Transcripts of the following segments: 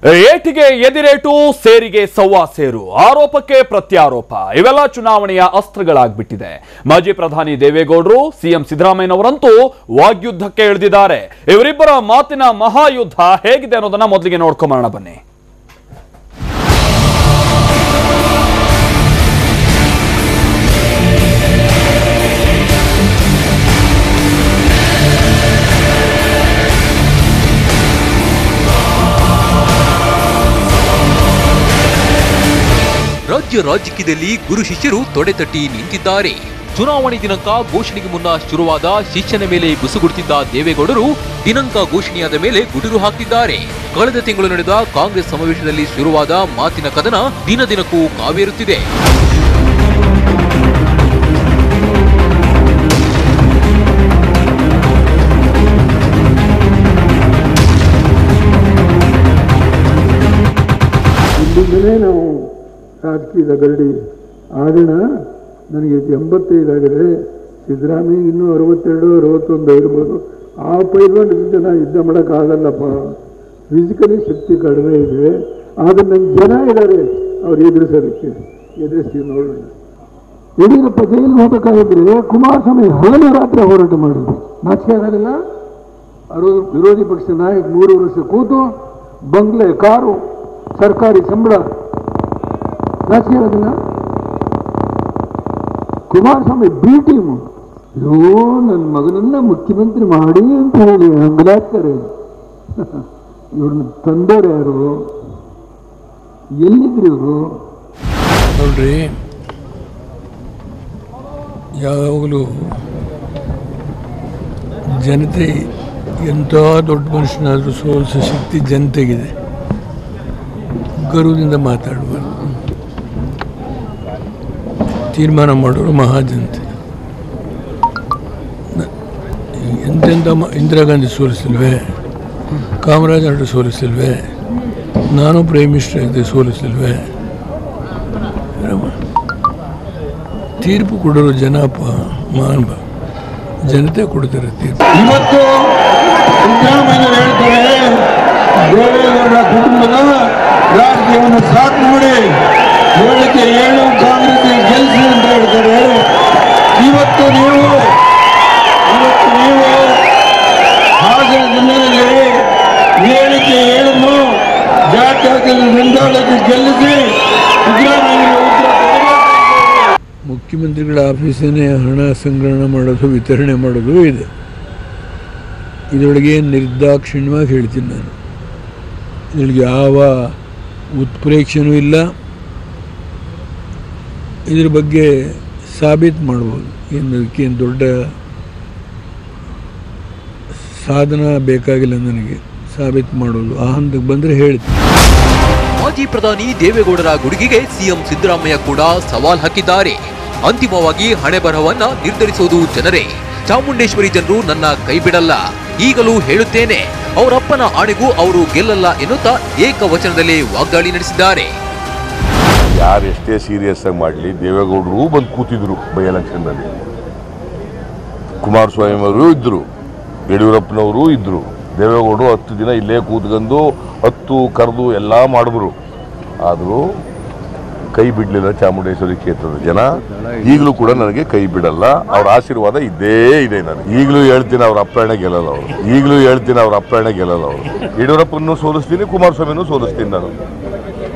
ಏಟಿಗೆ ಎದಿರೇಟು, ಸೇರಿಗೆ ಸವ್ವಾ ಸೇರು, ಆರೋಪಕ್ಕೆ ಪ್ರತ್ಯಾರೋಪ ಇವೆಲ್ಲ ಚುನಾವಣೆಯ ಅಸ್ತ್ರಗಳಾಗ್ಬಿಟ್ಟಿದೆ. ಮಾಜಿ ಪ್ರಧಾನಿ ದೇವೇಗೌಡರು, ಸಿಎಂ ಸಿದ್ದರಾಮಯ್ಯನವರಂತೂ ವಾಗ್ಯುದ್ಧಕ್ಕೆ ಇಳಿದಿದ್ದಾರೆ. ಇವರಿಬ್ಬರ ಮಾತಿನ ಮಹಾಯುದ್ಧ ಹೇಗಿದೆ ಅನ್ನೋದನ್ನ ಮೊದಲಿಗೆ ನೋಡ್ಕೊಂಬರೋಣ ಬನ್ನಿ. ರಾಜಕೀಯದಲ್ಲಿ ಗುರು ಶಿಷ್ಯರು ತೊಡೆತಟ್ಟಿ ನಿಂತಿದ್ದಾರೆ. ಚುನಾವಣೆ ದಿನಾಂಕ ಘೋಷಣೆಗೆ ಮುನ್ನ ಶುರುವಾದ ಶಿಷ್ಯನ ಮೇಲೆ ಬುಸುಗುಡುತ್ತಿದ್ದ ದೇವೇಗೌಡರು ದಿನಾಂಕ ಘೋಷಣೆಯಾದ ಮೇಲೆ ಗುಡುರು ಹಾಕ್ತಿದ್ದಾರೆ. ಕಳೆದ ತಿಂಗಳು ನಡೆದ ಕಾಂಗ್ರೆಸ್ ಸಮಾವೇಶದಲ್ಲಿ ಶುರುವಾದ ಮಾತಿನ ಕದನ ದಿನ ದಿನಕ್ಕೂ ಕಾವೇರುತ್ತಿದೆ. ರಾಜಕೀಯದ ಗರಡಿ ಆಡೋಣ. ನನಗೆ 85 ಆಗಿದೆ, ಸಿದ್ದರಾಮಯ್ಯ ಇನ್ನೂ 62, 61 ಇರ್ಬೋದು. ಆ ಪೈಲ್ವಾನದಿಂದ ನಾನು ಯುದ್ಧ ಮಾಡೋಕ್ಕಾಗಲ್ಲಪ್ಪ. ಫಿಸಿಕಲಿ ಶಕ್ತಿ ಕಡಿಮೆ ಇದೆ, ಆದರೆ ನನ್ನ ಜನ ಇದ್ದಾರೆ ಅವ್ರು ಎದುರಿಸಿ ನೋಡೋಣ. ಯಡಿಯೂರಪ್ಪ ಜೈಲಿಗೆ ಹೋಗಬೇಕಾಗಿದ್ರೆ ಕುಮಾರಸ್ವಾಮಿ ಹಗಲು ರಾತ್ರಿ ಹೋರಾಟ ಮಾಡಿದ್ರು. ನಾಚಿಕೆ ಆಗೋದಿಲ್ಲ? ವಿರೋಧಿ ಪಕ್ಷ ನಾಯಕ 3 ವರ್ಷ ಕೂತು ಬಂಗ್ಲೆ, ಕಾರು, ಸರ್ಕಾರಿ ಸಂಬಳ, ನಾಚಿಕೆ ಆಗೋದಿಲ್ಲ? ಕುಮಾರಸ್ವಾಮಿ ಬಿ ಟೀಮು ನನ್ನ ಮಗನನ್ನ ಮುಖ್ಯಮಂತ್ರಿ ಮಾಡಿ ಅಂತ ಹೇಳಿ ಹಂಗಲಾಗ್ತಾರೆ. ಇವ್ರನ್ನ ತಂದವರು ಯಾರು? ಎಲ್ಲಿದ್ರು ಇವರು? ನೋಡ್ರಿ, ಯಾವಾಗಲೂ ಜನತೆ ಎಂಥ ದೊಡ್ಡ ಮನುಷ್ಯನಾದರೂ ಸೋಲಿಸೋ ಶಕ್ತಿ ಜನತೆಗಿದೆ. ಗರ್ವದಿಂದ ಮಾತಾಡಬಾರ್ದು. ತೀರ್ಮಾನ ಮಾಡೋರು ಮಹಾಜನತೆ. ಎಂತೆಂಥ ಇಂದಿರಾ ಗಾಂಧಿ ಸೋಲಿಸಲ್ವೇ? ಕಾಮರಾಜ್ ಅವರು ಸೋಲಿಸಲ್ವೇ? ನಾನು ಪ್ರೈಮ್ ಮಿನಿಸ್ಟರ್ ಆಗಿದ್ದೆ, ಸೋಲಿಸಲ್ವೇ? ತೀರ್ಪು ಕೊಡೋರು ಜನಪ್ಪ, ಜನತೆ ಕೊಡ್ತಾರೆ ತೀರ್ಪು. ಇವತ್ತು ಸಿದ್ದರಾಮಯ್ಯ ಹೇಳ್ತಾರೆ, ದೇವೇಗೌಡ ಕುಟುಂಬದ ರಾಜಕೀಯವನ್ನು ಸಾಕು ಮಾಡಿ 7 ಕಾಂಗ್ರೆಸ್ ಗೆಲ್ಲಿಸಿ ಅಂತ ಹೇಳ್ತಾರೆ. ಇವತ್ತು ನೀವು ಹಾಸನ ಜಿಲ್ಲೆಯಲ್ಲಿ 7 ಜಾತ್ಯತೀತ ನಿಂದಾಳಕ್ಕೆ ಗೆಲ್ಲಿಸಿ ಸಿದ್ದರಾಮಯ್ಯ ಮುಖ್ಯಮಂತ್ರಿಗಳ ಆಫೀಸನ್ನೇ ಹಣ ಸಂಗ್ರಹಣೆ ಮಾಡೋದು, ವಿತರಣೆ ಮಾಡೋದು ಇದೆ. ಇದರೊಳಗೆ ನಿರ್ದಾಕ್ಷಿಣ್ಯವಾಗಿ ಹೇಳ್ತೀನಿ ನಾನು. ಇದರೊಳಗೆ ಯಾವ ಉತ್ಪ್ರೇಕ್ಷೆನೂ ಇಲ್ಲ. ಇದ್ರ ಬಗ್ಗೆ ಸಾಬೀತು ಮಾಡ್ಬೋದು. ಏನು ದೊಡ್ಡ ಸಾಧನ ಬೇಕಾಗಿಲ್ಲ ನನಗೆ ಸಾಬೀತು ಮಾಡೋದು. ಆ ಹಂತಕ್ಕೆ ಬಂದರೆ ಹೇಳ್ತೀನಿ. ಮಾಜಿ ಪ್ರಧಾನಿ ದೇವೇಗೌಡರ ಗುಡುಗಿಗೆ ಸಿಎಂ ಸಿದ್ದರಾಮಯ್ಯ ಕೂಡ ಸವಾಲ್ ಹಾಕಿದ್ದಾರೆ. ಅಂತಿಮವಾಗಿ ಹಣೆ ಬರಹವನ್ನ ನಿರ್ಧರಿಸುವುದು ಜನರೇ. ಚಾಮುಂಡೇಶ್ವರಿ ಜನರು ನನ್ನ ಕೈ ಬಿಡಲ್ಲ, ಈಗಲೂ ಹೇಳುತ್ತೇನೆ, ಅವರಪ್ಪನ ಆಣೆಗೂ ಅವರು ಗೆಲ್ಲಲ್ಲ ಎನ್ನುತ್ತಾ ಏಕವಚನದಲ್ಲಿ ವಾಗ್ದಾಳಿ ನಡೆಸಿದ್ದಾರೆ. ಯಾರು ಎಷ್ಟೇ ಸೀರಿಯಸ್ ಆಗಿ ಮಾಡಲಿ, ದೇವೇಗೌಡರು ಬಂದು ಕೂತಿದ್ರು ಬೈ ಎಲೆಕ್ಷನ್ನಲ್ಲಿ. ಕುಮಾರಸ್ವಾಮಿ ಅವರು ಇದ್ದರು, ಯಡಿಯೂರಪ್ಪನವರು ಇದ್ದರು. ದೇವೇಗೌಡರು 10 ದಿನ ಇಲ್ಲೇ ಕೂತ್ಕೊಂಡು 10 ಕರೆದು ಎಲ್ಲ ಮಾಡಿದ್ರು. ಆದರೂ ಕೈ ಬಿಡಲಿಲ್ಲ ಚಾಮುಂಡೇಶ್ವರಿ ಕ್ಷೇತ್ರದ ಜನ. ಈಗಲೂ ಕೂಡ ನನಗೆ ಕೈ ಬಿಡಲ್ಲ. ಅವ್ರ ಆಶೀರ್ವಾದ ಇದ್ದೇ ಇದೆ. ನಾನು ಈಗಲೂ ಹೇಳ್ತೀನಿ, ಅವ್ರ ಅಪ್ಪಣೆ ಗೆಲ್ಲಲ್ಲ ಅವರು. ಯಡಿಯೂರಪ್ಪನೂ ಸೋಲಿಸ್ತೀನಿ, ಕುಮಾರಸ್ವಾಮಿನೂ ಸೋಲಿಸ್ತೀನಿ ನಾನು.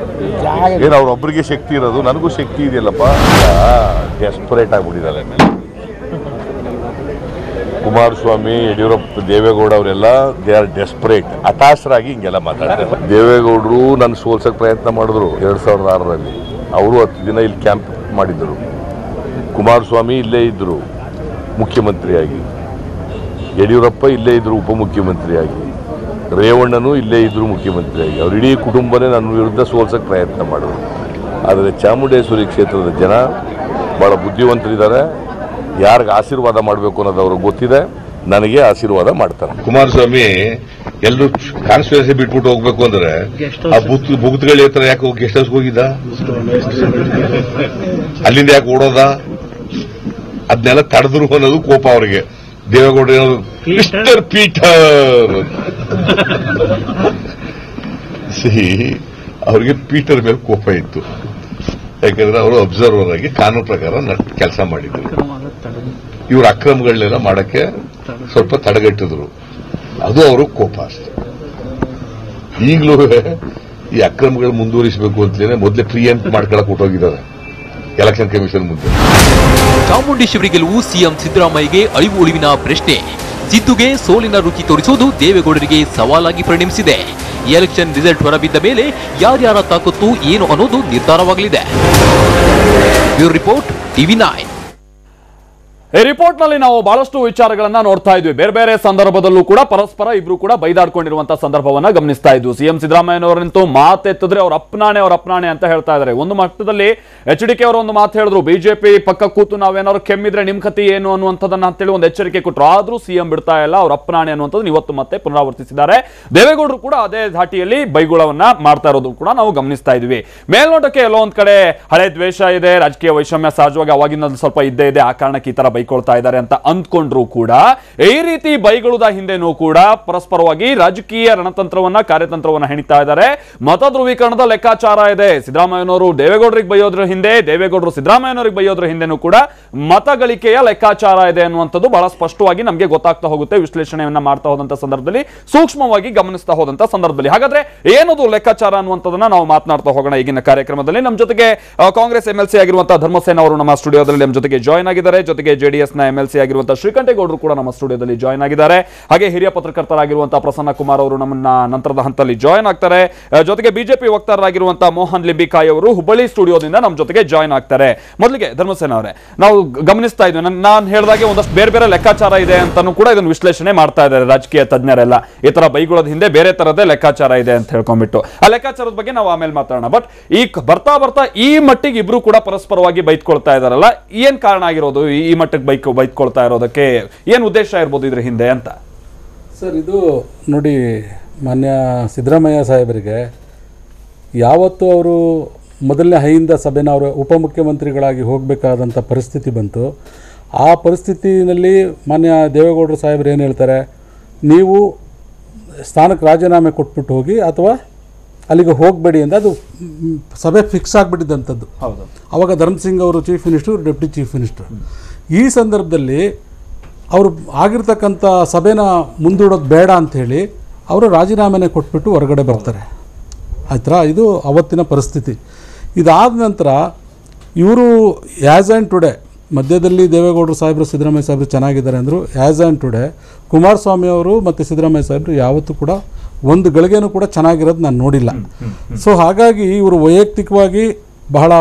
ಏನು ಅವ್ರೊಬ್ಬರಿಗೆ ಶಕ್ತಿ ಇರೋದು, ನನಗೂ ಶಕ್ತಿ ಇದೆಯಲ್ಲಪ್ಪ. ಡೆಸ್ಪರೇಟ್ ಆಗಿಬಿಟ್ಟಿದ್ದಾರೆ. ಕುಮಾರಸ್ವಾಮಿ, ಯಡಿಯೂರಪ್ಪ, ದೇವೇಗೌಡ ಅವರೆಲ್ಲ ದೇ ಆರ್ ಡೆಸ್ಪರೇಟ್, ಹತಾಶರಾಗಿ ಹಿಂಗೆಲ್ಲ ಮಾತಾಡ್ತಾರೆ. ದೇವೇಗೌಡರು ನನ್ನ ಸೋಲ್ಸಕ್ಕೆ ಪ್ರಯತ್ನ ಮಾಡಿದ್ರು 2006ರಲ್ಲಿ. ಅವರು 10 ದಿನ ಇಲ್ಲಿ ಕ್ಯಾಂಪ್ ಮಾಡಿದ್ರು. ಕುಮಾರಸ್ವಾಮಿ ಇಲ್ಲೇ ಇದ್ದರು ಮುಖ್ಯಮಂತ್ರಿಯಾಗಿ, ಯಡಿಯೂರಪ್ಪ ಇಲ್ಲೇ ಇದ್ದರು ಉಪಮುಖ್ಯಮಂತ್ರಿಯಾಗಿ, ರೇವಣ್ಣನೂ ಇಲ್ಲೇ ಇದ್ದರು ಮುಖ್ಯಮಂತ್ರಿಯಾಗಿ. ಅವ್ರ ಇಡೀ ಕುಟುಂಬನೇ ನನ್ನ ವಿರುದ್ಧ ಸೋಲ್ಸಕ್ಕೆ ಪ್ರಯತ್ನ ಮಾಡಿದ್ರು. ಆದರೆ ಚಾಮುಂಡೇಶ್ವರಿ ಕ್ಷೇತ್ರದ ಜನ ಭಾಳ ಬುದ್ಧಿವಂತರಿದ್ದಾರೆ. ಯಾರಿಗೆ ಆಶೀರ್ವಾದ ಮಾಡಬೇಕು ಅನ್ನೋದು ಅವ್ರಿಗೆ ಗೊತ್ತಿದೆ. ನನಗೆ ಆಶೀರ್ವಾದ ಮಾಡ್ತಾರೆ. ಕುಮಾರಸ್ವಾಮಿ ಎಲ್ಲರೂ ಕಾನ್ಸ್ಟಿಟ್ಯೂನ್ಸಿ ಬಿಟ್ಬಿಟ್ಟು ಹೋಗ್ಬೇಕು ಅಂದ್ರೆ ಆ ಬುಕ್ತುಗಳ ಹತ್ರ ಯಾಕೆ ಗೆಸ್ಟ್ ಹೌಸ್ ಹೋಗಿದ್ದ? ಅಲ್ಲಿಂದ ಯಾಕೆ ಓಡೋದ? ಅದನ್ನೆಲ್ಲ ತಡೆದ್ರು ಅನ್ನೋದು ಕೋಪ ಅವರಿಗೆ. ದೇವೇಗೌಡ ಮಿಸ್ಟರ್ ಪೀಟರ್ ಅವರಿಗೆ ಪೀಟರ್ ಮೇಲೆ ಕೋಪ ಇತ್ತು. ಯಾಕಂದ್ರೆ ಅವರು ಅಬ್ಸರ್ವರ್ ಆಗಿ ಕಾನೂನು ಪ್ರಕಾರ ಕೆಲಸ ಮಾಡಿದ್ರು. ಇವ್ರ ಅಕ್ರಮಗಳನ್ನೆಲ್ಲ ಮಾಡಕ್ಕೆ ಸ್ವಲ್ಪ ತಡೆಗಟ್ಟಿದ್ರು. ಅದು ಅವರು ಕೋಪ ಅಷ್ಟೆ. ಈಗಲೂ ಈ ಅಕ್ರಮಗಳು ಮುಂದುವರಿಸಬೇಕು ಅಂತಲೇ ಮೊದಲೇ ಪ್ರಿಯಂಪ್ ಮಾಡ್ಕೊಳಕ್ ಹೊಟ್ಟೋಗಿದ್ದಾರೆ ಎಲೆಕ್ಷನ್ ಕಮಿಷನ್ ಮುಂದೆ. ಚಾಮುಂಡೇಶ್ವರಿ ಗೆಲುವು ಸಿಎಂ ಸಿದ್ದರಾಮಯ್ಯಗೆ ಅಳಿವು ಉಳಿವಿನ ಪ್ರಶ್ನೆ. ಸಿದ್ದುಗೆ ಸೋಲಿನ ರುಚಿ ತೋರಿಸುವುದು ದೇವೇಗೌಡರಿಗೆ ಸವಾಲಾಗಿ ಪರಿಣಮಿಸಿದೆ. ಎಲೆಕ್ಷನ್ ರಿಸಲ್ಟ್ ಹೊರಬಿದ್ದ ಮೇಲೆ ಯಾರ್ಯಾರ ತಾಕತ್ತು ಏನು ಅನ್ನೋದು ನಿರ್ಧಾರವಾಗಲಿದೆ. Bureau report, TV9. ಈ ರಿಪೋರ್ಟ್ ನಲ್ಲಿ ನಾವು ಬಹಳಷ್ಟು ವಿಚಾರಗಳನ್ನ ನೋಡ್ತಾ ಇದ್ವಿ. ಬೇರೆ ಬೇರೆ ಸಂದರ್ಭದಲ್ಲೂ ಕೂಡ ಪರಸ್ಪರ ಇಬ್ರು ಕೂಡ ಬೈದಾಡ್ಕೊಂಡಿರುವಂತಹ ಸಂದರ್ಭವನ್ನ ಗಮನಿಸ್ತಾ ಇದ್ವು. ಸಿಎಂ ಸಿದ್ದರಾಮಯ್ಯನವರಂತೂ ಮಾತೆತ್ತಿದ್ರೆ ಅವ್ರ ಅಪ್ಪನಾಣೆ ಅಂತ ಹೇಳ್ತಾ ಇದ್ದಾರೆ. ಒಂದು ಮಟ್ಟದಲ್ಲಿ HDK ಅವರು ಒಂದು ಮಾತು ಹೇಳಿದ್ರು, ಬಿಜೆಪಿ ಪಕ್ಕ ಕೂತು ನಾವೇನಾದ್ರು ಕೆಮ್ಮಿದ್ರೆ ನಿಮ್ ಕತಿ ಏನು ಅನ್ನುವಂಥದ್ದನ್ನ ಅಂತೇಳಿ ಒಂದು ಎಚ್ಚರಿಕೆ ಕೊಟ್ಟರು. ಆದ್ರೂ ಸಿಎಂ ಬಿಡ್ತಾ ಇಲ್ಲ, ಅವ್ರ ಅಪ್ಪನಾಣೆ ಅನ್ನುವಂಥದ್ದು ಇವತ್ತು ಮತ್ತೆ ಪುನರಾವರ್ತಿಸಿದ್ದಾರೆ. ದೇವೇಗೌಡರು ಕೂಡ ಅದೇ ಧಾಟಿಯಲ್ಲಿ ಬೈಗುಳವನ್ನ ಮಾಡ್ತಾ ಇರೋದು ಕೂಡ ನಾವು ಗಮನಿಸ್ತಾ ಇದ್ವಿ. ಮೇಲ್ನೋಟಕ್ಕೆ ಎಲ್ಲೋ ಒಂದ್ ಕಡೆ ಹಳೆ ದ್ವೇಷ ಇದೆ, ರಾಜಕೀಯ ವೈಷಮ್ಯ ಸಹಜವಾಗಿ ಅವಾಗಿನ ಸ್ವಲ್ಪ ಇದ್ದೇ ಇದೆ, ಆ ಕಾರಣಕ್ಕೆ ಈ ತರ ಬೈಕೊಳ್ತಾ ಇದ್ದಾರೆ ಅಂತ ಅಂದ್ಕೊಂಡ್ರು ಕೂಡ ಈ ರೀತಿ ಬೈಗಳುದ ಹಿಂದೆನೂ ಕೂಡ ಪರಸ್ಪರವಾಗಿ ರಾಜಕೀಯ ರಣತಂತ್ರವನ್ನ ಕಾರ್ಯತಂತ್ರವನ್ನ ಹೆಣಿತಾ ಇದ್ದಾರೆ. ಮತ ಧ್ರುವೀಕರಣದ ಲೆಕ್ಕಾಚಾರ ಇದೆ. ಸಿದ್ದರಾಮಯ್ಯನವರು ದೇವೇಗೌಡರಿಗೆ ಬೈಯೋದ್ರ ಹಿಂದೆ, ದೇವೇಗೌಡರು ಸಿದ್ದರಾಮಯ್ಯನವರಿಗೆ ಬೈಯೋದ್ರ ಹಿಂದೆನೂ ಕೂಡ ಮತ ಗಳಿಕೆಯ ಲೆಕ್ಕಾಚಾರ ಇದೆ ಅನ್ನುವಂಥದ್ದು ಬಹಳ ಸ್ಪಷ್ಟವಾಗಿ ನಮಗೆ ಗೊತ್ತಾಗ್ತಾ ಹೋಗುತ್ತೆ. ವಿಶ್ಲೇಷಣೆಯನ್ನ ಮಾಡ್ತಾ ಹೋದಂತ ಸಂದರ್ಭದಲ್ಲಿ, ಸೂಕ್ಷ್ಮವಾಗಿ ಗಮನಿಸ್ತಾ ಹೋದಂತ ಸಂದರ್ಭದಲ್ಲಿ. ಹಾಗಾದ್ರೆ ಏನದು ಲೆಕ್ಕಾಚಾರ ಅನ್ನುವಂಥದ್ದನ್ನ ನಾವು ಮಾತನಾಡ್ತಾ ಹೋಗೋಣ ಈಗಿನ ಕಾರ್ಯಕ್ರಮದಲ್ಲಿ. ನಮ್ಮ ಜೊತೆಗೆ ಕಾಂಗ್ರೆಸ್ MLC ಆಗಿರುವಂತಹ ಧರ್ಮಸೇನ ಅವರು ನಮ್ಮ ಸ್ಟುಡಿಯೋದಲ್ಲಿ ನಮ್ಮ ಜೊತೆಗೆ ಜಾಯ್ನ್ ಆಗಿದ್ದಾರೆ. ಜೊತೆಗೆ JDS ನ MLC ಆಗಿರುವಂತಹ ಶ್ರೀಕಂಠೇಗೌಡರು ಕೂಡ ನಮ್ಮ ಸ್ಟುಡಿಯೋದಲ್ಲಿ ಜಾಯ್ನ್ ಆಗಿದ್ದಾರೆ. ಹಾಗೆ ಹಿರಿಯ ಪತ್ರಕರ್ತರಾಗಿರುವಂತಹ ಪ್ರಸನ್ನ ಕುಮಾರ್ ಅವರು ನಮ್ಮನ್ನ ನಂತರದ ಹಂತದಲ್ಲಿ ಜಾಯ್ನ್ ಆಗ್ತಾರೆ. ಜೊತೆಗೆ ಬಿಜೆಪಿ ವಕ್ತಾರರಾಗಿರುವಂತಹ ಮೋಹನ್ ಲಿಂಬಿಕಾಯಿ ಅವರು ಹುಬ್ಬಳ್ಳಿ ಸ್ಟುಡಿಯೋದಿಂದ ನಮ್ಮ ಜೊತೆಗೆ ಜಾಯ್ನ್ ಆಗ್ತಾರೆ. ಮೊದಲಿಗೆ ಧರ್ಮಸೇನ ಅವರೇ, ನಾವು ಗಮನಿಸ್ತಾ ಇದ್ವಿ, ನಾನು ಹೇಳಿದಾಗೆ ಒಂದಷ್ಟು ಬೇರೆ ಬೇರೆ ಲೆಕ್ಕಾಚಾರ ಇದೆ ಅಂತಾನು ಕೂಡ ಇದನ್ನು ವಿಶ್ಲೇಷಣೆ ಮಾಡ್ತಾ ಇದ್ದಾರೆ ರಾಜಕೀಯ ತಜ್ಞರೆಲ್ಲ. ಈ ತರ ಬೈಗುಳದ ಹಿಂದೆ ಬೇರೆ ತರದೇ ಲೆಕ್ಕಾಚಾರ ಇದೆ ಅಂತ ಹೇಳ್ಕೊಂಡ್ಬಿಟ್ಟು ಆ ಲೆಕ್ಕಾಚಾರದ ಬಗ್ಗೆ ನಾವು ಆಮೇಲೆ ಮಾತಾಡೋಣ. ಬಟ್ ಈ ಬರ್ತಾ ಈ ಮಟ್ಟಿಗೆ ಇಬ್ರು ಕೂಡ ಪರಸ್ಪರವಾಗಿ ಬೈದ್ಕೊಳ್ತಾ ಇದಾರಲ್ಲ, ಏನ್ ಕಾರಣ ಆಗಿರೋದು? ಈ ಮಟ್ಟಕ್ಕೆ ಬೈದ್ಕೊಳ್ತಾ ಇರೋದಕ್ಕೆ ಏನ್ ಉದ್ದೇಶ ಇರ್ಬೋದು ಇದ್ರ ಹಿಂದೆ ಅಂತ? ಸರ್, ಇದು ನೋಡಿ, ಮಾನ್ಯ ಸಿದ್ದರಾಮಯ್ಯ ಸಾಹೇಬರಿಗೆ ಯಾವತ್ತು ಅವರು ಮೊದಲನೇ ಹೈಯಿಂದ ಸಭೆನ ಅವರು ಉಪಮುಖ್ಯಮಂತ್ರಿಗಳಾಗಿ ಹೋಗಬೇಕಾದಂಥ ಪರಿಸ್ಥಿತಿ ಬಂತು. ಆ ಪರಿಸ್ಥಿತಿನಲ್ಲಿ ಮಾನ್ಯ ದೇವೇಗೌಡರು ಸಾಹೇಬರು ಏನು ಹೇಳ್ತಾರೆ, ನೀವು ಸ್ಥಾನಕ್ಕೆ ರಾಜೀನಾಮೆ ಕೊಟ್ಬಿಟ್ಟು ಹೋಗಿ ಅಥವಾ ಅಲ್ಲಿಗೆ ಹೋಗಬೇಡಿ ಅಂತ ಅದು ಸಭೆ ಫಿಕ್ಸ್ ಆಗಿಬಿಟ್ಟಿದ್ದಂಥದ್ದು. ಹೌದು. ಆವಾಗ ಧರ್ಮಸಿಂಗ್ ಅವರು chief minister, deputy chief minister. ಈ ಸಂದರ್ಭದಲ್ಲಿ ಅವರು ಆಗಿರ್ತಕ್ಕಂಥ ಸಭೆನ ಮುಂದೂಡೋದು ಬೇಡ ಅಂಥೇಳಿ ಅವರು ರಾಜೀನಾಮೆನೇ ಕೊಟ್ಬಿಟ್ಟು ಹೊರಗಡೆ ಬರ್ತಾರೆ. ಆಯ್ತಾ? ಇದು ಅವತ್ತಿನ ಪರಿಸ್ಥಿತಿ. ಇದಾದ ನಂತರ ಇವರು ಆ್ಯಸ್ ಆ್ಯಂಡ್ ಟುಡೇ ಮಧ್ಯದಲ್ಲಿ ದೇವೇಗೌಡರು ಸಾಹೇಬರು ಸಿದ್ದರಾಮಯ್ಯ ಸಾಹೇಬರು ಚೆನ್ನಾಗಿದ್ದಾರೆ ಅಂದರು. ಆ್ಯಸ್ ಆ್ಯಂಡ್ ಟುಡೇ ಕುಮಾರಸ್ವಾಮಿ ಅವರು ಮತ್ತು ಸಿದ್ದರಾಮಯ್ಯ ಸಾಹೇಬರು ಯಾವತ್ತೂ ಕೂಡ ಒಂದು ಗಳಿಗೆನೂ ಕೂಡ ಚೆನ್ನಾಗಿರೋದು ನಾನು ನೋಡಿಲ್ಲ. ಸೊ ಹಾಗಾಗಿ ಇವರು ವೈಯಕ್ತಿಕವಾಗಿ ಬಹಳ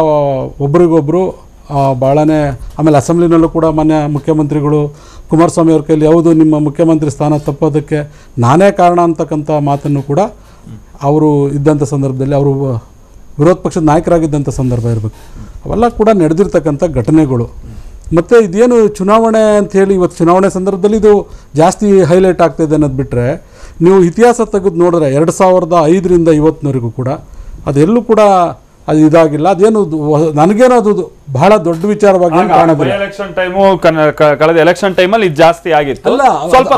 ಒಬ್ರಿಗೊಬ್ಬರು ಭಾಳನೇ, ಆಮೇಲೆ ಅಸೆಂಬ್ಲಿನಲ್ಲೂ ಕೂಡ ಮಾನ್ಯ ಮುಖ್ಯಮಂತ್ರಿಗಳು ಕುಮಾರಸ್ವಾಮಿ ಅವ್ರ ಕೈಯಲ್ಲಿ ಯಾವುದು ನಿಮ್ಮ ಮುಖ್ಯಮಂತ್ರಿ ಸ್ಥಾನ ತಪ್ಪೋದಕ್ಕೆ ನಾನೇ ಕಾರಣ ಅಂತಕ್ಕಂಥ ಮಾತನ್ನು ಕೂಡ ಅವರು ಇದ್ದಂಥ ಸಂದರ್ಭದಲ್ಲಿ, ಅವರು ವಿರೋಧ ಪಕ್ಷದ ನಾಯಕರಾಗಿದ್ದಂಥ ಸಂದರ್ಭ ಇರಬೇಕು, ಅವೆಲ್ಲ ಕೂಡ ನಡೆದಿರ್ತಕ್ಕಂಥ ಘಟನೆಗಳು. ಮತ್ತು ಇದೇನು ಚುನಾವಣೆ ಅಂಥೇಳಿ ಇವತ್ತು ಚುನಾವಣೆ ಸಂದರ್ಭದಲ್ಲಿ ಇದು ಜಾಸ್ತಿ ಹೈಲೈಟ್ ಆಗ್ತಾಯಿದೆ ಅನ್ನೋದು ಬಿಟ್ಟರೆ, ನೀವು ಇತಿಹಾಸ ತೆಗೆದು ನೋಡಿದ್ರೆ 2005ರಿಂದ ಇವತ್ತಿನವರೆಗೂ ಕೂಡ ಅದೆಲ್ಲೂ ಕೂಡ ಅದು ಇದಾಗಿಲ್ಲ. ಅದೇನು ನನಗೇನೋ ಅದು ಬಹಳ ದೊಡ್ಡ ವಿಚಾರವಾಗಿ ಕಾಣೋದಿಲ್ಲ. ಎಲೆಕ್ಷನ್ ಟೈಮು ಕಳೆದ ಎಲೆಕ್ಷನ್ ಟೈಮಲ್ಲಿ ಇದು ಜಾಸ್ತಿ ಆಗಿತ್ತು. ಅಲ್ಲ,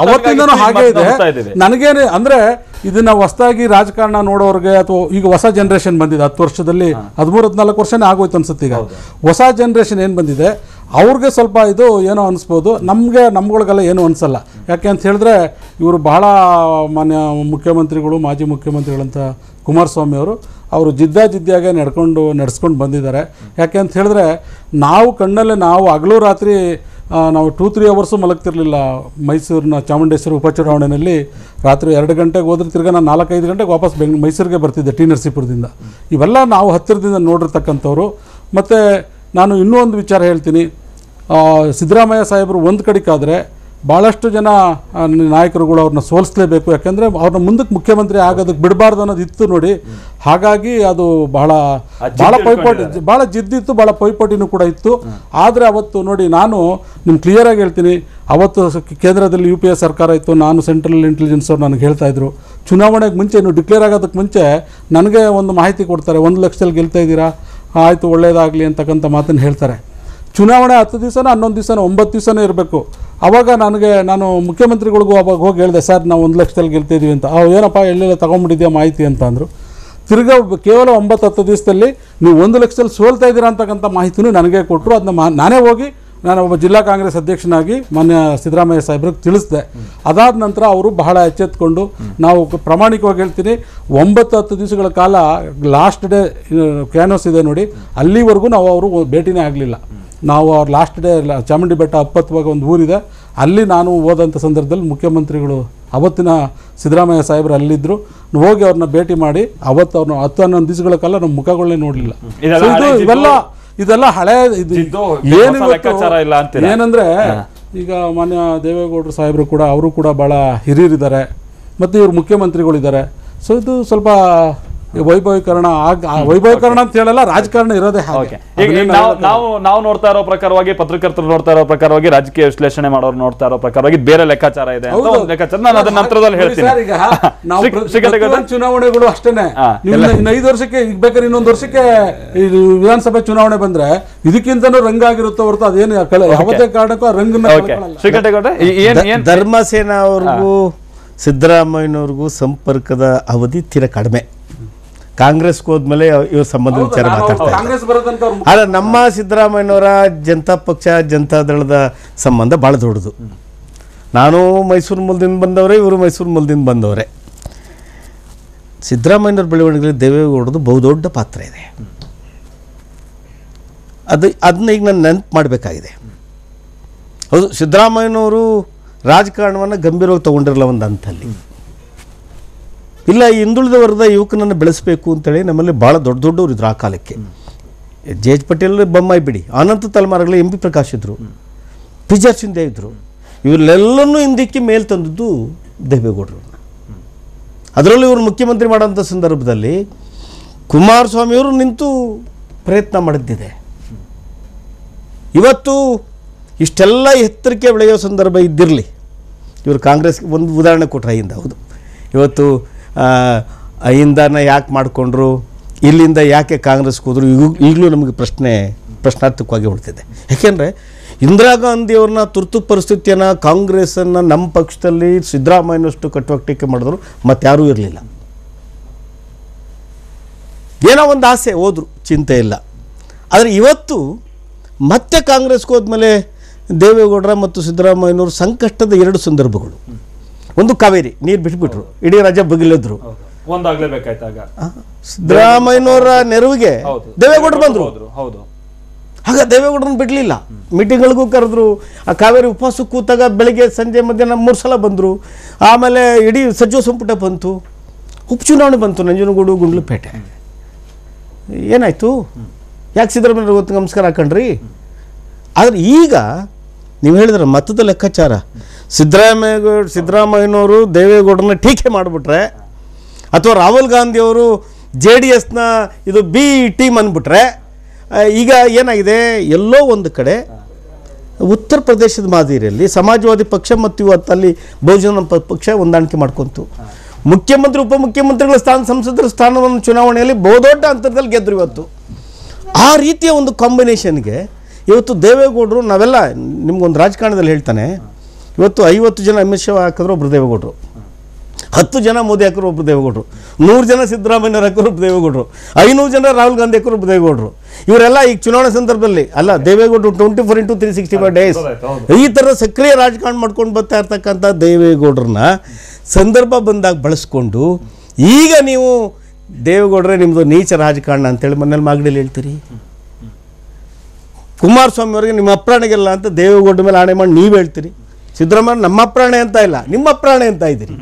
ಅವತ್ತಿಂದನೂ ಹಾಗೆ ಇದೆ. ನನಗೇನು ಅಂದರೆ ಇದನ್ನ ಹೊಸದಾಗಿ ರಾಜಕಾರಣ ನೋಡೋರಿಗೆ ಅಥವಾ ಈಗ ಹೊಸ ಜನ್ರೇಷನ್ ಬಂದಿದೆ, 10 ವರ್ಷದಲ್ಲಿ 13-14 ವರ್ಷನೇ ಆಗೋಯ್ತು ಅನ್ಸುತ್ತೆ. ಈಗ ಹೊಸ ಜನ್ರೇಷನ್ ಏನು ಬಂದಿದೆ ಅವ್ರಿಗೆ ಸ್ವಲ್ಪ ಇದು ಏನೋ ಅನಿಸ್ಬೋದು, ನಮ್ಗಳಿಗೆಲ್ಲ ಏನೂ ಅನಿಸಲ್ಲ. ಯಾಕೆ ಅಂತ ಹೇಳಿದ್ರೆ ಇವರು ಬಹಳ ಮಾನ್ಯ ಮುಖ್ಯಮಂತ್ರಿಗಳು, ಮಾಜಿ ಮುಖ್ಯಮಂತ್ರಿಗಳಂತ ಕುಮಾರಸ್ವಾಮಿ ಅವರು ಜಿದ್ದಾಗೆ ನಡೆಸ್ಕೊಂಡು ಬಂದಿದ್ದಾರೆ. ಯಾಕೆ ಅಂತ ಹೇಳಿದ್ರೆ ನಾವು ಕಣ್ಣಲ್ಲೇ ನಾವು ಹಗಲು ರಾತ್ರಿ ನಾವು 2-3 ಅವರ್ಸು ಮಲಗ್ತಿರ್ಲಿಲ್ಲ. ಮೈಸೂರಿನ ಚಾಮುಂಡೇಶ್ವರಿ ಉಪಚುನಾವಣೆಯಲ್ಲಿ ರಾತ್ರಿ 2 ಗಂಟೆಗೆ ಹೋದ್ರೆ ತಿರ್ಗಿ ನಾನು 4-5 ಗಂಟೆಗೆ ವಾಪಸ್ ಮೈಸೂರಿಗೆ ಬರ್ತಿದ್ದೆ ಟಿ ನರಸೀಪುರದಿಂದ. ಇವೆಲ್ಲ ನಾವು ಹತ್ತಿರದಿಂದ ನೋಡಿರ್ತಕ್ಕಂಥವ್ರು. ಮತ್ತು ನಾನು ಇನ್ನೂ ಒಂದು ವಿಚಾರ ಹೇಳ್ತೀನಿ, ಸಿದ್ದರಾಮಯ್ಯ ಸಾಹೇಬರು ಒಂದು ಕಡೆಗಾದರೆ ಭಾಳಷ್ಟು ಜನ ನಾಯಕರುಗಳು ಅವ್ರನ್ನ ಸೋಲಿಸಲೇಬೇಕು, ಯಾಕೆಂದರೆ ಅವ್ರನ್ನ ಮುಂದಕ್ಕೆ ಮುಖ್ಯಮಂತ್ರಿ ಆಗೋದಕ್ಕೆ ಬಿಡಬಾರ್ದು ಅನ್ನೋದು ಇತ್ತು ನೋಡಿ. ಹಾಗಾಗಿ ಅದು ಭಾಳ ಪೈಪೋಟಿ, ಭಾಳ ಜಿದ್ದಿತ್ತು, ಭಾಳ ಪೈಪೋಟಿನೂ ಕೂಡ ಇತ್ತು. ಆದರೆ ಅವತ್ತು ನೋಡಿ, ನಾನು ನಿಮ್ಗೆ ಕ್ಲಿಯರಾಗಿ ಹೇಳ್ತೀನಿ, ಅವತ್ತು ಕೇಂದ್ರದಲ್ಲಿ UPA ಸರ್ಕಾರ ಇತ್ತು, ನಾನು ಸೆಂಟ್ರಲ್ ಇಂಟೆಲಿಜೆನ್ಸ್ ಅವ್ರು ನನಗೆ ಹೇಳ್ತಾಯಿದ್ರು, ಚುನಾವಣೆಗೆ ಮುಂಚೆ ನೀವು ಡಿಕ್ಲೇರ್ ಆಗೋದಕ್ಕೆ ಮುಂಚೆ ನನಗೆ ಒಂದು ಮಾಹಿತಿ ಕೊಡ್ತಾರೆ, 1 ಲಕ್ಷದಲ್ಲಿ ಗೆಲ್ತಾ ಇದ್ದೀರಾ, ಆಯಿತು ಒಳ್ಳೆಯದಾಗಲಿ ಅಂತಕ್ಕಂಥ ಮಾತನ್ನು ಹೇಳ್ತಾರೆ. ಚುನಾವಣೆ 10 ದಿವಸನೋ 11 ದಿವಸನೋ 9 ದಿವಸನೇ ಇರಬೇಕು. ಆವಾಗ ನಾನು ಮುಖ್ಯಮಂತ್ರಿಗಳಿಗೂ ಅವಾಗ ಹೋಗಿ ಹೇಳಿದೆ, ಸರ್ ನಾವು 1 ಲಕ್ಷದಲ್ಲಿ ಗೆಲ್ತಿದ್ದೀವಿ ಅಂತ. ಏನಪ್ಪ ಎಲ್ಲೆಲ್ಲ ತೊಗೊಂಡ್ಬಿಟ್ಟಿದ್ಯಾ ಮಾಹಿತಿ ಅಂತ ಅಂದರು. ತಿರ್ಗಾ ಕೇವಲ 9-10 ದಿವಸದಲ್ಲಿ ನೀವು 1 ಲಕ್ಷದಲ್ಲಿ ಸೋಲ್ತಾ ಇದ್ದೀರಾ ಅಂತಕ್ಕಂಥ ಮಾಹಿತಿನೂ ನನಗೆ ಕೊಟ್ಟರು. ಅದನ್ನ ನಾನೇ ಹೋಗಿ ನಾನು ಒಬ್ಬ ಜಿಲ್ಲಾ ಕಾಂಗ್ರೆಸ್ ಅಧ್ಯಕ್ಷನಾಗಿ ಮಾನ್ಯ ಸಿದ್ದರಾಮಯ್ಯ ಸಾಹೇಬ್ರಿಗೆ ತಿಳಿಸಿದೆ. ಅದಾದ ನಂತರ ಅವರು ಬಹಳ ಎಚ್ಚೆತ್ಕೊಂಡು, ನಾವು ಪ್ರಾಮಾಣಿಕವಾಗಿ ಹೇಳ್ತೀನಿ, 9-10 ದಿವಸಗಳ ಕಾಲ ಲಾಸ್ಟ್ ಡೇ ಕ್ಯಾನೋಸ್ ಇದೆ ನೋಡಿ, ಅಲ್ಲಿವರೆಗೂ ನಾವು ಅವರು ಭೇಟಿನೇ ಆಗಲಿಲ್ಲ. ನಾವು ಅವ್ರ ಲಾಸ್ಟ್ ಡೇ ಚಾಮುಂಡಿ ಬೆಟ್ಟ ಹತ್ತುವಾಗ ಒಂದು ಊರಿದೆ, ಅಲ್ಲಿ ನಾನು ಹೋದಂಥ ಸಂದರ್ಭದಲ್ಲಿ ಮುಖ್ಯಮಂತ್ರಿಗಳು ಅವತ್ತಿನ ಸಿದ್ದರಾಮಯ್ಯ ಸಾಹೇಬರು ಅಲ್ಲಿದ್ದರು. ಹೋಗಿ ಅವ್ರನ್ನ ಭೇಟಿ ಮಾಡಿ ಅವತ್ತು ಅವ್ರನ್ನ 10-11 ದಿವಸಗಳ ಕಾಲ ನಮ್ಮ ಮುಖಗಳನ್ನೇ ನೋಡಲಿಲ್ಲ. ಇದೆಲ್ಲ ಹಳೆ ಏನಂದ್ರೆ, ಈಗ ಮಾನ್ಯ ದೇವೇಗೌಡರು ಸಾಹೇಬರು ಕೂಡ ಅವರು ಕೂಡ ಬಹಳ ಹಿರಿಯರಿದ್ದಾರೆ, ಮತ್ತು ಇವರು ಮುಖ್ಯಮಂತ್ರಿಗಳಿದ್ದಾರೆ. ಸೊ ಇದು ಸ್ವಲ್ಪ ವೈಭವೀಕರಣ ಅಂತ ಹೇಳಲ್ಲ, ರಾಜಕಾರಣ ಇರೋದೇ ಹಾಗೆ. ನಾವು ನೋಡ್ತಾ ಇರೋ ಪ್ರಕಾರವಾಗಿ, ಪತ್ರಕರ್ತರು ನೋಡ್ತಾ ಇರೋ ಪ್ರಕಾರವಾಗಿ, ರಾಜಕೀಯ ವಿಶ್ಲೇಷಣೆ ಮಾಡೋರು ನೋಡ್ತಾ ಇರೋ ಪ್ರಕಾರವಾಗಿ ಬೇರೆ ಲೆಕ್ಕಾಚಾರ ಇದೆ ಅಂತ ಒಂದು ಲೆಕ್ಕಾಚಾರ ನಾನು ಅದನ್ನ ನಂತರದಲ್ಲಿ ಹೇಳ್ತೀನಿ. ಚುನಾವಣೆಗಳು ಅಷ್ಟೇನೆ, ಇನ್ನು 5 ವರ್ಷಕ್ಕೆ ಈಗ ಬೇಕಾದ್ರೆ ಇನ್ನೊಂದು ವರ್ಷಕ್ಕೆ ವಿಧಾನಸಭೆ ಚುನಾವಣೆ ಬಂದ್ರೆ ಇದಕ್ಕಿಂತನೂ ರಂಗಾಗಿರುತ್ತೋ ಹೊರತು ಅದೇನು ಯಾವುದೇ ಕಾರಣಕ್ಕೂ ರಂಗನ. ಧರ್ಮಸೇನಾ ಅವ್ರಿಗೂ ಸಿದ್ದರಾಮಯ್ಯನವ್ರಿಗೂ ಸಂಪರ್ಕದ ಅವಧಿ ತೀರ ಕಡಿಮೆ. ಕಾಂಗ್ರೆಸ್ಗೆ ಹೋದ್ಮೇಲೆ ಇವ್ರ ಸಂಬಂಧ ವಿಚಾರ ಮಾತಾಡ್ತಾರೆ. ಆದ್ರೆ ನಮ್ಮ ಸಿದ್ದರಾಮಯ್ಯನವರ ಜನತಾ ಪಕ್ಷ ಜನತಾದಳದ ಸಂಬಂಧ ಭಾಳ ದೊಡ್ಡದು. ನಾನು ಮೈಸೂರು ಮೂಲದಿಂದ ಬಂದವರೇ, ಇವರು ಮೈಸೂರು ಮೂಲದಿಂದ ಬಂದವರೇ. ಸಿದ್ದರಾಮಯ್ಯನವ್ರ ಬೆಳವಣಿಗೆಯಲ್ಲಿ ದೇವೇಗೌಡರದು ಬಹುದೊಡ್ಡ ಪಾತ್ರ ಇದೆ. ಅದನ್ನ ಈಗ ನಾನು ನೆನಪು ಮಾಡಬೇಕಾಗಿದೆ. ಹೌದು, ಸಿದ್ದರಾಮಯ್ಯನವರು ರಾಜಕಾರಣವನ್ನು ಗಂಭೀರವಾಗಿ ತಗೊಂಡಿರಲ್ಲ ಒಂದು ಹಂತಲ್ಲಿ. ಇಲ್ಲ, ಹಿಂದುಳಿದ ವರ್ಗದ ಯುವಕನನ್ನು ಬೆಳೆಸಬೇಕು ಅಂತೇಳಿ ನಮ್ಮಲ್ಲಿ ಭಾಳ ದೊಡ್ಡವರು ಇದ್ರು ಆ ಕಾಲಕ್ಕೆ. ಜೆ.ಎಚ್. ಪಟೇಲ್ ಬೊಮ್ಮಾಯಿ ಬಿಡಿ, ಅನಂತ ತಲೆಮಾರುಗಳ ಎಂ ಪಿ ಪ್ರಕಾಶ್ ಇದ್ರು, ಪಿ ಜಿ ಆರ್ ಶಿಂದೆ ಇದ್ರು. ಇವರೆಲ್ಲನೂ ಹಿಂದಕ್ಕೆ ಮೇಲೆ ತಂದದ್ದು ದೇವೇಗೌಡರು. ಅದರಲ್ಲೂ ಇವರು ಮುಖ್ಯಮಂತ್ರಿ ಮಾಡೋಂಥ ಸಂದರ್ಭದಲ್ಲಿ ಕುಮಾರಸ್ವಾಮಿಯವರು ನಿಂತು ಪ್ರಯತ್ನ ಮಾಡಿದ್ದಿದೆ. ಇವತ್ತು ಇಷ್ಟೆಲ್ಲ ಎತ್ತರಕ್ಕೆ ಬೆಳೆಯೋ ಸಂದರ್ಭ ಇದ್ದಿರಲಿ, ಇವರು ಕಾಂಗ್ರೆಸ್ಗೆ ಒಂದು ಉದಾಹರಣೆ ಕೊಟ್ಟರೆ ಅಹಿಂದ. ಹೌದು, ಇವತ್ತು ಅಹಿಂದನ ಯಾಕೆ ಮಾಡಿಕೊಂಡ್ರು, ಇಲ್ಲಿಂದ ಯಾಕೆ ಕಾಂಗ್ರೆಸ್ಗೆ ಹೋದರು, ಈಗಲೂ ನಮಗೆ ಪ್ರಶ್ನಾರ್ಥಕವಾಗಿ ಉಳಿತಿದೆ. ಯಾಕೆಂದರೆ ಇಂದಿರಾ ಗಾಂಧಿಯವ್ರನ್ನ ತುರ್ತು ಪರಿಸ್ಥಿತಿಯನ್ನು, ಕಾಂಗ್ರೆಸ್ಸನ್ನು ನಮ್ಮ ಪಕ್ಷದಲ್ಲಿ ಸಿದ್ದರಾಮಯ್ಯನಷ್ಟು ಕಟ್ಟುವಾಗ ಟೀಕೆ ಮಾಡಿದ್ರು ಮತ್ತಾರೂ ಇರಲಿಲ್ಲ. ಏನೋ ಒಂದು ಆಸೆ, ಹೋದ್ರು, ಚಿಂತೆ ಇಲ್ಲ. ಆದರೆ ಇವತ್ತು ಮತ್ತೆ ಕಾಂಗ್ರೆಸ್ಗೆ ಹೋದ್ಮೇಲೆ ದೇವೇಗೌಡರ ಮತ್ತು ಸಿದ್ದರಾಮಯ್ಯನವರು ಸಂಕಷ್ಟದ 2 ಸಂದರ್ಭಗಳು. ಒಂದು ಕಾವೇರಿ ನೀರು ಬಿಟ್ಬಿಟ್ರು, ಇಡೀ ರಾಜ್ಯ ಬಗಿಲಿದ್ರು. ಸಿದ್ದರಾಮಯ್ಯನವರ ನೆರವಿಗೆ ದೇವೇಗೌಡರು ಬಂದರು. ಆಗ ದೇವೇಗೌಡರನ್ನ ಬಿಡಲಿಲ್ಲ, ಮೀಟಿಂಗ್ಗಳಿಗೂ ಕರೆದ್ರು. ಆ ಕಾವೇರಿ ಉಪವಾಸ ಕೂತಾಗ ಬೆಳಗ್ಗೆ ಸಂಜೆ ಮಧ್ಯಾಹ್ನ 3 ಸಲ ಬಂದರು. ಆಮೇಲೆ ಇಡೀ ಸಚಿವ ಸಂಪುಟ ಬಂತು, ಉಪಚುನಾವಣೆ ಬಂತು ನಂಜನಗೂಡು ಗುಂಡ್ಲುಪೇಟೆ. ಏನಾಯಿತು? ಯಾಕೆ ಸಿದ್ದರಾಮಯ್ಯ ಗೊತ್ತು ನಮಸ್ಕಾರ ಹಾಕೊಂಡ್ರಿ? ಆದರೆ ಈಗ ನೀವು ಹೇಳಿದ್ರೆ ಮತದ ಲೆಕ್ಕಾಚಾರ, ಸಿದ್ದರಾಮಯ್ಯನವರು ದೇವೇಗೌಡರನ್ನ ಟೀಕೆ ಮಾಡಿಬಿಟ್ರೆ, ಅಥವಾ ರಾಹುಲ್ ಗಾಂಧಿಯವರು JDSನ ಇದು ಬಿ ಟೀಮ್ ಅಂದ್ಬಿಟ್ರೆ, ಈಗ ಏನಾಗಿದೆ, ಎಲ್ಲೋ ಒಂದು ಕಡೆ ಉತ್ತರ ಪ್ರದೇಶದ ಮಾದರಿಯಲ್ಲಿ ಸಮಾಜವಾದಿ ಪಕ್ಷ ಮತ್ತು ಇವತ್ತು ಅಲ್ಲಿ ಬಹುಜನ ಪಕ್ಷ ಹೊಂದಾಣಿಕೆ ಮಾಡ್ಕೊಂತು. ಮುಖ್ಯಮಂತ್ರಿ ಉಪಮುಖ್ಯಮಂತ್ರಿಗಳ ಸಂಸದರ ಸ್ಥಾನವನ್ನು ಚುನಾವಣೆಯಲ್ಲಿ ಬಹುದೊಡ್ಡ ಅಂತರದಲ್ಲಿ ಗೆದ್ದರು. ಇವತ್ತು ಆ ರೀತಿಯ ಒಂದು ಕಾಂಬಿನೇಷನ್ಗೆ ಇವತ್ತು ದೇವೇಗೌಡರು, ನಾವೆಲ್ಲ ನಿಮ್ಗೊಂದು ರಾಜಕಾರಣದಲ್ಲಿ ಹೇಳ್ತಾನೆ, ಇವತ್ತು 50 ಜನ ಅಮಿತ್ ಶಾ ಹಾಕಿದ್ರು ಒಬ್ರು ದೇವೇಗೌಡರು, 10 ಜನ ಮೋದಿ ಹಾಕಿದ್ರು ಒಬ್ರು ದೇವೇಗೌಡರು, 100 ಜನ ಸಿದ್ದರಾಮಯ್ಯ ಹಾಕಿದ್ರು ಒಬ್ರು ದೇವೇಗೌಡರು, 500 ಜನ ರಾಹುಲ್ ಗಾಂಧಿ ಹಾಕಿದ್ರು ಒಬ್ರು ದೇವೇಗೌಡರು. ಇವರೆಲ್ಲ ಈಗ ಚುನಾವಣೆ ಸಂದರ್ಭದಲ್ಲಿ ಅಲ್ಲ, ದೇವೇಗೌಡರು 24x365 ಡೇಸ್ ಈ ಥರ ಸಕ್ರಿಯ ರಾಜಕಾರಣ ಮಾಡ್ಕೊಂಡು ಬರ್ತಾ ಇರ್ತಕ್ಕಂಥ ದೇವೇಗೌಡರನ್ನ ಸಂದರ್ಭ ಬಂದಾಗ ಬಳಸ್ಕೊಂಡು ಈಗ ನೀವು ದೇವೇಗೌಡರೇ ನಿಮ್ಮದು ನೀಚ ರಾಜಕಾರಣ ಅಂತೇಳಿ ಮನೇಲಿ ಮಾಗಡಿಯಲ್ಲಿ ಹೇಳ್ತೀರಿ. ಕುಮಾರಸ್ವಾಮಿ ಅವರಿಗೆ ನಿಮ್ಮ ಅಪ್ರಾಣೆಗೆಲ್ಲ ಅಂತ ದೇವೇಗೌಡ ಮೇಲೆ ಆಣೆ ಮಾಡಿ ನೀವು ಹೇಳ್ತೀರಿ. ಸಿದ್ದರಾಮಯ್ಯ ನಮ್ಮ ಅಪ್ರಾಣೆ ಅಂತ ಇಲ್ಲ, ನಿಮ್ಮ ಅಪ್ರಾಣೆ ಅಂತ ಇದ್ದೀರಿ.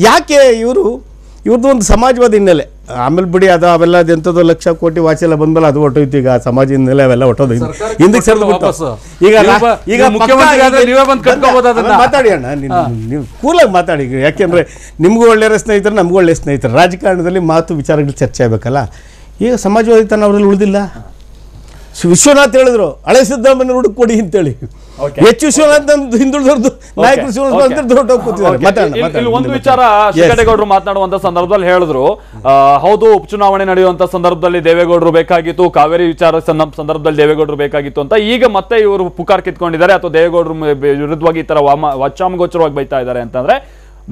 ಯಾಕೆ? ಇವ್ರದ್ದು ಒಂದು ಸಮಾಜವಾದ ಹಿನ್ನೆಲೆ. ಆಮೇಲೆ ಬಿಡಿ, ಅದು ಅವೆಲ್ಲ ಎಂಥದ್ದು ಲಕ್ಷ ಕೋಟಿ ವಾಚ್ ಎಲ್ಲ ಬಂದ್ಮೇಲೆ ಅದು ಹೊಟ್ಟೋಯ್ತು. ಈಗ ಸಮಾಜ ಹಿನ್ನೆಲೆ ಅವೆಲ್ಲ ಹೊಟ್ಟೋದು ಹಿಂದಕ್ಕೆ ಸರಿದು ಈಗ ಮಾತಾಡಿ ಅಣ್ಣ, ನೀವು ಕೂಲಾಗಿ ಮಾತಾಡಿ. ಯಾಕೆಂದರೆ ನಿಮಗೂ ಒಳ್ಳೆಯ ಸ್ನೇಹಿತರು, ನಮಗೂ ಒಳ್ಳೆಯ ಸ್ನೇಹಿತರು. ರಾಜಕಾರಣದಲ್ಲಿ ಮಾತು ವಿಚಾರಗಳು ಚರ್ಚೆ ಆಗಬೇಕಲ್ಲ. ಈಗ ಸಮಾಜವಾದಿತನ ಅವರಲ್ಲಿ ಉಳಿದಿಲ್ಲ. ವಿಶ್ವನಾಥ್ ಹೇಳಿದ್ರು ಹಳೆ ಸಿದ್ದರಾಮಯ್ಯ ಹುಡುಕ್ ಕೊಡಿ ಅಂತೇಳಿ. ಹೆಚ್ಚು ವಿಶ್ವನಾಥ್ ಹಿಂದುಳಿದವ್ರದ್ದು ನಾಯಕರು. ಒಂದು ವಿಚಾರ ಶಿವಗೌಡರು ಮಾತನಾಡುವಂತ ಸಂದರ್ಭದಲ್ಲಿ ಹೇಳಿದ್ರು, ಹೌದು ಉಪಚುನಾವಣೆ ನಡೆಯುವಂತ ಸಂದರ್ಭದಲ್ಲಿ ದೇವೇಗೌಡರು ಬೇಕಾಗಿತ್ತು, ಕಾವೇರಿ ವಿಚಾರ ಸಂದರ್ಭದಲ್ಲಿ ದೇವೇಗೌಡರು ಬೇಕಾಗಿತ್ತು ಅಂತ. ಈಗ ಮತ್ತೆ ಇವರು ಪುಕಾರ್ ಕಿತ್ಕೊಂಡಿದ್ದಾರೆ ಅಥವಾ ದೇವೇಗೌಡರು ವಿರುದ್ಧವಾಗಿ ಈ ತರ ವಾಚಾಮಗೋಚರವಾಗಿ ಬೈತಾ ಇದ್ದಾರೆ ಅಂತಂದ್ರೆ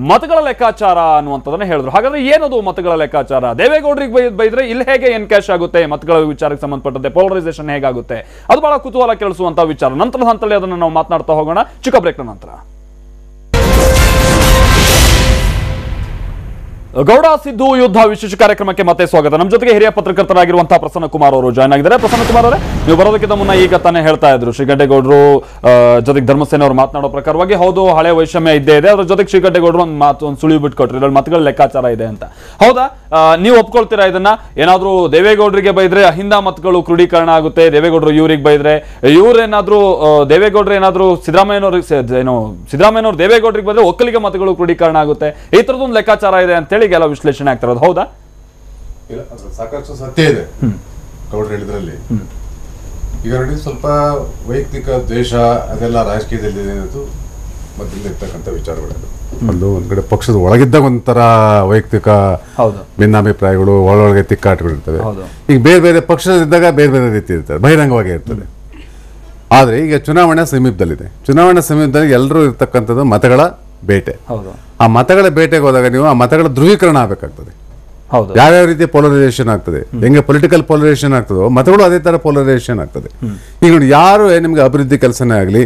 ಮತಗಳ ಲೆಕ್ಕಾಚಾರ ಅನ್ನುವಂಥದ್ದನ್ನ ಹೇಳಿದ್ರು. ಹಾಗಾದ್ರೆ ಏನದು ಮತಗಳ ಲೆಕ್ಕಾಚಾರ? ದೇವೇಗೌಡರಿಗೆ ಬೈದ್ರೆ ಇಲ್ಲಿ ಹೇಗೆ ಎನ್ಕ್ಯಾಶ್ ಆಗುತ್ತೆ? ಮತಗಳ ವಿಚಾರಕ್ಕೆ ಸಂಬಂಧಪಟ್ಟಂತೆ ಪೋಲರೈಸೇಷನ್ ಹೇಗಾಗುತ್ತೆ? ಅದು ಬಹಳ ಕುತೂಹಲ ಕೆಳಿಸುವಂತಹ ವಿಚಾರ. ನಂತರದ ಹಂತದಲ್ಲಿ ಅದನ್ನು ನಾವು ಮಾತನಾಡ್ತಾ ಹೋಗೋಣ ಚಿಕ್ಕ ಬ್ರೇಕ್ನ ನಂತರ. ಗೌಡ ಸಿದ್ದು ಯುದ್ಧ ವಿಶೇಷ ಕಾರ್ಯಕ್ರಮಕ್ಕೆ ಮತ್ತೆ ಸ್ವಾಗತ. ನಮ್ಮ ಜೊತೆಗೆ ಹಿರಿಯ ಪತ್ರಕರ್ತರಾಗಿರುವಂತಹ ಪ್ರಸನ್ನ ಕುಮಾರ್ ಅವರು ಜಾಯ್ನ್ ಆಗಿದ್ದಾರೆ. ಪ್ರಸನ್ನ ಕುಮಾರ್ ಅವರೇ, ನೀವು ಬರೋದಕ್ಕಿಂತ ಮುನ್ನ ಈಗ ತಾನೇ ಹೇಳ್ತಾ ಇದ್ರು ಶ್ರೀಕಂಠೇಗೌಡರು ಜೊತೆಗೆ ಧರ್ಮಸೇನೆ ಅವರು ಮಾತನಾಡೋ ಪ್ರಕಾರವಾಗಿ ಹೌದು ಹಳೆ ವೈಷಮ್ಯ ಇದ್ದೇ ಇದೆ, ಅದ್ರ ಜೊತೆಗೆ ಶ್ರೀಕಂಠೇಗೌಡರು ಒಂದು ಸುಳಿವು ಬಿಟ್ಕೊಟ್ರು, ಇದ್ರಲ್ಲಿ ಮತಗಳ ಲೆಕ್ಕಾಚಾರ ಇದೆ ಅಂತ. ಹೌದಾ, ನೀವು ಒಪ್ಕೊಳ್ತೀರಾ ಇದನ್ನ? ಏನಾದ್ರೂ ದೇವೇಗೌಡರಿಗೆ ಬೈದ್ರೆ ಅಹಿಂದ ಮತಗಳು ಕ್ರೋಢೀಕರಣ ಆಗುತ್ತೆ, ದೇವೇಗೌಡರು ಇವ್ರಿಗೆ ಬೈದ್ರೆ ಇವ್ರೇನಾದ್ರೂ ದೇವೇಗೌಡರು ಏನಾದ್ರು ಸಿದ್ದರಾಮಯ್ಯನವರು ದೇವೇಗೌಡರಿಗೆ ಬೈದ್ರೆ ಒಕ್ಕಲಿಗ ಮತಗಳು ಕ್ರೋಢೀಕರಣ ಆಗುತ್ತೆ, ಈ ತರದೊಂದು ಲೆಕ್ಕಾಚಾರ ಇದೆ ಅಂತ ಎಲ್ಲ ವಿಶ್ಲೇಷಣೆ ಆಗ್ತಿರೋದು ಹೌದಾ? ಇಲ್ಲ, ಸಾಕಷ್ಟು ಸತ್ಯ ಇದೆ ಗೌಡ್ರು ಹೇಳಿದ್ರಲ್ಲಿ. ಈಗ ನೋಡಿ, ಸ್ವಲ್ಪ ವೈಯಕ್ತಿಕ ದ್ವೇಷ ಅದೆಲ್ಲ ರಾಜಕೀಯದಲ್ಲಿ ಮೊದಲಿಂದ ಇರ್ತಕ್ಕಂಥ ವಿಚಾರಗಳು. ಒಂದ್ ಕಡೆ ಪಕ್ಷದ ಒಳಗಿದ್ದಾಗ ಒಂಥರ ವೈಯಕ್ತಿಕ ಭಿನ್ನಾಭಿಪ್ರಾಯಗಳು, ಒಳೊಳಗೆ ತಿಕ್ಕಾಟಗಳು ಇರ್ತವೆ. ಈಗ ಬೇರೆ ಬೇರೆ ಪಕ್ಷದಿದ್ದಾಗ ಬೇರೆ ಬೇರೆ ರೀತಿ ಇರ್ತದೆ, ಬಹಿರಂಗವಾಗಿ ಇರ್ತದೆ. ಆದ್ರೆ ಈಗ ಚುನಾವಣೆ ಸಮೀಪದಲ್ಲಿದೆ. ಚುನಾವಣೆ ಸಮೀಪದಲ್ಲಿ ಎಲ್ಲರೂ ಇರ್ತಕ್ಕಂಥದ್ದು ಮತಗಳ ಬೇಟೆ. ಆ ಮತಗಳ ಬೇಟೆಗೆ ಹೋದಾಗ ನೀವು ಆ ಮತಗಳ ಧ್ರುವೀಕರಣ ಆಗಬೇಕಾಗ್ತದೆ. ಯಾವ್ಯಾವ ರೀತಿಯ ಪೋಲರೈಸೇಷನ್ ಆಗ್ತದೆ, ಹೆಂಗೆ ಪೊಲಿಟಿಕಲ್ ಪೋಲರೈಸೇಷನ್ ಆಗ್ತದೋ ಮತಗಳು ಅದೇ ತರ ಪೋಲರೈಸೇಷನ್ ಆಗ್ತದೆ. ಈಗ ನೋಡಿ, ಯಾರು ನಿಮ್ಗೆ ಅಭಿವೃದ್ಧಿ ಕೆಲಸನೇ ಆಗಲಿ,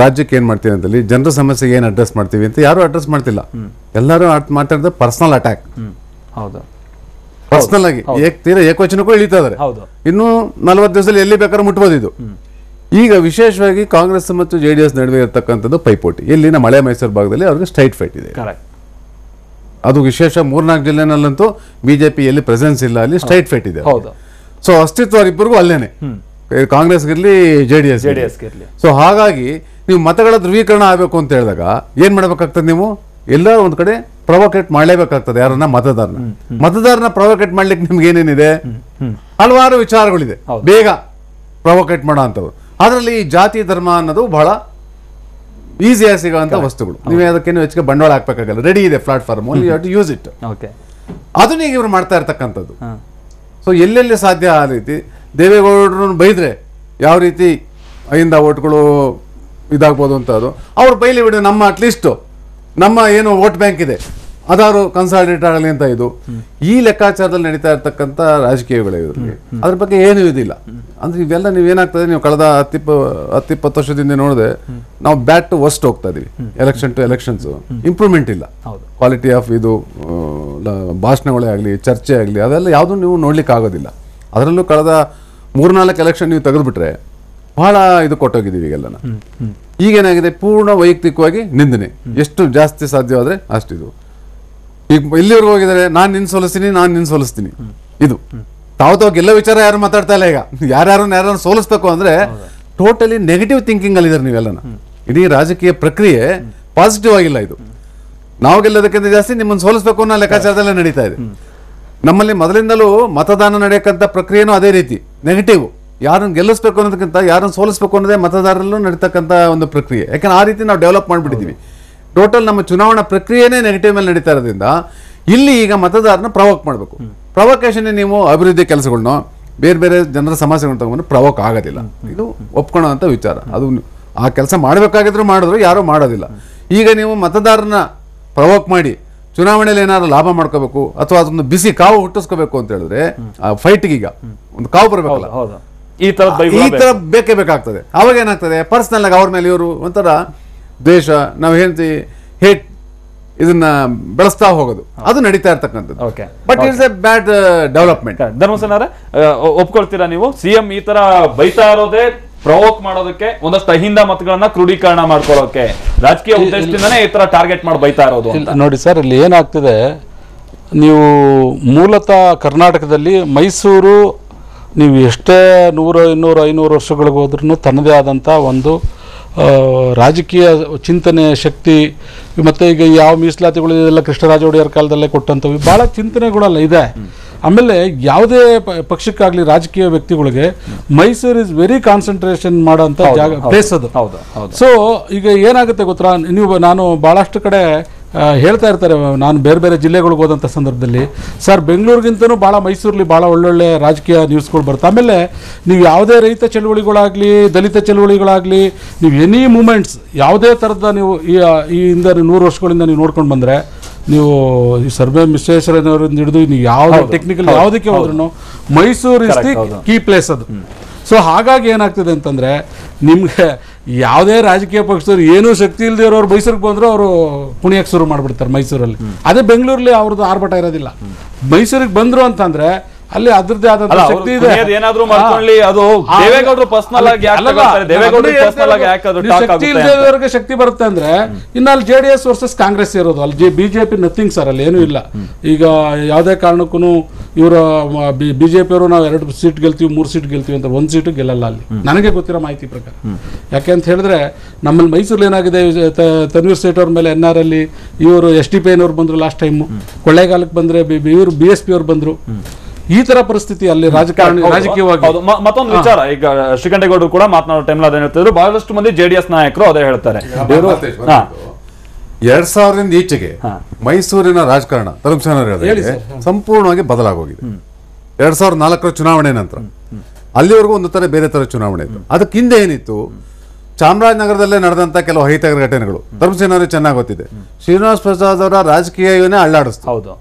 ರಾಜ್ಯಕ್ಕೆ ಏನ್ ಮಾಡ್ತೀವಿ ಅಂತಲ್ಲಿ, ಜನರ ಸಮಸ್ಯೆಗೆ ಏನ್ ಅಡ್ರೆಸ್ ಮಾಡ್ತೀವಿ ಅಂತ ಯಾರು ಅಡ್ರೆಸ್ ಮಾಡ್ತಿಲ್ಲ. ಎಲ್ಲರೂ ಮಾತಾಡಿದ ಪರ್ಸನಲ್ ಅಟ್ಯಾಕ್, ಪರ್ಸನಲ್ ಆಗಿ ತೀರಾ ಏಕವಚನಕ್ಕೂ ಇಳಿತಾ ಇದಾರೆ. ಇನ್ನು 40 ದಿವಸದಲ್ಲಿ ಎಲ್ಲಿ ಬೇಕಾದ್ರೂ ಮುಟ್ಬೋದು ಇದು. ಈಗ ವಿಶೇಷವಾಗಿ ಕಾಂಗ್ರೆಸ್ ಮತ್ತು JDS ನಡುವೆ ಇರತಕ್ಕಂಥದ್ದು ಪೈಪೋಟಿ. ಇಲ್ಲಿ ನಮ್ಮ ಹಳೆ ಮೈಸೂರು ಭಾಗದಲ್ಲಿ ಅವ್ರಿಗೆ ಸ್ಟ್ರೈಟ್ ಫೈಟ್ ಇದೆ. ಅದು ವಿಶೇಷ 3-4 ಜಿಲ್ಲೆನಲ್ಲಂತೂ ಬಿಜೆಪಿ ಎಲ್ಲಿ ಪ್ರೆಸೆನ್ಸ್ ಇಲ್ಲ, ಅಲ್ಲಿ ಸ್ಟ್ರೈಟ್ ಫೈಟ್ ಇದೆ. ಸೊ ಅಸ್ತಿತ್ವ ಇಬ್ಬರಿಗೂ ಅಲ್ಲೇನೆ, ಕಾಂಗ್ರೆಸ್ಗಿರ್ಲಿ JDS ಗಿರ್ಲಿ. ಸೊ ಹಾಗಾಗಿ ನೀವು ಮತಗಳ ಧ್ರುವೀಕರಣ ಆಗಬೇಕು ಅಂತ ಹೇಳಿದಾಗ ಏನ್ ಮಾಡ್ಬೇಕಾಗ್ತದೆ? ನೀವು ಎಲ್ಲ ಒಂದ್ ಕಡೆ ಪ್ರೊವೋಕೇಟ್ ಮಾಡಲೇಬೇಕಾಗ್ತದೆ. ಯಾರನ್ನ? ಮತದಾರನ ಪ್ರೊವೋಕೇಟ್ ಮಾಡ್ಲಿಕ್ಕೆ ನಿಮ್ಗೆ ಏನೇನಿದೆ? ಹಲವಾರು ವಿಚಾರಗಳಿದೆ ಬೇಗ ಪ್ರೊವೋಕೇಟ್ ಮಾಡೋ ಅಂತವು. ಅದರಲ್ಲಿ ಜಾತಿ ಧರ್ಮ ಅನ್ನೋದು ಬಹಳ ಈಸಿಯಾಗಿ ಸಿಗುವಂತ ವಸ್ತುಗಳು. ನೀವೇ ಅದಕ್ಕೇನು ಹೆಚ್ಚಿಗೆ ಬಂಡವಾಳ ಹಾಕ್ಬೇಕಾಗಲ್ಲ, ರೆಡಿ ಇದೆ platform, only you have to use it. ಅದನ್ನ ಈಗ ಇವ್ರು ಮಾಡ್ತಾ ಇರ್ತಕ್ಕಂಥದ್ದು. ಸೊ ಎಲ್ಲೆಲ್ಲಿ ಸಾಧ್ಯ ಆ ರೀತಿ ದೇವೇಗೌಡರನ್ನು ಬೈದ್ರೆ ಯಾವ ರೀತಿ ಅಹಿಂದ ಓಟ್ಗಳು ಇದಾಗ್ಬೋದು ಅಂತ ಅದು ಅವ್ರು ಬೈಲಿ ಬಿಡು. ನಮ್ಮ ಅಟ್ಲೀಸ್ಟ್ ನಮ್ಮ ಏನು ವೋಟ್ ಬ್ಯಾಂಕ್ ಇದೆ ಅದಾರು ಕನ್ಸಾಲಿಡೇಟ್ ಆಗಲಿ ಅಂತ ಇದು ಈ ಲೆಕ್ಕಾಚಾರದಲ್ಲಿ ನಡೀತಾ ಇರ್ತಕ್ಕಂಥ ರಾಜಕೀಯಗಳು ಇವ್ರಿಗೆ. ಅದ್ರ ಬಗ್ಗೆ ಏನು ಇದಿಲ್ಲ. ಅಂದ್ರೆ ಇವೆಲ್ಲ ನೀವೇನಾಗ್ತದೆ, ನೀವು ಕಳೆದ 10-20 ವರ್ಷದಿಂದ ನೋಡಿದೆ, ನಾವು ಬ್ಯಾಟ್ ಟು ವರ್ಸ್ಟ್ ಹೋಗ್ತಾ ಇದೀವಿ. ಎಲೆಕ್ಷನ್ ಟು ಎಲೆಕ್ಷನ್ಸ್ ಇಂಪ್ರೂವ್ಮೆಂಟ್ ಇಲ್ಲ. ಕ್ವಾಲಿಟಿ ಆಫ್ ಇದು ಭಾಷಣಗಳೇ ಆಗಲಿ, ಚರ್ಚೆ ಆಗಲಿ, ಅದೆಲ್ಲ ಯಾವುದು ನೀವು ನೋಡ್ಲಿಕ್ಕೆ ಆಗೋದಿಲ್ಲ. ಅದರಲ್ಲೂ ಕಳೆದ 3-4 ಎಲೆಕ್ಷನ್ ನೀವು ತೆಗೆದುಬಿಟ್ರೆ ಬಹಳ ಇದು ಕೊಟ್ಟೋಗಿದ್ದೀವಿ ಈಗೆಲ್ಲ. ಈಗೇನಾಗಿದೆ, ಪೂರ್ಣ ವೈಯಕ್ತಿಕವಾಗಿ ನಿಂದನೆ ಎಷ್ಟು ಜಾಸ್ತಿ ಸಾಧ್ಯವಾದ್ರೆ ಅಷ್ಟಿದು. ಈಗ ಇಲ್ಲಿವರೆಗೂ ಹೋಗಿದ್ದಾರೆ, ನಾನು ನಿನ್ ಸೋಲಿಸ್ತೀನಿ ಇದು ತಾವು ಎಲ್ಲ ವಿಚಾರ ಯಾರು ಮಾತಾಡ್ತಾ ಇಲ್ಲ. ಈಗ ಯಾರ್ಯಾರು ಸೋಲಿಸ್ಬೇಕು ಅಂದ್ರೆ ಟೋಟಲಿ ನೆಗೆಟಿವ್ ಥಿಂಕಿಂಗ್ ಅಲ್ಲಿ ಇದ್ದಾರೆ ನೀವೆಲ್ಲ. ಇಡೀ ರಾಜಕೀಯ ಪ್ರಕ್ರಿಯೆ ಪಾಸಿಟಿವ್ ಆಗಿಲ್ಲ. ಇದು ನಾವು ಗೆಲ್ಲೋದಕ್ಕಿಂತ ಜಾಸ್ತಿ ನಿಮ್ಮನ್ನು ಸೋಲಿಸ್ಬೇಕು ಅನ್ನೋ ಲೆಕ್ಕಾಚಾರದಲ್ಲೇ ನಡೀತಾ ಇದೆ. ನಮ್ಮಲ್ಲಿ ಮೊದಲಿಂದಲೂ ಮತದಾನ ನಡೆಯಕ್ಕಂಥ ಪ್ರಕ್ರಿಯೆನೂ ಅದೇ ರೀತಿ ನೆಗೆಟಿವ್. ಯಾರನ್ನು ಗೆಲ್ಲಿಸ್ಬೇಕು ಅನ್ನೋದಕ್ಕಿಂತ ಯಾರನ್ನು ಸೋಲಿಸ್ಬೇಕು ಅನ್ನೋದೇ ಮತದಾರರಲ್ಲೂ ನಡೀತಕ್ಕಂಥ ಒಂದು ಪ್ರಕ್ರಿಯೆ. ಯಾಕಂದ್ರೆ ಆ ರೀತಿ ನಾವು ಡೆವಲಪ್ ಮಾಡಿಬಿಟ್ಟಿದ್ದೀವಿ. ಟೋಟಲ್ ನಮ್ಮ ಚುನಾವಣಾ ಪ್ರಕ್ರಿಯೆನೇ ನೆಗೆಟಿವ್ ಮೇಲೆ ನಡೀತಾ ಇರೋದ್ರಿಂದ ಇಲ್ಲಿ ಈಗ ಮತದಾರನ ಪ್ರವೋಕ್ ಮಾಡಬೇಕು. ಪ್ರವೋಕೇಶನ್ ನೀವು ಅಭಿವೃದ್ಧಿ ಕೆಲಸಗಳನ್ನ ಬೇರೆ ಬೇರೆ ಜನರ ಸಮಸ್ಯೆಗಳನ್ನ ತಗೊಂಡು ಪ್ರವೋಕ್ ಆಗೋದಿಲ್ಲ. ಇದು ಒಪ್ಕೊಳ್ಳೋಂಥ ವಿಚಾರ. ಅದು ಆ ಕೆಲಸ ಮಾಡಬೇಕಾಗಿದ್ರು ಮಾಡಿದ್ರು, ಯಾರೂ ಮಾಡೋದಿಲ್ಲ. ಈಗ ನೀವು ಮತದಾರನ ಪ್ರವೋಕ್ ಮಾಡಿ ಚುನಾವಣೆಯಲ್ಲಿ ಏನಾದ್ರು ಲಾಭ ಮಾಡ್ಕೋಬೇಕು ಅಥವಾ ಅದೊಂದು ಬಿಸಿ ಕಾವು ಹುಟ್ಟಿಸ್ಕೋಬೇಕು ಅಂತ ಹೇಳಿದ್ರೆ ಆ ಫೈಟ್ಗೆ ಈಗ ಒಂದು ಕಾವು ಬರಬೇಕಲ್ಲ, ಈ ತರ ಬೇಕೇ ಬೇಕಾಗ್ತದೆ. ಅವಾಗ ಏನಾಗ್ತದೆ, ಪರ್ಸನಲ್ ಆಗಿ ಅವ್ರ ಮೇಲೆ ಇವರು ಒಂಥರ ದ್ವೇಷ, ನಾವು ಹೇಳ್ತೀವಿ ಹೇಟ್, ಇದನ್ನ ಬೆಳೆಸ್ತಾ ಹೋಗೋದು, ಅದು ನಡೀತಾ ಇರ್ತಕ್ಕಂಥದ್ದು. But it's a bad development. ಧರ್ಮಸೇನರೇ, ಒಪ್ಕೊಳ್ತೀರಾ ನೀವು ಸಿಎಂ ಈ ತರ ಬೈತಾ ಇರೋದೇ ಪ್ರವೋಕ್ ಮಾಡೋದಕ್ಕೆ, ಒಂದಷ್ಟು ಅಹಿಂದ ಮತಗಳನ್ನ ಕ್ರೋಢೀಕರಣ ಮಾಡ್ಕೊಳ್ಳೋಕೆ, ರಾಜಕೀಯ ಉದ್ದೇಶದಿಂದನೇ ಈ ತರ ಟಾರ್ಗೆಟ್ ಮಾಡಿ ಬೈತಾ ಇರೋದು? ನೋಡಿ ಸರ್, ಇಲ್ಲಿ ಏನಾಗ್ತಿದೆ, ನೀವು ಮೂಲತಃ ಕರ್ನಾಟಕದಲ್ಲಿ ಮೈಸೂರು ನೀವು ಎಷ್ಟೇ 100, 200, 500 ವರ್ಷಗಳಿಗೆ ಹೋದ್ರೂ ತನ್ನದೇ ಆದಂಥ ಒಂದು ರಾಜಕೀಯ ಚಿಂತನೆ ಶಕ್ತಿ, ಮತ್ತು ಈಗ ಯಾವ ಮೀಸಲಾತಿಗಳು ಇದೆಲ್ಲ ಕೃಷ್ಣರಾಜ ಒಡೆಯರ್ ಕಾಲದಲ್ಲೇ ಕೊಟ್ಟಂಥವು ಭಾಳ ಚಿಂತನೆಗಳೆಲ್ಲ ಇದೆ. ಆಮೇಲೆ ಯಾವುದೇ ಪಕ್ಷಕ್ಕಾಗಲಿ ರಾಜಕೀಯ ವ್ಯಕ್ತಿಗಳಿಗೆ ಮೈಸೂರು ಇಸ್ ವೆರಿ ಕಾನ್ಸಂಟ್ರೇಷನ್ ಮಾಡೋಂಥ ಜಾಗ, ಪ್ಲೇಸ್ ಅದು. ಸೊ ಈಗ ಏನಾಗುತ್ತೆ ಗೊತ್ತಾ, ನಾನು ಭಾಳಷ್ಟು ಕಡೆ ಹೇಳ್ತಾ ಇರ್ತಾರೆ, ನಾನು ಬೇರೆ ಬೇರೆ ಜಿಲ್ಲೆಗಳಿಗೆ ಹೋದಂಥ ಸಂದರ್ಭದಲ್ಲಿ, ಸರ್ ಬೆಂಗಳೂರಿಗಿಂತನೂ ಭಾಳ ಮೈಸೂರಲ್ಲಿ ಭಾಳ ಒಳ್ಳೊಳ್ಳೆ ರಾಜಕೀಯ ನ್ಯೂಸ್ಗಳು ಬರುತ್ತೆ. ಆಮೇಲೆ ನೀವು ಯಾವುದೇ ರೈತ ಚಳುವಳಿಗಳಾಗಲಿ, ದಲಿತ ಚಳುವಳಿಗಳಾಗಲಿ, ನೀವು ಎನಿ ಮೂಮೆಂಟ್ಸ್ ಯಾವುದೇ ಥರದ ನೀವು ಈ ಹಿಂದೆ 100 ವರ್ಷಗಳಿಂದ ನೀವು ನೋಡ್ಕೊಂಡು ಬಂದರೆ, ನೀವು ಈ ಸರ್ವೆ ವಿಶ್ವೇಶ್ವರಯ್ಯನವರಿಂದ ಹಿಡಿದು ನೀವು ಯಾವುದೇ ಟೆಕ್ನಿಕಲ್ ಯಾವುದಕ್ಕೆ ಹೋದ್ರೂ Mysuru is the key place ಅದು. ಸೊ ಹಾಗಾಗಿ ಏನಾಗ್ತದೆ ಅಂತಂದರೆ, ನಿಮಗೆ ಯಾವುದೇ ರಾಜಕೀಯ ಪಕ್ಷದವ್ರು ಏನೂ ಶಕ್ತಿ ಇಲ್ಲದೆ ಇರೋರು ಮೈಸೂರಿಗೆ ಬಂದರೂ ಅವರು ಕುಣಿಯಕ್ಕೆ ಶುರು ಮಾಡಿಬಿಡ್ತಾರೆ ಮೈಸೂರಲ್ಲಿ. ಅದೇ ಬೆಂಗಳೂರಲ್ಲಿ ಅವ್ರದ್ದು ಆರ್ಭಟ ಇರೋದಿಲ್ಲ. ಮೈಸೂರಿಗೆ ಬಂದರು ಅಂತಂದರೆ ಅಲ್ಲಿ ಅದ್ರದ್ದೇ ಆದಂತ ಶಕ್ತಿ ಇದೆ. ಏನಾದ್ರೂ ಮಾಡ್ಕೊಳ್ಳಿ, ಅದು ದೇವೇಗೌಡರು ಪರ್ಸನಲ್ ಆಗಿ ಶಕ್ತಿ ಬರುತ್ತೆ ಅಂದ್ರೆ ಇನ್ನು ಅಲ್ಲಿ JDS ವರ್ಸಸ್ ಕಾಂಗ್ರೆಸ್ ಇರೋದು, ಅಲ್ಲಿ ಬಿಜೆಪಿ ನಥಿಂಗ್ ಸರ್, ಅಲ್ಲಿ ಏನೂ ಇಲ್ಲ. ಈಗ ಯಾವುದೇ ಕಾರಣಕ್ಕೂ ಇವರು ಬಿಜೆಪಿ ಅವರು ನಾವು 2 ಸೀಟ್ ಗೆಲ್ತೀವಿ 3 ಸೀಟ್ ಗೆಲ್ತೀವಿ ಅಂತ 1 ಸೀಟು ಗೆಲ್ಲಲ್ಲ ಅಲ್ಲಿ, ನನಗೆ ಗೊತ್ತಿರೋ ಮಾಹಿತಿ ಪ್ರಕಾರ. ಯಾಕೆ ಅಂತ ಹೇಳಿದ್ರೆ ನಮ್ಮಲ್ಲಿ ಮೈಸೂರಲ್ಲಿ ಏನಾಗಿದೆ, ತನ್ವೀರ್ ಸೇಠ್ ಅವ್ರ ಮೇಲೆ NR ಅಲ್ಲಿ ಇವರು SDP ಅವ್ರು ಬಂದ್ರು ಲಾಸ್ಟ್ ಟೈಮ್, ಕೊಳ್ಳೇಗಾಲಕ್ಕೆ ಬಂದ್ರೆ ಇವರು BSP ಅವ್ರು ಬಂದ್ರು. ಈ ತರ ಪರಿಸ್ಥಿತಿ ಅಲ್ಲಿ ರಾಜಕೀಯವಾಗಿ. ಮತ್ತೊಂದು ವಿಚಾರ, ಈಗ ಶ್ರೀಕಂಠೇಗೌಡರು ಕೂಡ ಮಾತನಾಡೋ ಟೈಮ್ಲಿ ಅದೇ ಹೇಳ್ತಿದ್ರು, ಬಹಳಷ್ಟು ಮಂದಿ JDS ನಾಯಕರು ಅದೇ ಹೇಳ್ತಾರೆ. 2000ರಿಂದ ಈಚೆಗೆ ಮೈಸೂರಿನ ರಾಜಕಾರಣ ಸಂಪೂರ್ಣವಾಗಿ ಬದಲಾಗೋಗಿದೆ. 2004ರ ಚುನಾವಣೆ ನಂತರ ಅಲ್ಲಿವರೆಗೂ ಒಂದು ತರ ಬೇರೆ ತರ ಚುನಾವಣೆ ಇತ್ತು. ಅದಕ್ಕೆ ಹಿಂದೆ ಏನಿತ್ತು, ಚಾಮರಾಜನಗರದಲ್ಲೇ ನಡೆದಂತ ಕೆಲವು ಅಹಿತಕರ ಘಟನೆಗಳು ಧರ್ಮಸೇನವರಿಗೆ ಚೆನ್ನಾಗಿ ಗೊತ್ತಿದೆ. ಶ್ರೀನಿವಾಸ್ ಪ್ರಸಾದ್ ಅವರ ರಾಜಕೀಯವನ್ನೇ ಅಳ್ಳಾಡಿಸ್ತು.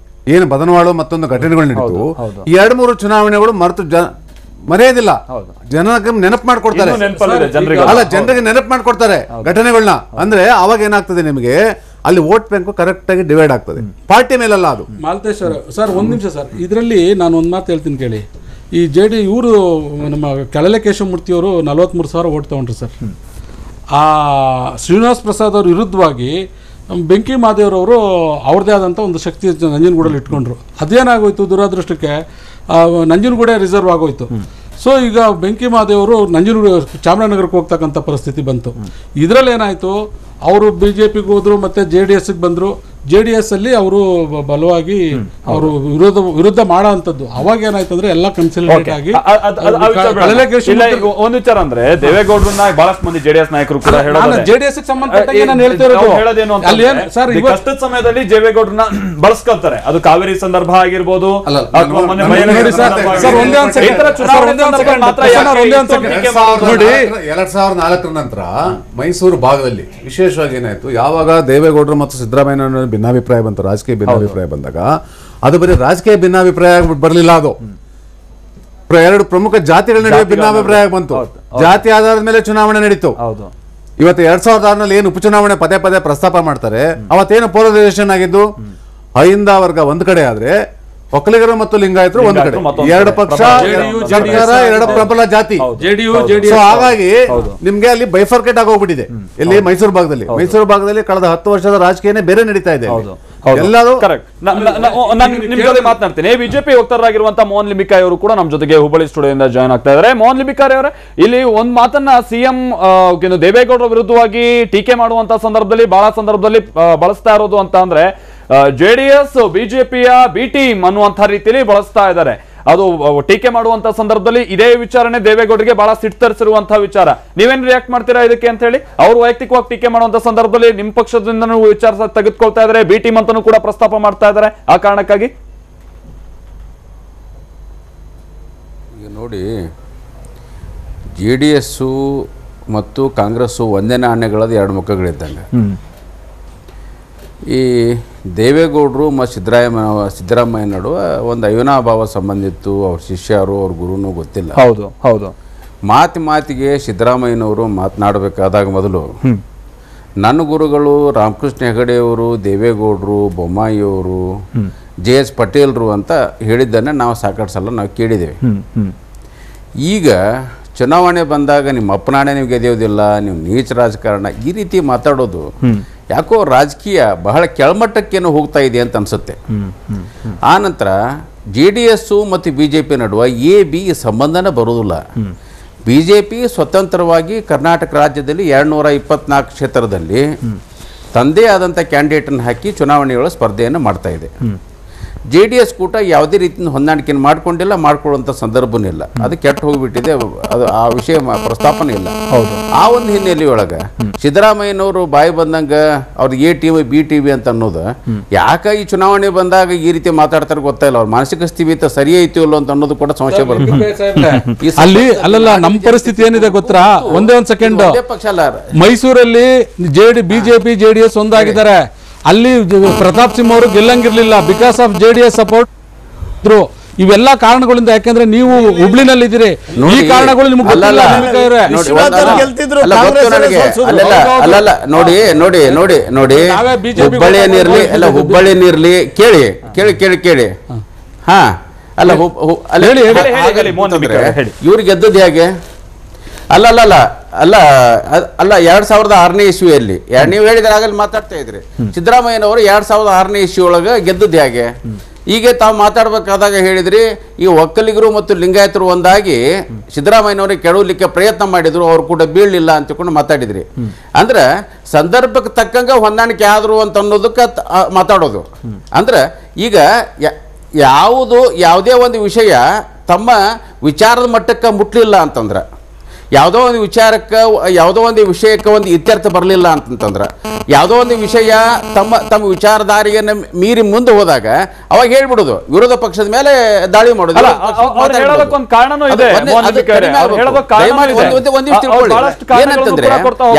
ಏನು ಬದನವಾಳು ಮತ್ತೊಂದು ಘಟನೆಗಳು ನಡೀತು. 2-3 ಚುನಾವಣೆಗಳು ಮರೆಯೋದಿಲ್ಲ, ಜನಕ್ಕೆ ನೆನಪು ಮಾಡ್ಕೊಡ್ತಾರೆ. ಅಲ್ಲ, ಜನರಿಗೆ ನೆನಪು ಮಾಡ್ಕೊಡ್ತಾರೆ ಘಟನೆಗಳನ್ನ. ಅಂದ್ರೆ ಅವಾಗ ಏನಾಗ್ತದೆ, ನಿಮಗೆ ಅಲ್ಲಿ ವೋಟ್ ಬ್ಯಾಂಕ್ ಕರೆಕ್ಟ್ ಆಗಿ ಡಿವೈಡ್ ಆಗ್ತದೆ, ಪಾರ್ಟಿ ಮೇಲಲ್ಲ ಅದು. ಮಾಲ್ತೇಶ್ವರ ಸರ್, 1 ನಿಮಿಷ ಸರ್, ಇದರಲ್ಲಿ ನಾನು ಒಂದು ಮಾತು ಹೇಳ್ತೀನಿ ಕೇಳಿ. ಈ ಇವರು ನಮ್ಮ ಕೆಳಲೆ ಕೇಶವಮೂರ್ತಿಯವರು 43,000 ವೋಟ್ ತಗೊಂಡ್ರು ಸರ್. ಆ ಶ್ರೀನಿವಾಸ್ ಪ್ರಸಾದ್ ಅವ್ರ ವಿರುದ್ಧವಾಗಿ ಬೆಂಕಿ ಮಹಾದೇವ್ರವರು ಅವ್ರದ್ದೇ ಆದಂಥ ಒಂದು ಶಕ್ತಿ ನಂಜನಗೂಡಲ್ಲಿ ಇಟ್ಕೊಂಡ್ರು. ಅದೇನಾಗೋಯ್ತು, ದುರಾದೃಷ್ಟಕ್ಕೆ ನಂಜನಗೂಡೆ ರಿಸರ್ವ್ ಆಗೋಯ್ತು. ಸೊ ಈಗ ಬೆಂಕಿ ಮಹಾದೇವರು ಚಾಮರಾಜನಗರಕ್ಕೆ ಹೋಗ್ತಕ್ಕಂಥ ಪರಿಸ್ಥಿತಿ ಬಂತು. ಇದರಲ್ಲಿ ಏನಾಯಿತು, ಅವರು BJPಗೆ ಹೋದ್ರು, ಮತ್ತು JDSಗೆ ಬಂದರು. JDS ಅಲ್ಲಿ ಅವರು ಬಲವಾಗಿ ಅವರು ವಿರುದ್ಧ ಮಾಡೋ ಅಂಥದ್ದು. ಅವಾಗ ಏನಾಯ್ತು ಅಂದ್ರೆ ಎಲ್ಲ ಕನ್ಸಲ್ಟೇಟ್ ಆಗಿ ಒಂದು ವಿಚಾರ ಅಂದ್ರೆ, ದೇವೇಗೌಡರನ್ನ ಬಹಳಷ್ಟು ಮಂದಿ JDS ನಾಯಕರು ಕೂಡ JDS ಸಂಬಂಧಪಟ್ಟಾಗಿ ನಾನು ಹೇಳೋದೇನು ಅಂತಂದ್ರೆ, ಕಷ್ಟದ ಸಮಯದಲ್ಲಿ ದೇವೇಗೌಡರನ್ನ ಬಳಸ್ಕೊಳ್ತಾರೆ. ಅದು ಕಾವೇರಿ ಸಂದರ್ಭ ಆಗಿರ್ಬೋದು, ನೋಡಿ 2004 ನಂತರ ಮೈಸೂರು ಭಾಗದಲ್ಲಿ ವಿಶೇಷವಾಗಿ ಏನಾಯ್ತು, ಯಾವಾಗ ದೇವೇಗೌಡರು ಮತ್ತು ಸಿದ್ದರಾಮಯ್ಯ ಭಿನ್ನಾಭಿಪ್ರಾಯ ಬಂತು, ರಾಜಕೀಯ ಭಿನ್ನಾಭಿಪ್ರಾಯ ಬಂದಾಗ, ಅದು ಬರೀ ರಾಜಕೀಯ ಭಿನ್ನಾಭಿಪ್ರಾಯ ಬರಲಿಲ್ಲ, ಅದು 2 ಪ್ರಮುಖ ಜಾತಿಗಳ ನಡುವೆ ಭಿನ್ನಾಭಿಪ್ರಾಯ ಬಂತು. ಜಾತಿ ಆಧಾರದ ಮೇಲೆ ಚುನಾವಣೆ ನಡೀತು. ಇವತ್ತು 2006ನಲ್ಲಿ ಏನು ಉಪಚುನಾವಣೆ ಪದೇ ಪದೇ ಪ್ರಸ್ತಾಪ ಮಾಡ್ತಾರೆ, ಅವತ್ತೇನು ಪೋಲರೈಸೇಷನ್ ಆಗಿದ್ದು, ಅಹಿಂದ ವರ್ಗ ಒಂದ್ ಕಡೆ ಆದ್ರೆ ಒಕ್ಕಲಿಗರು ಮತ್ತು ಲಿಂಗಾಯತರು ಒಂದು ಕಡೆ, 2 ಪಕ್ಷ, ಸರ್ಕಾರ, 2 ಪ್ರಬಲ ಜಾತಿ. ಹಾಗಾಗಿ ನಿಮ್ಗೆ ಅಲ್ಲಿ ಬೈಫರ್ಕೇಟ್ ಆಗೋಗ್ಬಿಟ್ಟಿದೆ. ಇಲ್ಲಿ ಮೈಸೂರು ಭಾಗದಲ್ಲಿ ಕಳೆದ 10 ವರ್ಷದ ರಾಜಕೀಯನೇ ಬೇರೆ ನಡೀತಾ ಇದೆ. ಎಲ್ಲರೂ ನಿಮ್ ಜೊತೆ ಮಾತನಾಡ್ತೀನಿ. ಬಿಜೆಪಿ ವಕ್ತಾರರಾಗಿರುವಂತಹ ಮೋಹನ್ ಲಿಂಬಿಕಾಯಿ ಅವರು ಕೂಡ ನಮ್ಮ ಜೊತೆಗೆ ಹುಬ್ಬಳ್ಳಿ ಸ್ಟುಡಿಯೋದಿಂದ ಜಾಯ್ನ್ ಆಗ್ತಾ ಇದ್ದಾರೆ. ಮೋಹನ್ ಲಿಂಬಿಕಾಯಿ ಅವರೇ, ಇಲ್ಲಿ ಒಂದ್ ಮಾತನ್ನ CM ದೇವೇಗೌಡರ ವಿರುದ್ಧವಾಗಿ ಟೀಕೆ ಮಾಡುವಂತ ಸಂದರ್ಭದಲ್ಲಿ ಬಹಳ ಸಂದರ್ಭದಲ್ಲಿ ಬಳಸ್ತಾ ಇರೋದು ಅಂತ ಅಂದ್ರೆ, JDS ಬಿಜೆಪಿಯ B ಟೀಮ್ ಅನ್ನುವಂಥ ರೀತಿಯಲ್ಲಿ ಬಳಸ್ತಾ ಇದ್ದಾರೆ. ಅದು ಟೀಕೆ ಮಾಡುವಂತ ಸಂದರ್ಭದಲ್ಲಿ ಇದೇ ವಿಚಾರನೆ ದೇವೇಗೌಡರಿಗೆ ಬಹಳ ಸಿಟ್ಟು ತರಿಸಿರುವಂತಹ ವಿಚಾರ. ನೀವೇನ್ ರಿಯಾಕ್ಟ್ ಮಾಡ್ತೀರಾ ಇದಕ್ಕೆ ಅಂತ ಹೇಳಿ? ಅವರು ವೈಯಕ್ತಿಕವಾಗಿ ಟೀಕೆ ಮಾಡುವಂತ ಸಂದರ್ಭದಲ್ಲಿ ನಿಮ್ಮ ಪಕ್ಷದಿಂದ ವಿಚಾರ ತೆಗೆದುಕೊಳ್ತಾ ಇದ್ದಾರೆ, B ಟೀಮ್ ಅಂತಾನೂ ಕೂಡ ಪ್ರಸ್ತಾಪ ಮಾಡ್ತಾ ಇದ್ದಾರೆ. ಆ ಕಾರಣಕ್ಕಾಗಿ ಈಗ ನೋಡಿ, JDS ಮತ್ತು ಕಾಂಗ್ರೆಸ್ ಒಂದೇ ನಾಣ್ಯಗಳದ್ದು 2 ಮುಖಗಳಿದ್ದಂಗೆ. ಈ ದೇವೇಗೌಡರು ಮತ್ತು ಸಿದ್ದರಾಮಯ್ಯ ನಡುವೆ ಒಂದು ಅವಿನಾಭಾವ ಸಂಬಂಧ ಇತ್ತು. ಅವ್ರ ಶಿಷ್ಯರು, ಅವ್ರ ಗುರುನೂ ಗೊತ್ತಿಲ್ಲ. ಹೌದು. ಮಾತಿಗೆ ಸಿದ್ದರಾಮಯ್ಯನವರು ಮಾತನಾಡಬೇಕಾದಾಗ ಮೊದಲು ನನ್ನ ಗುರುಗಳು ರಾಮಕೃಷ್ಣ ಹೆಗಡೆಯವರು, ದೇವೇಗೌಡರು, ಬೊಮ್ಮಾಯಿಯವರು, JS ಪಟೇಲ್ರು ಅಂತ ಹೇಳಿದ್ದನ್ನೇ ನಾವು ಸಾಕಷ್ಟು ಸಲ ನಾವು ಕೇಳಿದ್ದೇವೆ. ಈಗ ಚುನಾವಣೆ ಬಂದಾಗ ನಿಮ್ಮ ಅಪ್ಪನಾಣೆ ನೀವು ಗೆದ್ದೋದಿಲ್ಲ, ನೀವು ನೀಚ ರಾಜಕಾರಣ, ಈ ರೀತಿ ಮಾತಾಡೋದು ಯಾಕೋ ರಾಜಕೀಯ ಬಹಳ ಕೆಳಮಟ್ಟಕ್ಕೇನೋ ಹೋಗ್ತಾ ಇದೆ ಅಂತ ಅನ್ಸುತ್ತೆ. ಆನಂತರ JDS ಮತ್ತು BJP ನಡುವೆ AB ಸಂಬಂಧನೇ ಬರೋದಿಲ್ಲ. BJP ಸ್ವತಂತ್ರವಾಗಿ ಕರ್ನಾಟಕ ರಾಜ್ಯದಲ್ಲಿ 224 ಕ್ಷೇತ್ರದಲ್ಲಿ ತಂದೆ ಆದಂಥ ಕ್ಯಾಂಡಿಡೇಟನ್ನು ಹಾಕಿ ಚುನಾವಣೆಗಳ ಸ್ಪರ್ಧೆಯನ್ನು ಮಾಡ್ತಾ ಇದೆ. JDS ಕೂಟ ಯಾವುದೇ ರೀತಿಯ ಹೊಂದಾಣಿಕೆಯನ್ನು ಮಾಡ್ಕೊಂಡಿಲ್ಲ, ಮಾಡ್ಕೊಳ್ಳುವಂಥ ಸಂದರ್ಭನೂ ಇಲ್ಲ. ಅದು ಕೆಟ್ಟು ಹೋಗಿಬಿಟ್ಟಿದೆ. ಅದು ಆ ವಿಷಯ ಪ್ರಸ್ತಾಪನೆ ಇಲ್ಲ. ಆ ಒಂದು ಹಿನ್ನೆಲೆ ಒಳಗೆ ಸಿದ್ದರಾಮಯ್ಯನವರು ಬಾಯಿ ಬಂದಂಗೆ ಅವ್ರಿಗೆ A ಟೀಮ್ B ಟೀಮ್ ಅಂತ ಅನ್ನೋದು ಯಾಕೆ ಈ ಚುನಾವಣೆ ಬಂದಾಗ ಈ ರೀತಿ ಮಾತಾಡ್ತಾರೆ ಗೊತ್ತಾಯಿಲ್ಲ. ಅವ್ರ ಮಾನಸಿಕ ಸ್ಥಿತಿ ಸರಿ ಐತಿ ಇಲ್ಲ ಅಂತ ಅನ್ನೋದು ಕೂಡ ಸಂಶಯ ಬರುತ್ತೆ. ಅಲ್ಲಿ ಅಲ್ಲಲ್ಲ ನಮ್ಮ ಪರಿಸ್ಥಿತಿ ಏನಿದೆ ಗೊತ್ತಾ? ಒಂದೇ ಒಂದು ಸೆಕೆಂಡ್, ಮೈಸೂರಲ್ಲಿ BJP JDS ಒಂದಾಗಿದ್ದಾರೆ. ಅಲ್ಲಿ ಪ್ರತಾಪ್ ಸಿಂಹ ಅವರು ಗೆಲ್ಲಂಗಿರ್ಲಿಲ್ಲ ಬಿಕಾಸ್ ಆಫ್ JDS ಸಪೋರ್ಟ್. ಇವೆಲ್ಲ ಕಾರಣಗಳಿಂದ, ಯಾಕೆಂದ್ರೆ ನೀವು ಹುಬ್ಳಿನಲ್ಲಿ ಇದ್ದೀರಿ, ಈ ಕಾರಣಗಳು ನಿಮ್ಗೆ ಗೊತ್ತಿಲ್ಲ. ನೋಡಿ ಹುಬ್ಬಳ್ಳಿನಿರ್ಲಿ ಕೇಳಿ ಹಾ ಅಲ್ಲ ಇವ್ರು ಗೆದ್ದದ್ದು ಹೇಗೆ? ಅಲ್ಲ 2006ನೇ ಇಸ್ವಿಯಲ್ಲಿ ನೀವು ಹೇಳಿದ್ರೆ ಆಗಲ್ಲಿ ಮಾತಾಡ್ತಾ ಇದ್ರಿ, ಸಿದ್ದರಾಮಯ್ಯನವರು 2006ನೇ ಇಸ್ವಿ ಒಳಗೆ ಗೆದ್ದದ್ದು ಹೇಗೆ? ಈಗ ತಾವು ಮಾತಾಡ್ಬೇಕಾದಾಗ ಹೇಳಿದ್ರಿ ಈ ಒಕ್ಕಲಿಗರು ಮತ್ತು ಲಿಂಗಾಯತರು ಒಂದಾಗಿ ಸಿದ್ದರಾಮಯ್ಯನವರಿಗೆ ಕೆಡವಲಿಕ್ಕೆ ಪ್ರಯತ್ನ ಮಾಡಿದ್ರು, ಅವ್ರು ಕೂಡ ಬೀಳಲಿಲ್ಲ ಅಂತ ತಿಳ್ಕೊಂಡು ಮಾತಾಡಿದ್ರಿ. ಅಂದ್ರೆ ಸಂದರ್ಭಕ್ಕೆ ತಕ್ಕಂಗೆ ಹೊಂದಾಣಿಕೆ ಆದ್ರು ಅಂತ ಅನ್ನೋದಕ್ಕೆ ಮಾತಾಡೋದು. ಅಂದ್ರೆ ಈಗ ಯಾವುದೇ ಒಂದು ವಿಷಯ ತಮ್ಮ ವಿಚಾರದ ಮಟ್ಟಕ್ಕೆ ಮುಟ್ಲಿಲ್ಲ ಅಂತಂದ್ರೆ, ಯಾವುದೋ ಒಂದು ವಿಚಾರಕ್ಕೆ ಯಾವುದೋ ಒಂದು ವಿಷಯಕ್ಕೆ ಒಂದು ಇತ್ಯರ್ಥ ಬರಲಿಲ್ಲ ಅಂತಂದ್ರೆ, ಯಾವುದೋ ಒಂದು ವಿಷಯ ತಮ್ಮ ವಿಚಾರಧಾರೆಯನ್ನು ಮೀರಿ ಮುಂದೆ ಹೋದಾಗ ಅವಾಗ ಹೇಳ್ಬಿಡೋದು, ವಿರೋಧ ಪಕ್ಷದ ಮೇಲೆ ದಾಳಿ ಮಾಡೋದು. ಏನಂತಂದ್ರೆ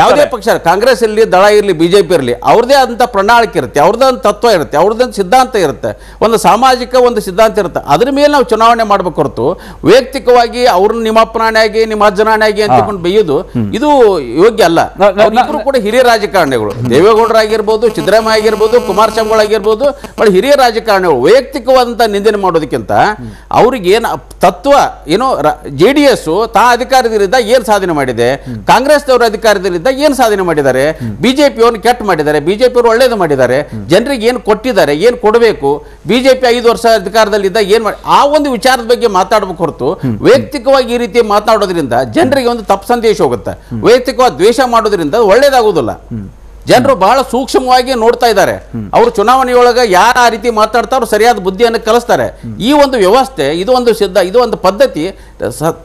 ಯಾವುದೇ ಪಕ್ಷ, ಕಾಂಗ್ರೆಸ್ ಇರಲಿ, ದಳ ಇರಲಿ, BJP ಇರಲಿ, ಅವ್ರದೇ ಆದಂಥ ಪ್ರಣಾಳಿಕೆ ಇರುತ್ತೆ, ಅವ್ರದ್ದೇ ಒಂದು ತತ್ವ ಇರುತ್ತೆ, ಅವ್ರದ್ದೇ ಸಿದ್ಧಾಂತ ಇರುತ್ತೆ, ಒಂದು ಸಾಮಾಜಿಕ ಒಂದು ಸಿದ್ಧಾಂತ ಇರುತ್ತೆ. ಅದ್ರ ಮೇಲೆ ನಾವು ಚುನಾವಣೆ ಮಾಡ್ಬೇಕು ಹೊರತು ವೈಯಕ್ತಿಕವಾಗಿ ಅವ್ರನ್ನ ನಿಮ್ಮ ಅಪ್ಪನಾಣೆಯಾಗಿ ನಿಮ್ಮ ಅಜ್ಜನಾಣೆಯಾಗಿ ಅಂತಕೊಂಡು ಬೈಯೋದು ಇದು ಯೋಗ್ಯ ಅಲ್ಲ. ಇಬ್ಬರು ಕೂಡ ಹಿರಿಯ ರಾಜಕಾರಣಿಗಳು, ದೇವೇಗೌಡರಾಗಿರ್ಬೋದು, ಸಿದ್ದರಾಮಯ್ಯ ಆಗಿರ್ಬೋದು, ಕುಮಾರಸ್ವಾಮಿಗಳಾಗಿರ್ಬೋದು, ಬಹಳ ಹಿರಿಯ ರಾಜಕಾರಣಿಗಳು. ವೈಯಕ್ತಿಕವಾದಂಥ ನಿಂದನೆ ಮಾಡೋದಕ್ಕಿಂತ ಅವ್ರಿಗೆ ಏನು ತತ್ವ ಏನೋ JDS ತಾ ಅಧಿಕಾರದಲ್ಲಿದ್ದ ಏನು ಸಾಧನೆ ಮಾಡಿದೆ, ಕಾಂಗ್ರೆಸ್ನವರು ಅಧಿಕಾರದಲ್ಲಿದ್ದ ಏನು ಸಾಧನೆ ಮಾಡಿದ್ದಾರೆ, BJP ಅವ್ರನ್ನ ಕೆಟ್ಟ ಮಾಡಿದ್ದಾರೆ, BJP ಅವರು ಒಳ್ಳೇದು ಮಾಡಿದ್ದಾರೆ, ಜನರಿಗೆ ಏನು ಕೊಟ್ಟಿದ್ದಾರೆ, ಏನು ಕೊಡಬೇಕು, BJP 5 ವರ್ಷ ಅಧಿಕಾರದಲ್ಲಿದ್ದ ಏನು ಮಾಡಿ, ಆ ಒಂದು ವಿಚಾರದ ಬಗ್ಗೆ ಮಾತಾಡಬೇಕು ಹೊರತು ವೈಯಕ್ತಿಕವಾಗಿ ಈ ರೀತಿ ಮಾತನಾಡೋದ್ರಿಂದ ಜನರಿಗೆ ಒಂದು ತಪ್ಪು ಸಂದೇಶ ಹೋಗುತ್ತೆ. ವೈಯಕ್ತಿಕವಾಗಿ ದ್ವೇಷ ಮಾಡೋದ್ರಿಂದ ಒಳ್ಳೇದಾಗುವುದಿಲ್ಲ. ಜನರು ಬಹಳ ಸೂಕ್ಷ್ಮವಾಗಿ ನೋಡ್ತಾ ಇದ್ದಾರೆ. ಅವರು ಚುನಾವಣೆಯೊಳಗೆ ಯಾರು ಆ ರೀತಿ ಮಾತಾಡ್ತಾರೋ ಸರಿಯಾದ ಬುದ್ಧಿಯನ್ನು ಕಲಿಸ್ತಾರೆ. ಈ ಒಂದು ವ್ಯವಸ್ಥೆ, ಇದು ಒಂದು ಪದ್ಧತಿ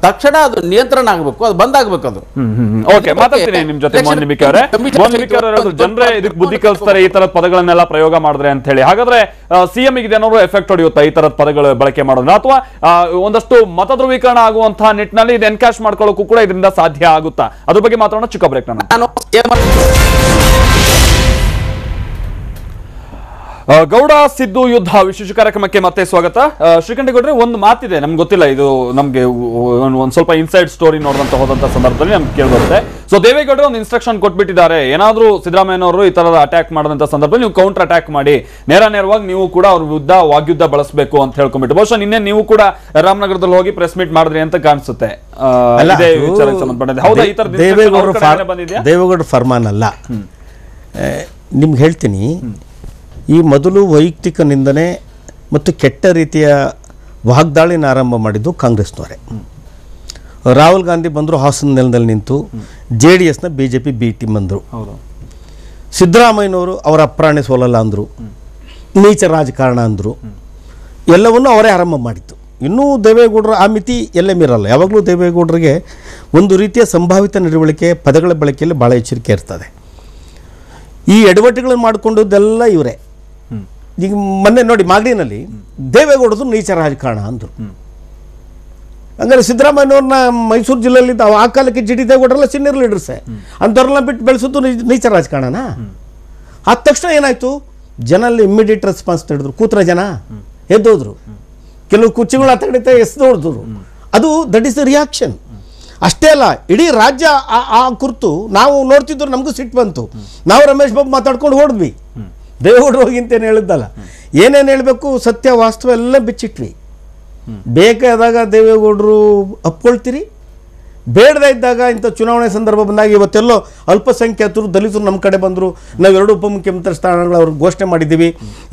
ತಕ್ಷಣ ಅದು ನಿಯಂತ್ರಣ ಆಗಬೇಕು, ಅದು ಬಂದಾಗಬೇಕು. ಅದು ಮಾತಾಡ್ತೀನಿ ನಿಮ್ ಜೊತೆ ಜನರೇ ಇದಕ್ಕೆ ಬುದ್ಧಿ ಕಲಿಸ್ತಾರೆ ಈ ತರದ ಪದಗಳನ್ನೆಲ್ಲ ಪ್ರಯೋಗ ಮಾಡಿದ್ರೆ ಅಂತ ಹೇಳಿ. ಹಾಗಾದ್ರೆ CM ಇದೇನಾದ್ರು ಎಫೆಕ್ಟ್ ಹೊಡೆಯುತ್ತಾ ಈ ತರದ ಪದಗಳು ಬಳಕೆ ಮಾಡೋದ್ರ, ಅಥವಾ ಒಂದಷ್ಟು ಮತ ಧ್ರುವೀಕರಣ ಆಗುವಂತಹ ನಿಟ್ಟಿನಲ್ಲಿ ಇದು ಎನ್ಕ್ಯಾಶ್ ಮಾಡ್ಕೊಳ್ಳೋಕ್ಕೂ ಕೂಡ ಇದರಿಂದ ಸಾಧ್ಯ ಆಗುತ್ತಾ? ಅದ್ರ ಬಗ್ಗೆ ಮಾತಾಡೋಣ, ಚಿಕ್ಕ ಬ್ರೇಕ್. ಗೌಡ ಸಿದ್ದು ಯುದ್ಧ ವಿಶೇಷ ಕಾರ್ಯಕ್ರಮಕ್ಕೆ ಮತ್ತೆ ಸ್ವಾಗತ. ಶ್ರೀಕಂಠೇಗೌಡ್ರೆ, ಒಂದು ಮಾತಿದೆ, ನಮ್ಗೆ ಗೊತ್ತಿಲ್ಲ, ಇದು ನಮ್ಗೆ ಒಂದ್ ಸ್ವಲ್ಪ ಇನ್ಸೈಡ್ ಸ್ಟೋರಿ ನೋಡಿದಂತ ಹೋದಂತ ಸಂದರ್ಭದಲ್ಲಿ ನಮ್ಗೆ ಕೇಳಿಬರುತ್ತೆ. ಸೊ ದೇವೇಗೌಡರು ಒಂದು ಇನ್ಸ್ಟ್ರಕ್ಷನ್ ಕೊಟ್ಬಿಟ್ಟಿದ್ದಾರೆ, ಏನಾದ್ರೂ ಸಿದ್ದರಾಮಯ್ಯನವರು ಈ ತರದ ಅಟ್ಯಾಕ್ ಮಾಡಿದಂತ ಸಂದರ್ಭದಲ್ಲಿ ನೀವು ಕೌಂಟರ್ ಅಟ್ಯಾಕ್ ಮಾಡಿ ನೇರವಾಗಿ ನೀವು ಕೂಡ ಅವ್ರ ವಿರುದ್ಧ ವಾಗ್ಯುದ್ಧ ಬಳಸಬೇಕು ಅಂತ ಹೇಳ್ಕೊಂಡ್ಬಿಟ್ಟು. ಬಹುಶಃ ನಿನ್ನೆ ನೀವು ಕೂಡ ರಾಮನಗರದಲ್ಲಿ ಹೋಗಿ ಪ್ರೆಸ್ ಮೀಟ್ ಮಾಡಿದ್ರಿ ಅಂತ ಕಾಣಿಸುತ್ತೆ. ದೇವೇಗೌಡರ ಫರ್ಮಾನ್ ಅಲ್ಲ. ನಿಮ್ಗೆ ಹೇಳ್ತೀನಿ, ಈ ಮೊದಲು ವೈಯಕ್ತಿಕ ನಿಂದನೆ ಮತ್ತು ಕೆಟ್ಟ ರೀತಿಯ ವಾಗ್ದಾಳಿನ ಆರಂಭ ಮಾಡಿದ್ದು ಕಾಂಗ್ರೆಸ್ನವರೇ. ರಾಹುಲ್ ಗಾಂಧಿ ಬಂದರು, ಹಾಸನ ನೆಲದಲ್ಲಿ ನಿಂತು JDSನ BJP B ಟೀಮ್ ಅಂದರು. ಸಿದ್ದರಾಮಯ್ಯನವರು ಅವರ ಅಪ್ರಾಣಿ ಸೋಲಲ್ಲ ಅಂದರು, ನೀಚ ರಾಜಕಾರಣ ಅಂದರು. ಎಲ್ಲವನ್ನೂ ಅವರೇ ಆರಂಭ ಮಾಡಿತ್ತು. ಇನ್ನೂ ದೇವೇಗೌಡರ ಆ ಮಿತಿ ಎಲ್ಲೇ ಮೀರಲ್ಲ. ಯಾವಾಗಲೂ ದೇವೇಗೌಡರಿಗೆ ಒಂದು ರೀತಿಯ ಸಂಭಾವಿತ ನಡವಳಿಕೆ, ಪದಗಳ ಬಳಕೆಯಲ್ಲಿ ಭಾಳ ಎಚ್ಚರಿಕೆ ಇರ್ತದೆ. ಈ ಎಡವಟ್ಟುಗಳನ್ನು ಮಾಡಿಕೊಂಡದ್ದೆಲ್ಲ ಇವರೇ. ಈಗ ಮೊನ್ನೆ ನೋಡಿ ಮಾಗಡಿನಲ್ಲಿ ದೇವೇಗೌಡದು ನೀಚ ರಾಜಕಾರಣ ಅಂದರು. ಹಂಗಾರೆ ಸಿದ್ದರಾಮಯ್ಯನವ್ರನ್ನ ಮೈಸೂರು ಜಿಲ್ಲೆಯಲ್ಲಿ ಆ ಕಾಲಕ್ಕೆ GD ದೇವೇಗೌಡರೆಲ್ಲ ಸೀನಿಯರ್ ಲೀಡರ್ಸೇ, ಅಂಥವ್ರನ್ನ ಬಿಟ್ಟು ಬೆಳೆಸೋದು ನೀಚ ರಾಜಕಾರಣನಾ? ಆದ ತಕ್ಷಣ ಏನಾಯಿತು, ಜನ ಅಲ್ಲಿ ಇಮ್ಮಿಡಿಯೇಟ್ ರೆಸ್ಪಾನ್ಸ್ ನೀಡಿದ್ರು. ಕೂತ್ರ ಜನ ಎದ್ದೋದ್ರು, ಕೆಲವು ಕುರ್ಚಿಗಳು ಹತ್ತಗಡಿತ ಎಸ್ದೋಡಿದ್ರು. ಅದು ದಟ್ ಈಸ್ ದ ರಿಯಾಕ್ಷನ್. ಅಷ್ಟೇ ಅಲ್ಲ, ಇಡೀ ರಾಜ್ಯ ಆ ಕುರಿತು ನಾವು ನೋಡ್ತಿದ್ರು, ನಮಗೂ ಸಿಟ್ಟು ಬಂತು. ನಾವು ರಮೇಶ್ ಬಾಬು ಮಾತಾಡ್ಕೊಂಡು ಹೊಡೆದ್ವಿ. ದೇವೇಗೌಡರು ಹೋಗಿಂತೇನು ಹೇಳಿದ್ದಲ್ಲ, ಏನೇನು ಹೇಳಬೇಕು ಸತ್ಯ ವಾಸ್ತವ ಎಲ್ಲ ಬಿಚ್ಚಿಟ್ವಿ. ಬೇಕಾದಾಗ ದೇವೇಗೌಡರು ಅಪ್ಕೊಳ್ತೀರಿ, ಬೇಡದೇ ಇದ್ದಾಗ ಇಂಥ ಚುನಾವಣೆ ಸಂದರ್ಭ ಬಂದಾಗ ಇವತ್ತೆಲ್ಲೋ ಅಲ್ಪಸಂಖ್ಯಾತರು, ದಲಿತರು ನಮ್ಮ ಕಡೆ ಬಂದರು. ನಾವು 2 ಉಪಮುಖ್ಯಮಂತ್ರಿ ಸ್ಥಾನಗಳು ಅವ್ರಿಗೆ ಘೋಷಣೆ ಮಾಡಿದ್ದೀವಿ.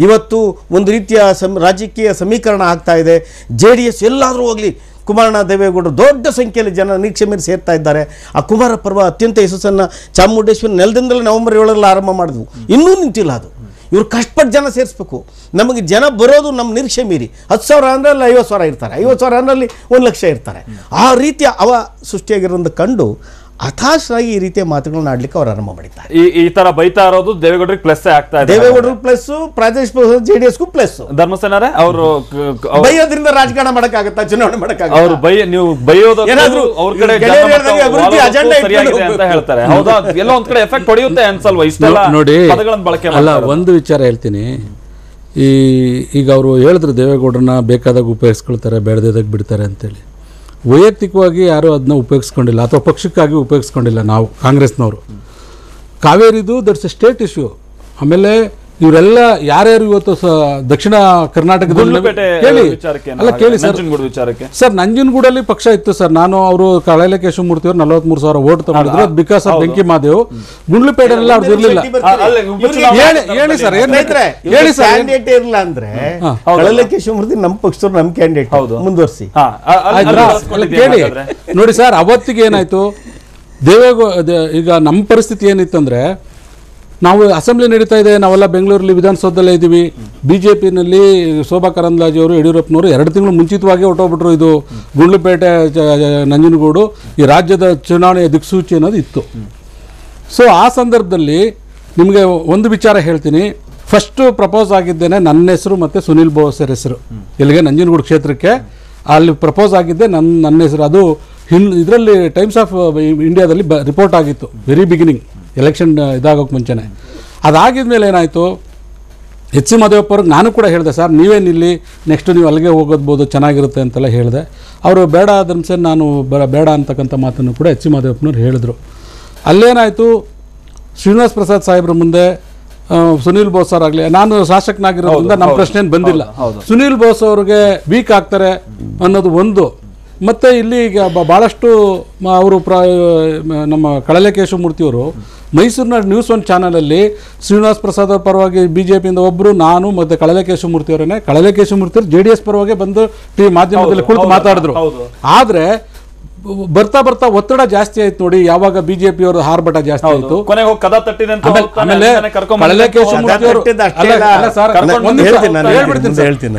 ಇವತ್ತು ಒಂದು ರೀತಿಯ ರಾಜಕೀಯ ಸಮೀಕರಣ ಆಗ್ತಾ ಇದೆ. JDS ಎಲ್ಲಾದರೂ ಹೋಗಲಿ, ಕುಮಾರಣ್ಣ ದೇವೇಗೌಡರು ದೊಡ್ಡ ಸಂಖ್ಯೆಯಲ್ಲಿ ಜನ ನಿರೀಕ್ಷೆ ಮೇಲೆ ಸೇರ್ತಾ ಇದ್ದಾರೆ. ಆ ಕುಮಾರ ಪರ್ವ ಅತ್ಯಂತ ಯಶಸ್ಸನ್ನು ಚಾಮುಂಡೇಶ್ವರಿ ನೆಲದಿಂದಲೇ ನವೆಂಬರ್ 7ರಲ್ಲಿ ಆರಂಭ ಮಾಡಿದ್ವು, ಇನ್ನೂ ನಿಂತಿಲ್ಲ ಅದು. ಇವ್ರು ಕಷ್ಟಪಟ್ಟು ಜನ ಸೇರಿಸ್ಬೇಕು. ನಮಗೆ ಜನ ಬರೋದು ನಮ್ಮ ನಿರೀಕ್ಷೆ ಮೀರಿ 10,000 ಅಂದ್ರೆ ಅಲ್ಲಿ 50,000 ಇರ್ತಾರೆ, 50,000 ಅಂದ್ರೆ 1,00,000 ಇರ್ತಾರೆ. ಆ ರೀತಿಯ ಸೃಷ್ಟಿಯಾಗಿರೋದನ್ನು ಕಂಡು ಹತಾಶರಾಗಿ ಈ ರೀತಿಯ ಮಾತುಗಳನ್ನ ಆಡ್ಲಿಕ್ಕೆ ಅವರು ಆರಂಭ ಮಾಡಿದ್ದಾರೆ. ಈ ತರ ಬೈತಾ ಇರೋದು ದೇವೇಗೌಡರಿಗೆ ಪ್ಲಸ್ ಆಗ್ತಾ ಇದೆ. ದೇವೇಗೌಡರು ಪ್ಲಸ್, ಪ್ರಾದೇಶ್ ಜೆಡಿಎಸ್ಗೂ ಪ್ಲಸ್. ಧರ್ಮಸೇನರೇ ಅವರು ಬೈಯೋದ್ರಿಂದ ರಾಜಕಾರಣ ಮಾಡಕ್ಕಾಗತ್ತಾ, ಚುನಾವಣೆ ಮಾಡಕ್ಕಾಗತ್ತಾ? ಅವರು ನೀವು ಬೈಯೋದು ಏನಾದ್ರೂ ಅವ್ರ ಕಡೆ ಅಭಿವೃದ್ಧಿ ಅಜೆಂಡಾ ಸರಿಯಾಗಿದೆ ಅಂತ ಹೇಳ್ತಾರೆ. ಹೌದಾ? ಎಲ್ಲೋ ಒಂದ್ ಕಡೆ ಎಫೆಕ್ಟ್ ಹೊಡೆಯುತ್ತೆ ಅನ್ಸಲ್ವಾ ಇಷ್ಟೆಲ್ಲ ನೋಡಿ ಪದಗಳನ್ನು ಬಳಕೆ ಅಲ್ಲ. ಒಂದು ವಿಚಾರ ಹೇಳ್ತೀನಿ, ಈಗ ಅವರು ಹೇಳಿದ್ರು ದೇವೇಗೌಡರನ್ನ ಬೇಕಾದಾಗ ಉಪಯೋಗಿಸ್ಕೊಳ್ತಾರೆ, ಬೇಡದಾಗ ಬಿಡ್ತಾರೆ ಅಂತೇಳಿ. ವೈಯಕ್ತಿಕವಾಗಿ ಯಾರೂ ಅದನ್ನ ಉಪಯೋಗಿಸ್ಕೊಂಡಿಲ್ಲ ಅಥವಾ ಪಕ್ಷಕ್ಕಾಗಿ ಉಪಯೋಗಿಸ್ಕೊಂಡಿಲ್ಲ. ನಾವು ಕಾಂಗ್ರೆಸ್ನವರು ಕಾವೇರಿದು ದಟ್ಸ್ ಎ ಸ್ಟೇಟ್ ಇಶ್ಯೂ. ಆಮೇಲೆ ಇವರೆಲ್ಲ ಯಾರ್ಯಾರು ಇವತ್ತು ದಕ್ಷಿಣ ಕರ್ನಾಟಕದಲ್ಲಿ ಕೇಳಿ ಸರ್, ನಂಜನಗೂಡಲ್ಲಿ ಪಕ್ಷ ಇತ್ತು ಸರ್. ನಾನು ಅವರು ಕಳಲೆ ಕೇಶವಮೂರ್ತಿ ಅವರು 43,000 ಓಟ್ ತಗೊಂಡಿದ್ರು ಬಿಕಾಸ್ ಆಫ್ ಬೆಂಕಿ ಮಹಾದೇವ್. ಗುಂಡ್ಲುಪೇಟೆಲ್ಲ ಅವ್ರದ್ದು ಇರ್ಲಿಲ್ಲ. ಹೇಳಿ ಸರ್, ಹೇಳಿ ಸರ್. ಕ್ಯಾಂಡಿಡೇಟ್ ಇರಲ್ಲ ಅಂದ್ರೆ ಕಳಲೆ ಕೇಶವಮೂರ್ತಿ ನಮ್ಮ ಪಕ್ಷದವ್ರು, ನಮ್ಮ ಕ್ಯಾಂಡಿಡೇಟ್ ಮುಂದುವರಿಸಿ ಕೇಳಿ. ನೋಡಿ ಸರ್, ಅವತ್ತಿಗೆ ಏನಾಯ್ತು, ಈಗ ನಮ್ಮ ಪರಿಸ್ಥಿತಿ ಏನಿತ್ತಂದ್ರೆ, ನಾವು ಅಸೆಂಬ್ಲಿ ನಡೀತಾ ಇದೆ, ನಾವೆಲ್ಲ ಬೆಂಗಳೂರಲ್ಲಿ ವಿಧಾನಸೌಧದಲ್ಲೇ ಇದ್ದೀವಿ. ಬಿಜೆಪಿನಲ್ಲಿ ಶೋಭಾ ಕರಂದ್ಲಾಜೆ ಅವರು, ಯಡಿಯೂರಪ್ಪನವರು 2 ತಿಂಗಳು ಮುಂಚಿತವಾಗಿ ಹೊರಟೋಗ್ಬಿಟ್ರು. ಇದು ಗುಂಡ್ಲುಪೇಟೆ, ನಂಜನಗೂಡು ಈ ರಾಜ್ಯದ ಚುನಾವಣೆಯ ದಿಕ್ಸೂಚಿ ಅನ್ನೋದು ಇತ್ತು. ಸೊ ಆ ಸಂದರ್ಭದಲ್ಲಿ ನಿಮಗೆ ಒಂದು ವಿಚಾರ ಹೇಳ್ತೀನಿ. ಫಸ್ಟು ಪ್ರಪೋಸ್ ಆಗಿದ್ದೇನೆ ನನ್ನ ಹೆಸರು ಮತ್ತು ಸುನಿಲ್ ಬೋಸರ್ ಹೆಸರು, ಇಲ್ಲಿಗೆ ನಂಜನಗೂಡು ಕ್ಷೇತ್ರಕ್ಕೆ ಅಲ್ಲಿ ಪ್ರಪೋಸ್ ಆಗಿದ್ದೆ ನನ್ನ ಹೆಸರು. ಅದು ಇದರಲ್ಲಿ ಟೈಮ್ಸ್ ಆಫ್ ಇಂಡಿಯಾದಲ್ಲಿ ರಿಪೋರ್ಟ್ ಆಗಿತ್ತು ವೆರಿ ಬಿಗಿನಿಂಗ್, ಎಲೆಕ್ಷನ್ ಇದಾಗೋಕ್ಕೆ ಮುಂಚೆನೆ. ಅದಾಗಿದ್ಮೇಲೆ ಏನಾಯಿತು, ಎಚ್ ಸಿ ಮಾದೇವಪ್ಪ ಅವ್ರಿಗೆ ನಾನು ಕೂಡ ಹೇಳಿದೆ, ಸರ್ ನೀವೇನಿಲ್ಲಿ ನೆಕ್ಸ್ಟ್ ನೀವು ಅಲ್ಲಿಗೆ ಹೋಗೋದ್ಬೋದು, ಚೆನ್ನಾಗಿರುತ್ತೆ ಅಂತೆಲ್ಲ ಹೇಳಿದೆ. ಅವರು ಬೇಡ ಧರ್ಮಸೇನ್, ನಾನು ಬೇಡ ಅಂತಕ್ಕಂಥ ಮಾತನ್ನು ಕೂಡ ಎಚ್ ಸಿ ಮಾದೇವಪ್ಪನವ್ರು ಹೇಳಿದ್ರು. ಅಲ್ಲೇನಾಯಿತು, ಶ್ರೀನಿವಾಸ್ ಪ್ರಸಾದ್ ಸಾಹೇಬ್ರ ಮುಂದೆ ಸುನೀಲ್ ಬೋಸ್ ಆಗಲಿ, ನಾನು ಶಾಸಕನಾಗಿರೋದ್ರಿಂದ ನಮ್ಮ ಪ್ರಶ್ನೆ ಏನು ಬಂದಿಲ್ಲ. ಸುನೀಲ್ ಬೋಸ್ ಅವ್ರಿಗೆ ವೀಕ್ ಆಗ್ತಾರೆ ಅನ್ನೋದು ಒಂದು. ಮತ್ತು ಇಲ್ಲಿ ಈಗ ಭಾಳಷ್ಟು ಅವರು ನಮ್ಮ ಕಳಲೆ ಕೇಶವಮೂರ್ತಿಯವರು ಮೈಸೂರಿನ ನ್ಯೂಸ್ 1 ಚಾನಲಲ್ಲಿ ಶ್ರೀನಿವಾಸ್ ಪ್ರಸಾದ್ ಅವ್ರ ಪರವಾಗಿ BJPಯಿಂದ ಒಬ್ಬರು, ನಾನು ಮತ್ತು ಕಳಲೆ ಕೇಶವಮೂರ್ತಿಯವರೇ, ಕಳಲೆ ಕೇಶವಮೂರ್ತಿಯವರು JDS ಪರವಾಗಿ ಬಂದು ಮಾಧ್ಯಮದಲ್ಲಿ ಕುಳಿತು ಮಾತಾಡಿದ್ರು. ಆದರೆ ಬರ್ತಾ ಬರ್ತಾ ಒತ್ತಡ ಜಾಸ್ತಿ ಆಯ್ತು ನೋಡಿ. ಯಾವಾಗ ಬಿಜೆಪಿಯವರು ಹಾರ್ಬಟ ಜಾಸ್ತಿ ಆಯ್ತು,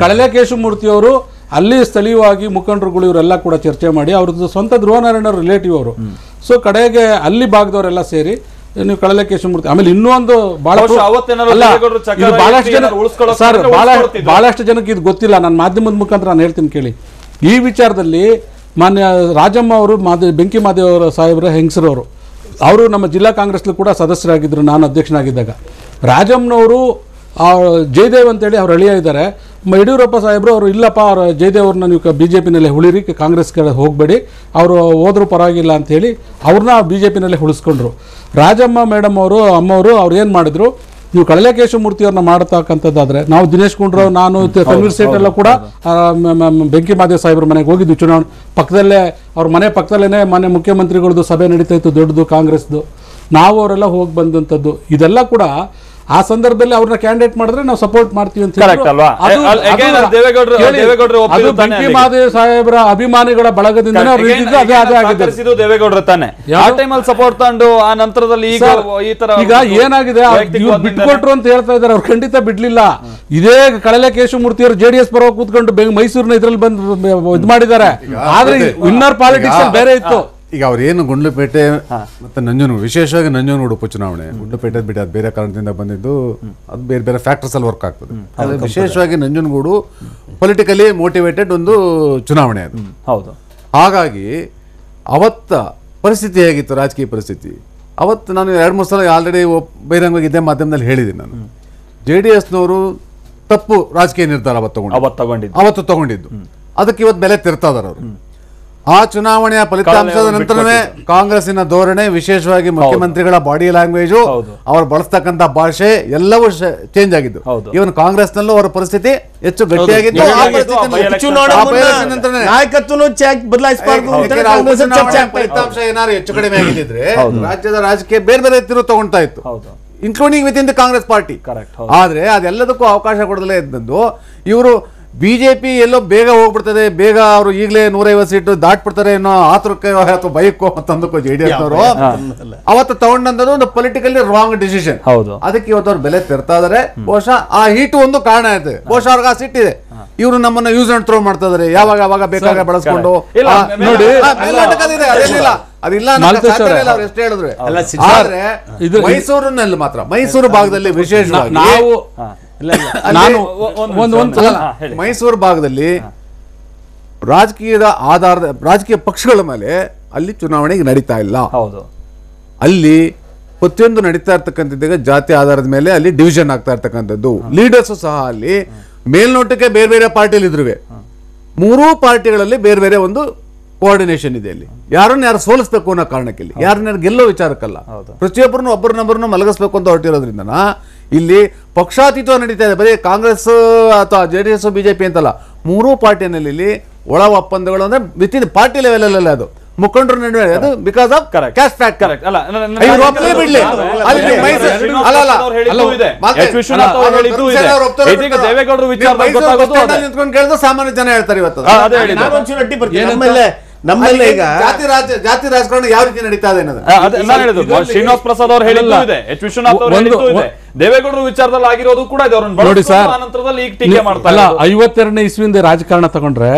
ಕಳಲೆ ಕೇಶವಮೂರ್ತಿಯವರು ಅಲ್ಲಿ ಸ್ಥಳೀಯವಾಗಿ ಮುಖಂಡರುಗಳು ಇವರೆಲ್ಲ ಕೂಡ ಚರ್ಚೆ ಮಾಡಿ, ಅವ್ರದ್ದು ಸ್ವಂತ ಧ್ರುವನಾರಾಯಣ ರಿಲೇಟಿವ್ ಅವರು. ಸೊ ಕಡೆಗೆ ಅಲ್ಲಿ ಭಾಗದವರೆಲ್ಲ ಸೇರಿ ನೀವು ಕಳಲೆ ಕೇಶವಮೂರ್ತಿ. ಆಮೇಲೆ ಇನ್ನೊಂದು ಬಹಳಷ್ಟು ಜನಕ್ಕೆ ಇದು ಗೊತ್ತಿಲ್ಲ, ನಾನು ಮಾಧ್ಯಮದ ಮುಖಾಂತರ ನಾನು ಹೇಳ್ತೀನಿ ಕೇಳಿ. ಈ ವಿಚಾರದಲ್ಲಿ ಮಾನ್ಯ ರಾಜಮ್ಮ ಅವರು ಬೆಂಕಿ ಮಹಾದೇವ್ ಅವರ ಸಾಹೇಬ್ರ ಹೆಂಗಸರವರು, ಅವರು ನಮ್ಮ ಜಿಲ್ಲಾ ಕಾಂಗ್ರೆಸ್ಲು ಕೂಡ ಸದಸ್ಯರಾಗಿದ್ದರು ನಾನು ಅಧ್ಯಕ್ಷನಾಗಿದ್ದಾಗ. ರಾಜಮ್ಮನವರು ಜಯದೇವ್ ಅಂತೇಳಿ ಅವ್ರು ಅಳಿಯ ಇದ್ದಾರೆ. ಯಡಿಯೂರಪ್ಪ ಸಾಹೇಬರು ಅವರು ಇಲ್ಲಪ್ಪ, ಅವ್ರು ಜಯದೇವ್ ಅವ್ರನ್ನ ನೀವು BJPನಲ್ಲೇ ಉಳಿರಿ, ಕಾಂಗ್ರೆಸ್ ಕಡೆ ಹೋಗಬೇಡಿ, ಅವರು ಹೋದ್ರೂ ಪರವಾಗಿಲ್ಲ ಅಂಥೇಳಿ ಅವ್ರನ್ನ BJPನಲ್ಲೇ ಉಳಿಸ್ಕೊಂಡ್ರು. ರಾಜಮ್ಮ ಮೇಡಮ್ ಅವರು, ಅಮ್ಮವರು ಅವ್ರು ಏನು ಮಾಡಿದ್ರು, ನೀವು ಕಳಲೆ ಕೇಶವಮೂರ್ತಿಯವ್ರನ್ನ ಮಾಡತಕ್ಕಂಥದ್ದಾದರೆ, ನಾವು ದಿನೇಶ್ ಗುಂಡ್ರಾವ್, ನಾನು ತನ್ವೀರ್ ಸೇಠ್ ಎಲ್ಲ ಕೂಡ ಬೆಂಕಿ ಮಹಾದೇವ್ ಸಾಹೇಬ್ರ ಮನೆಗೆ ಹೋಗಿದ್ದು. ಚುನಾವಣೆ ಪಕ್ಕದಲ್ಲೇ, ಅವ್ರ ಮನೆ ಪಕ್ಕದಲ್ಲೇ ಮನೆ ಮುಖ್ಯಮಂತ್ರಿಗಳದ್ದು ಸಭೆ ನಡೀತಾ ಇತ್ತು, ದೊಡ್ಡದು ಕಾಂಗ್ರೆಸ್ದು. ನಾವು ಅವರೆಲ್ಲ ಹೋಗಿ ಬಂದಂಥದ್ದು. ಇದೆಲ್ಲ ಕೂಡ ಆ ಸಂದರ್ಭದಲ್ಲಿ ಅವ್ರನ್ನ ಕ್ಯಾಂಡಿಡೇಟ್ ಮಾಡಿದ್ರೆ ನಾವು ಸಪೋರ್ಟ್ ಮಾಡ್ತೀವಿ ಅಂತ ಬೆಂಕಿ ಮಹಾದೇವ್ ಸಾಹೇಬ್ರ ಅಭಿಮಾನಿಗಳ ಬಳಗದಿಂದ ದೇವೇಗೌಡರು ತಾನೆ ಆ ಟೈಮಲ್ಲಿ ಸಪೋರ್ಟ್ ತಗೊಂಡು ಆ ನಂತರದಲ್ಲಿ ಈಗ ಏನಾಗಿದೆ, ಬಿಟ್ಕೊಟ್ರು ಅಂತ ಹೇಳ್ತಾ ಇದ್ದಾರೆ. ಅವ್ರು ಖಂಡಿತ ಬಿಡ್ಲಿಲ್ಲ. ಇದೇ ಕಳಲೆ ಕೇಶವಮೂರ್ತಿಯವರು JDS ಪರವಾಗಿ ಕೂತ್ಕೊಂಡು ಮೈಸೂರಿನ ಇದ್ರಲ್ಲಿ ಬಂದು ಇದು ಮಾಡಿದ್ದಾರೆ. ಆದ್ರೆ ಇನ್ನರ್ ಪಾಲಿಟಿಕ್ಸ್ ಬೇರೆ ಇತ್ತು. ಈಗ ಅವ್ರೇನು ಗುಂಡ್ಲುಪೇಟೆ ಮತ್ತೆ ನಂಜನಗೂಡು, ವಿಶೇಷವಾಗಿ ನಂಜನಗೂಡು ಉಪಚುನಾವಣೆ, ಗುಂಡ್ಲುಪೇಟೆ ಬಿಟ್ಟು ಅದು ಬೇರೆ ಕಾರಣದಿಂದ ಬಂದಿದ್ದು, ಅದು ಬೇರೆ ಬೇರೆ ಫ್ಯಾಕ್ಟರ್ಸ್ ಅಲ್ಲಿ ವರ್ಕ್ ಆಗ್ತದೆ. ಆದರೆ ವಿಶೇಷವಾಗಿ ನಂಜನಗೂಡು ಪೊಲಿಟಿಕಲಿ ಮೋಟಿವೇಟೆಡ್ ಒಂದು ಚುನಾವಣೆ ಅದು. ಹೌದು. ಹಾಗಾಗಿ ಅವತ್ತ ಪರಿಸ್ಥಿತಿ ಹೇಗಿತ್ತು, ರಾಜಕೀಯ ಪರಿಸ್ಥಿತಿ ಅವತ್ತು ನಾನು 2-3 ಸಲ ಆಲ್ರೆಡಿ ಬಹಿರಂಗವಾಗಿ ಇದ್ದೇ ಮಾಧ್ಯಮದಲ್ಲಿ ಹೇಳಿದ್ದೀನಿ. ನಾನು JDSನವರು ತಪ್ಪು ರಾಜಕೀಯ ನಿರ್ಧಾರ ಅವತ್ತು ತಗೊಂಡಿದ್ದು, ಅದಕ್ಕೆ ಇವತ್ತು ಬೆಲೆ ತೆರ್ತಾ ಇದಾರೆ ಅವರು. ಆ ಚುನಾವಣೆಯ ಫಲಿತಾಂಶದ ನಂತರವೇ ಕಾಂಗ್ರೆಸ್ಸಿನ ಧೋರಣೆ, ವಿಶೇಷವಾಗಿ ಮುಖ್ಯಮಂತ್ರಿಗಳ ಬಾಡಿ ಲ್ಯಾಂಗ್ವೇಜು, ಅವರು ಬಳಸ್ತಕ್ಕಂಥ ಭಾಷೆ ಎಲ್ಲವೂ ಚೇಂಜ್ ಆಗಿದ್ದು. ಇವನ್ ಕಾಂಗ್ರೆಸ್ ನಲ್ಲೂ ಅವರ ಪರಿಸ್ಥಿತಿ ಹೆಚ್ಚು ಗಟ್ಟಿಯಾಗಿದ್ದು. ಫಲಿತಾಂಶ ಏನಾದ್ರು ಹೆಚ್ಚು ಕಡಿಮೆ ಆಗಿದ್ರೆ ರಾಜ್ಯದ ರಾಜಕೀಯ ಬೇರೆ ಬೇರೆ ತಿರುವು ತಗೊಳ್ತಾ ಇತ್ತು, including with in the Congress party. ಆದ್ರೆ ಅದೆಲ್ಲದಕ್ಕೂ ಅವಕಾಶ ಕೊಡದಲೇ ಇದ್ದದ್ದು ಇವರು ಬಿಜೆಪಿ ಎಲ್ಲೋ ಬೇಗ ಹೋಗ್ಬಿಡ್ತದೆ, ಬೇಗ ಅವರು ಈಗಲೇ 150 ಸೀಟು ದಾಟ್ಬಿಡ್ತಾರೆ ಅನ್ನೋ ಆತುರಕ್ಕೆ ಅಥವಾ ಭಯಕ್ಕೋ ಅಂತಂದಕ್ಕೋ JDS ನವರು ಅವತ್ತು ತಗೊಂಡಂತದ್ದು ಒಂದು ಪೊಲಿಟಿಕಲಿ ರಾಂಗ್ ಡಿಸಿಷನ್. ಅದಕ್ಕೆ ಇವತ್ತು ಅವ್ರು ಬೆಲೆ ತೆರ್ತಾ ಇದಾರೆ. ಬಹುಶಃ ಆ ಹೀಟು ಒಂದು ಕಾರಣ ಆಯ್ತು. ಬಹುಶಃ ಅವ್ರಿಗೆ ಆ ಸಿಟ್ಟಿದೆ, ಇವರು ನಮ್ಮನ್ನ ಯೂಸ್ ಅಂಡ್ ಥ್ರೋ ಮಾಡ್ತಾ ಇದಾರೆ, ಯಾವಾಗ ಅವಾಗ ಬೇಕಾಗ ಬಳಸ್ಕೊಂಡು ನೋಡಿ. ಅದಿಲ್ಲ ಅವ್ರು ಎಷ್ಟು ಹೇಳಿದ್ರು. ಆದ್ರೆ ಮೈಸೂರಿನಲ್ಲಿ ಮಾತ್ರ, ಮೈಸೂರು ಭಾಗದಲ್ಲಿ ವಿಶೇಷವಾಗಿ ಮೈಸೂರು ಭಾಗದಲ್ಲಿ ರಾಜಕೀಯದ ಆಧಾರದ ರಾಜಕೀಯ ಪಕ್ಷಗಳ ಮೇಲೆ ಅಲ್ಲಿ ಚುನಾವಣೆ ನಡೀತಾ ಇಲ್ಲ. ಅಲ್ಲಿ ಪ್ರತಿಯೊಂದು ನಡೀತಾ ಇರ್ತಕ್ಕಂಥದ್ದಾಗ ಜಾತಿ ಆಧಾರದ ಮೇಲೆ ಅಲ್ಲಿ ಡಿವಿಷನ್ ಆಗ್ತಾ ಇರ್ತಕ್ಕಂಥದ್ದು. ಲೀಡರ್ಸ್ ಸಹ ಅಲ್ಲಿ ಮೇಲ್ನೋಟಕ್ಕೆ ಬೇರೆ ಬೇರೆ ಪಾರ್ಟಿಲಿ ಇದ್ರು, ಮೂರೂ ಪಾರ್ಟಿಗಳಲ್ಲಿ ಬೇರೆ ಬೇರೆ ಒಂದು ಕೋಆರ್ಡಿನೇಷನ್ ಇದೆ. ಅಲ್ಲಿ ಯಾರನ್ನ ಯಾರು ಸೋಲಿಸಬೇಕು ಅನ್ನೋ ಕಾರಣಕ್ಕೆ, ಇಲ್ಲಿ ಯಾರನ್ನ ಗೆಲ್ಲೋ ವಿಚಾರಕ್ಕಲ್ಲ, ಪ್ರತಿಯೊಬ್ಬರನ್ನು ಒಬ್ಬರನ್ನೊಬ್ಬರನ್ನು ಮಲಗಿಸ್ಬೇಕು ಅಂತ ಹೊರಟಿರೋದ್ರಿಂದ ಇಲ್ಲಿ ಪಕ್ಷಾತೀತ ನಡೀತಾ ಇದೆ. ಬರೀ ಕಾಂಗ್ರೆಸ್ ಅಥವಾ JDS BJP ಅಂತಲ್ಲ, ಮೂರೂ ಪಾರ್ಟಿನಲ್ಲಿ ಇಲ್ಲಿ ಒಳ ಒಪ್ಪಂದಗಳು ಅಂದ್ರೆ ವಿತ್ ಇನ್ ಪಾರ್ಟಿ ಲೆವೆಲ್ ಅಲ್ಲ, ಅದು ಮುಖಂಡರ ನಡುವೆ, ಅದು ಬಿಕಾಸ್ ಆಫ್ ಕ್ಯಾಸ್ಟ್ ಫ್ಯಾಕ್ಟ್. ನಿಂತ್ಕೊಂಡು ಕೇಳಿದ್ರೆ ಸಾಮಾನ್ಯ ಜನ ಹೇಳ್ತಾರೆ ಇವತ್ತು. ನಮ್ಮಲ್ಲಿ ಈಗ ಜಾತಿ ರಾಜಕಾರಣ ಯಾವ ರೀತಿ ನಡೀತಾ ಇದೆ ಅನ್ನೋದು ಶ್ರೀನಿವಾಸ್ ಪ್ರಸಾದ್ ಅವರು ಹೇಳಿದ್ದು ಇದೆ, H. ವಿಶ್ವನಾಥ್ ಅವರು ಹೇಳಿದ್ದು ಇದೆ, ದೇವೇಗೌಡರ ವಿಚಾರದಲ್ಲಿ ಆಗಿರೋದು ಕೂಡ ಇದೆ. ನೋಡಿ ಸರ್, 52ನೇ ಇಸ್ವಿಯಿಂದ ರಾಜಕಾರಣ ತಗೊಂಡ್ರೆ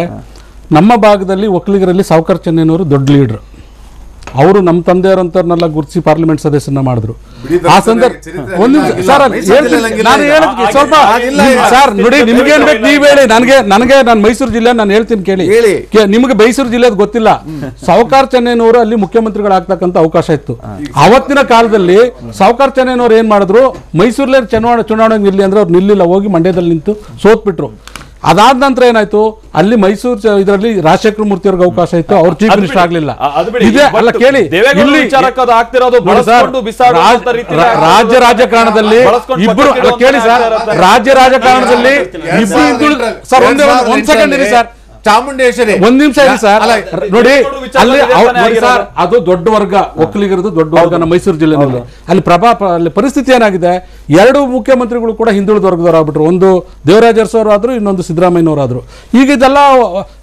ನಮ್ಮ ಭಾಗದಲ್ಲಿ ಒಕ್ಕಲಿಗರಲ್ಲಿ ಸಾವ್ಕಾರ್ ಚೆನ್ನೈನವರು ದೊಡ್ಡ ಲೀಡರ್. ಅವರು ನಮ್ಮ ತಂದೆಯವರಂತವ್ರನ್ನೆಲ್ಲ ಗುರುತಿಸಿ ಪಾರ್ಲಿಮೆಂಟ್ ಸದಸ್ಯನ ಮಾಡಿದ್ರು. ಆ ಸಂದರ್ಭ ಒಂದು ಸ್ವಲ್ಪ ಸರ್ ನೋಡಿ, ನಿಮ್ಗೇನ್ ಬೇಕು ನೀವ್ ಹೇಳಿ. ನನಗೆ ನಾನು ಮೈಸೂರು ಜಿಲ್ಲೆ ನಾನು ಹೇಳ್ತೀನಿ ಕೇಳಿ. ನಿಮ್ಗೆ ಮೈಸೂರು ಜಿಲ್ಲೆದು ಗೊತ್ತಿಲ್ಲ. ಸಾವ್ಕಾರ್ ಚೆನ್ನೈನವರು ಅಲ್ಲಿ ಮುಖ್ಯಮಂತ್ರಿಗಳಾಗ್ತಕ್ಕಂಥ ಅವಕಾಶ ಇತ್ತು. ಅವತ್ತಿನ ಕಾಲದಲ್ಲಿ ಸಾವ್ಕಾರ್ ಚೆನ್ನೈನವರು ಏನ್ ಮಾಡಿದ್ರು, ಮೈಸೂರಲ್ಲೇ ಚುನಾವಣೆ ನಿಲ್ಲಿ ಅಂದ್ರೆ ಅವ್ರು ನಿಲ್ಲಿಲ್ಲ, ಹೋಗಿ ಮಂಡ್ಯದಲ್ಲಿ ನಿಂತು ಸೋತ್ಬಿಟ್ರು. ಅದಾದ ನಂತರ ಏನಾಯ್ತು, ಅಲ್ಲಿ ಮೈಸೂರು ಇದರಲ್ಲಿ ರಾಜಶೇಖರ ಮೂರ್ತಿ ಅವ್ರಿಗೆ ಅವಕಾಶ ಇತ್ತು, ಅವ್ರು ಚೀಫ್ ಮಿನಿಸ್ಟರ್ ಆಗ್ಲಿಲ್ಲ. ಇದೇ ಅಲ್ಲ ಕೇಳಿ, ರಾಜ್ಯ ರಾಜಕಾರಣದಲ್ಲಿ ಇಬ್ರು ಕೇಳಿ ಸರ್, ರಾಜ್ಯ ರಾಜಕಾರಣದಲ್ಲಿ ಇಬ್ರು ಸರ್, ಒಂದ್ ಸೆಕೆಂಡ್ ಇರಿ ಸರ್, ಚಾಮುಂಡೇಶ್ವರಿ ಒಂದ್ ನಿಮಿಷ ಇರಿ ಸರ್. ನೋಡಿ ಅಲ್ಲಿ ಸರ್, ಅದು ದೊಡ್ಡ ವರ್ಗ, ಒಕ್ಕಲಿಗರದು ದೊಡ್ಡ ವರ್ಗ ನಮ್ಮ ಮೈಸೂರು ಜಿಲ್ಲೆನಲ್ಲಿ. ಅಲ್ಲಿ ಪರಿಸ್ಥಿತಿ ಏನಾಗಿದೆ, ಎರಡು ಮುಖ್ಯಮಂತ್ರಿಗಳು ಕೂಡ ಹಿಂದುಳಿದ ವರ್ಗದವರು ಆಗ್ಬಿಟ್ರು. ಒಂದು ದೇವರಾಜ ಅರಸು ಅವರು ಆದ್ರು, ಇನ್ನೊಂದು ಸಿದ್ದರಾಮಯ್ಯನವರಾದ್ರು. ಈಗ ಇದೆಲ್ಲ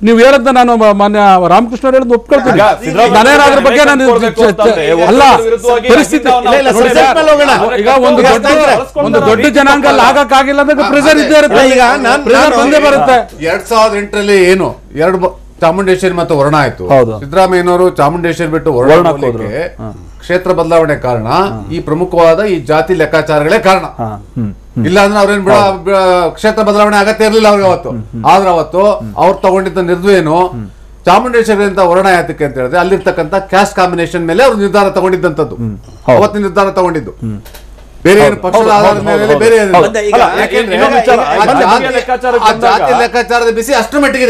ನೀವು ಹೇಳದ್ನ ನಾನು ಮಾನ್ಯ ರಾಮಕೃಷ್ಣ ಅವ್ರು ಹೇಳಿದ್ ಒಪ್ಕೊಳ್ತೀನಿ. ನಾನೇನಾದ್ರ ಬಗ್ಗೆ ನಾನು ಅಲ್ಲ, ಪರಿಸ್ಥಿತಿ ಈಗ ಒಂದು ದೊಡ್ಡ ಜನಾಂಗ ಅಲ್ಲಿ ಆಗಕ್ಕಾಗಿಲ್ಲ ಅಂದ್ರೆ ಪ್ರೆಸರ್ ಇದ್ದೇ ಇರುತ್ತೆ, ಈಗ ಪ್ರೆಸರ್ ಬಂದೇ ಬರುತ್ತೆ. 2008ರಲ್ಲಿ ಏನು ಚಾಮುಂಡೇಶ್ವರಿ ಮತ್ತು ವರ್ಣ ಆಯ್ತು. ಸಿದ್ದರಾಮಯ್ಯನವರು ಚಾಮುಂಡೇಶ್ವರಿ ಬಿಟ್ಟು ವರ್ಣ ಕ್ಷೇತ್ರ ಬದಲಾವಣೆ ಕಾರಣ ಈ ಪ್ರಮುಖವಾದ ಈ ಜಾತಿ ಲೆಕ್ಕಾಚಾರಗಳೇ ಕಾರಣ. ಇಲ್ಲ ಅಂದ್ರೆ ಅವ್ರೇನ್ ಕ್ಷೇತ್ರ ಬದಲಾವಣೆ ಆಗತ್ತೆ ಇರ್ಲಿಲ್ಲ ಅವ್ರಿಗೆ ಅವತ್ತು. ಆದ್ರೆ ಅವತ್ತು ಅವ್ರು ತಗೊಂಡಿದ್ದ ನಿರ್ಧಾರ ಚಾಮುಂಡೇಶ್ವರಿ ಅಂತ ವರ್ಣ ಯಾತಕ್ಕೆ ಅಂತ ಹೇಳಿದ್ರೆ ಅಲ್ಲಿರ್ತಕ್ಕಂಥ ಕ್ಯಾಸ್ಟ್ ಕಾಂಬಿನೇಷನ್ ಮೇಲೆ ಅವ್ರು ನಿರ್ಧಾರ ತಗೊಂಡಿದ್ದಂಥದ್ದು, ಅವತ್ತಿನ ನಿರ್ಧಾರ ತಗೊಂಡಿದ್ದು. ಬೇರೆ ಏನು ಪಕ್ಷದ ಆಧಾರದ ಮೇಲೆ ಬೇರೆ ಲೆಕ್ಕಾಚಾರದ ಬಿಸಿ ಅಷ್ಟರ ಮಟ್ಟಿಗೆ.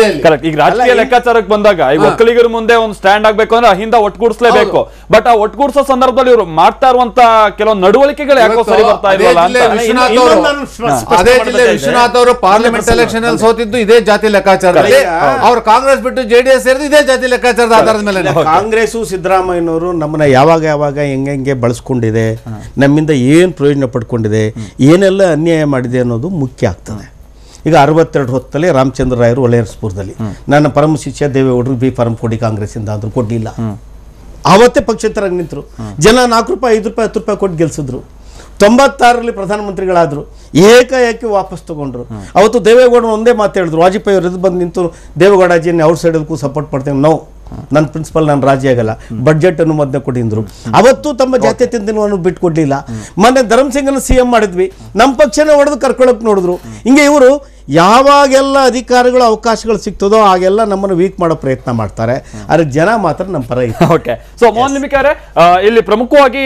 ಈಗ ರಾಜಕೀಯ ಲೆಕ್ಕಾಚಾರಕ್ಕೆ ಬಂದಾಗ ಈ ಒಕ್ಕಲಿಗರ ಮುಂದೆ ಒಂದು ಸ್ಟ್ಯಾಂಡ್ ಆಗ್ಬೇಕು ಅಂದ್ರೆ ಹಿಂದ ಒಟ್ಟುಗೂಡಿಸಲೇಬೇಕು. ಬಟ್ ಆ ಒಟ್ಟುಗೂಡಿಸೋ ಸಂದರ್ಭದಲ್ಲಿ ಇವರು ಮಾಡ್ತಾ ಇರುವಂತ ಕೆಲವೊಂದು ನಡವಳಿಕೆಗಳು ಯಾಕೋ ಸರಿ ಬರ್ತಾ ಇರಲಿಲ್ಲ ಅಂತ. ಅದೇ ಜಿಲ್ಲೆ ವಿಶ್ವನಾಥ್ ಅವರು ಪಾರ್ಲಿಮೆಂಟ್ ಎಲೆಕ್ಷನ್ ಅಲ್ಲಿ ಸೋತಿದ್ದು ಇದೇ ಜಾತಿ ಲೆಕ್ಕಾಚಾರದಲ್ಲಿ. ಅವ್ರು ಕಾಂಗ್ರೆಸ್ ಬಿಟ್ಟು JDS ಸೇರಿದ್ದು ಇದೇ ಜಾತಿ ಲೆಕ್ಕಾಚಾರದ ಆಧಾರದ ಮೇಲೆ. ಕಾಂಗ್ರೆಸ್ ಸಿದ್ದರಾಮಯ್ಯನವರು ನಮ್ಮನ್ನ ಯಾವಾಗ ಹೆಂಗೆ ಬಳಸ್ಕೊಂಡಿದೆ, ನಮ್ಮಿಂದ ಏನ್ ಪ್ರಯೋಜನ ಪಡ್ಕೊಂಡಿದೆ, ಏನೆಲ್ಲ ಅನ್ಯಾಯ ಮಾಡಿದೆ ಅನ್ನೋದು ಮುಖ್ಯ ಆಗ್ತದೆ. ಈಗ 62 ಹೊತ್ತಲ್ಲಿ ರಾಮಚಂದ್ರ ರಾಯರು ಒಲೆಯರ್ಸ್ಪುರದಲ್ಲಿ ನನ್ನ ಪರಮ ಶಿಷ್ಯ ದೇವೇಗೌಡರು B.Pharm ಕೊಡಿ ಕಾಂಗ್ರೆಸ್ಸಿಂದ ಅಂದ್ರು, ಕೊಡ್ಲಿಲ್ಲ. ಆವತ್ತೇ ಪಕ್ಷೇತರಾಗಿ ನಿಂತರು. ಜನ 4 ರೂಪಾಯಿ 5 ರೂಪಾಯಿ 10 ರೂಪಾಯಿ ಕೊಟ್ಟು ಗೆಲ್ಸಿದ್ರು. 96ರಲ್ಲಿ ಪ್ರಧಾನಮಂತ್ರಿಗಳಾದ್ರು, ಏಕಾಏಕಿ ವಾಪಸ್ ತಗೊಂಡ್ರು. ಅವತ್ತು ದೇವೇಗೌಡ ಒಂದೇ ಮಾತು ಹೇಳಿದ್ರು, ವಾಜಪೇಯಿ ಅವರು ಎದ್ದು ಬಂದು ನಿಂತು ದೇವೇಗೌಡಜಿಯನ್ನು ಔಟ್ ಸೈಡಲ್ಗೂ ಸಪೋರ್ಟ್ ಮಾಡ್ತೇವೆ, ನಾವು ನನ್ನ ಪ್ರಿನ್ಸಿಪಲ್ ನಾನು ರಾಜಿ ಆಗಲ್ಲ, ಬಡ್ಜೆಟ್ ಅನುಮೋದನೆ ಕೊಟ್ಟಿದ್ರು. ಅವತ್ತು ತಮ್ಮ ಜಾತ್ಯತೀತವನ್ನು ಬಿಟ್ಟು ಕೊಡ್ಲಿಲ್ಲ. ಮೊನ್ನೆ ಧರ್ಮಸಿಂಗನ CM ಮಾಡಿದ್ವಿ, ನಮ್ಮ ಪಕ್ಷನೇ ಹೊಡೆದು ಕರ್ಕೊಳ್ಳೋಕೆ ನೋಡಿದ್ರು. ಹಿಂಗೆ ಇವರು ಯಾವಾಗೆಲ್ಲ ಅಧಿಕಾರಿಗಳು ಅವಕಾಶಗಳು ಸಿಗ್ತದೋ ಆಗೆಲ್ಲ ನಮ್ಮನ್ನು ವೀಕ್ ಮಾಡೋ ಪ್ರಯತ್ನ ಮಾಡ್ತಾರೆ. ಆದ್ರೆ ಜನ ಮಾತ್ರ ನಮ್ಮ ಪರ ಇದ್ದಾರೆ. ಓಕೆ, ಸೊ ಮೋಹನ್ ನಿಮಿಕಾರೆ, ಇಲ್ಲಿ ಪ್ರಮುಖವಾಗಿ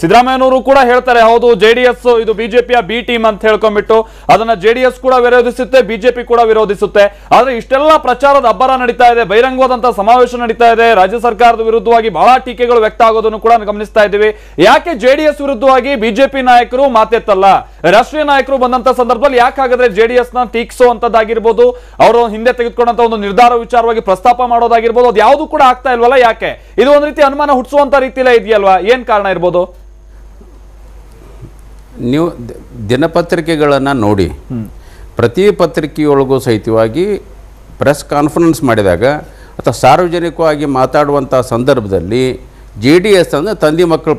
ಸಿದ್ದರಾಮಯ್ಯನವರು ಕೂಡ ಹೇಳ್ತಾರೆ, ಹೌದು JDS ಇದು ಬಿಜೆಪಿಯ B ಟೀಮ್ ಅಂತ ಹೇಳ್ಕೊಂಡ್ಬಿಟ್ಟು ಅದನ್ನ JDS ಕೂಡ ವಿರೋಧಿಸುತ್ತೆ, ಬಿಜೆಪಿ ಕೂಡ ವಿರೋಧಿಸುತ್ತೆ. ಆದ್ರೆ ಇಷ್ಟೆಲ್ಲ ಪ್ರಚಾರದ ಅಬ್ಬರ ನಡೀತಾ ಇದೆ, ಬಹಿರಂಗವಾದಂತಹ ಸಮಾವೇಶ ನಡೀತಾ ಇದೆ, ರಾಜ್ಯ ಸರ್ಕಾರದ ವಿರುದ್ಧವಾಗಿ ಬಹಳ ಟೀಕೆಗಳು ವ್ಯಕ್ತ ಆಗೋದನ್ನು ಕೂಡ ಗಮನಿಸ್ತಾ ಇದ್ದೀವಿ. ಯಾಕೆ JDS ವಿರುದ್ಧವಾಗಿ ಬಿಜೆಪಿ ನಾಯಕರು ಮಾತೆತ್ತಲ್ಲ? ರಾಷ್ಟ್ರೀಯ ನಾಯಕರು ಬಂದಂತ ಸಂದರ್ಭದಲ್ಲಿ ಯಾಕೆ ಹಾಗಾದ್ರೆ JDS ನ ಟೀಕಿಸುವಂತದ್ದಾಗಿರ್ಬೋದು, ಅವರು ಹಿಂದೆ ತೆಗೆದುಕೊಂಡಂತ ಒಂದು ನಿರ್ಧಾರ ವಿಚಾರವಾಗಿ ಪ್ರಸ್ತಾಪ ಮಾಡೋದಾಗಿರ್ಬೋದು, ಅದು ಯಾವುದು ಕೂಡ ಆಗ್ತಾ ಇಲ್ವಲ್ಲ? ಯಾಕೆ ಇದು ಒಂದ್ ರೀತಿ ಅನುಮಾನ ಹುಟ್ಟಿಸುವಂತ ರೀತಿಯಲ್ಲೇ ಇದೆಯಲ್ವಾ? ಏನ್ ಕಾರಣ ಇರ್ಬೋದು? ನೀವು ದಿನಪತ್ರಿಕೆಗಳನ್ನ ನೋಡಿ, ಪ್ರತಿ ಪತ್ರಿಕೆಯೊಳಗೂ ಸಹಿತವಾಗಿ ಪ್ರೆಸ್ ಕಾನ್ಫರೆನ್ಸ್ ಮಾಡಿದಾಗ ಅಥವಾ ಸಾರ್ವಜನಿಕವಾಗಿ ಮಾತಾಡುವಂಥ ಸಂದರ್ಭದಲ್ಲಿ JDS ಅಂದ್ರೆ ತಂದೆ ಮಕ್ಕಳ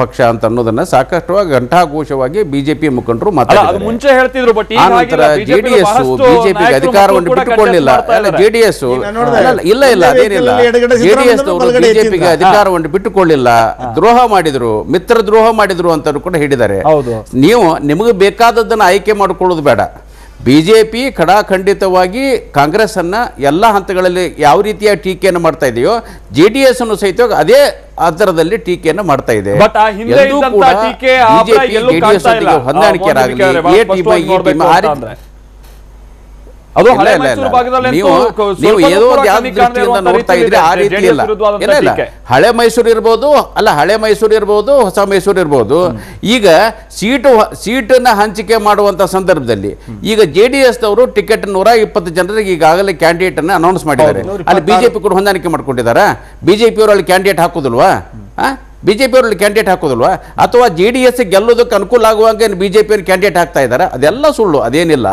ಪಕ್ಷ ಅಂತ ಅನ್ನೋದನ್ನ ಸಾಕಷ್ಟುವಾಗಿ ಘಂಟಾಘೋಷವಾಗಿ ಬಿಜೆಪಿ ಮುಖಂಡರು ಮಾತಾಡಿದ್ದಾರೆ. ಮುಂಚೆ ಹೇಳ್ತಿದ್ರು, ಬಟ್ JDS ಬಿಜೆಪಿಗೆ ಅಧಿಕಾರವನ್ನು ಬಿಟ್ಟುಕೊಳ್ಳಿಲ್ಲ. JDS ಇಲ್ಲ ಅದೇನಿಲ್ಲ, JDS ಅವರು ಬಿಜೆಪಿಗೆ ಅಧಿಕಾರವನ್ನು ಬಿಟ್ಟುಕೊಳ್ಳಿಲ್ಲ, ದ್ರೋಹ ಮಾಡಿದ್ರು, ಮಿತ್ರ ದ್ರೋಹ ಮಾಡಿದ್ರು ಅಂತ ಕೂಡ ಹೇಳಿದ್ದಾರೆ. ನೀವು ನಿಮಗೆ ಬೇಕಾದದ್ದನ್ನು ಆಯ್ಕೆ ಮಾಡಿಕೊಳ್ಳೋದು ಬೇಡ. ಬಿಜೆಪಿ ಖಡಾಖಂಡಿತವಾಗಿ ಕಾಂಗ್ರೆಸ್ ಅನ್ನ ಎಲ್ಲ ಹಂತಗಳಲ್ಲಿ ಯಾವ ರೀತಿಯ ಟೀಕೆಯನ್ನು ಮಾಡ್ತಾ ಇದೆಯೋ JDS ಅನ್ನು ಸಹಿತ ಅದೇ ಆಧಾರದಲ್ಲಿ ಟೀಕೆಯನ್ನು ಮಾಡ್ತಾ ಇದೆ. ಹೊಂದಾಣಿಕೆಯಾಗಲಿ ಅದು ನೀವು ಏನೋ ನೋಡ್ತಾ ಇದ್ರೆ ಆ ರೀತಿ ಇಲ್ಲ. ಹಳೆ ಮೈಸೂರು ಇರ್ಬೋದು, ಹಳೆ ಮೈಸೂರು ಇರ್ಬೋದು, ಹೊಸ ಮೈಸೂರು ಇರ್ಬೋದು. ಈಗ ಸೀಟನ್ನ ಹಂಚಿಕೆ ಮಾಡುವಂತ ಸಂದರ್ಭದಲ್ಲಿ ಈಗ JDS ದವರು ಟಿಕೆಟ್ 120 ಜನರಿಗೆ ಈಗಾಗಲೇ ಕ್ಯಾಂಡಿಡೇಟ್ ಅನ್ನ ಅನೌನ್ಸ್ ಮಾಡಿದ್ದಾರೆ. ಅಲ್ಲಿ ಬಿಜೆಪಿ ಕೂಡ ಹೊಂದಾಣಿಕೆ ಮಾಡ್ಕೊಂಡಿದ್ದಾರಾ? ಬಿಜೆಪಿ ಅವರು ಅಲ್ಲಿ ಕ್ಯಾಂಡಿಡೇಟ್ ಹಾಕೋದಿಲ್ವಾ? ಬಿಜೆಪಿ ಅವರಲ್ಲಿ ಕ್ಯಾಂಡಿಡೇಟ್ ಹಾಕೋದಿಲ್ವಾ? ಅಥವಾ JDS ಗೆಲ್ಲೋದಕ್ಕೆ ಅನುಕೂಲ ಆಗುವಂಗೆ ಬಿಜೆಪಿ ಕ್ಯಾಂಡಿಡೇಟ್ ಹಾಕ್ತಾ ಇದ್ದಾರೆ? ಅದೆಲ್ಲ ಸುಳ್ಳು, ಅದೇನಿಲ್ಲ.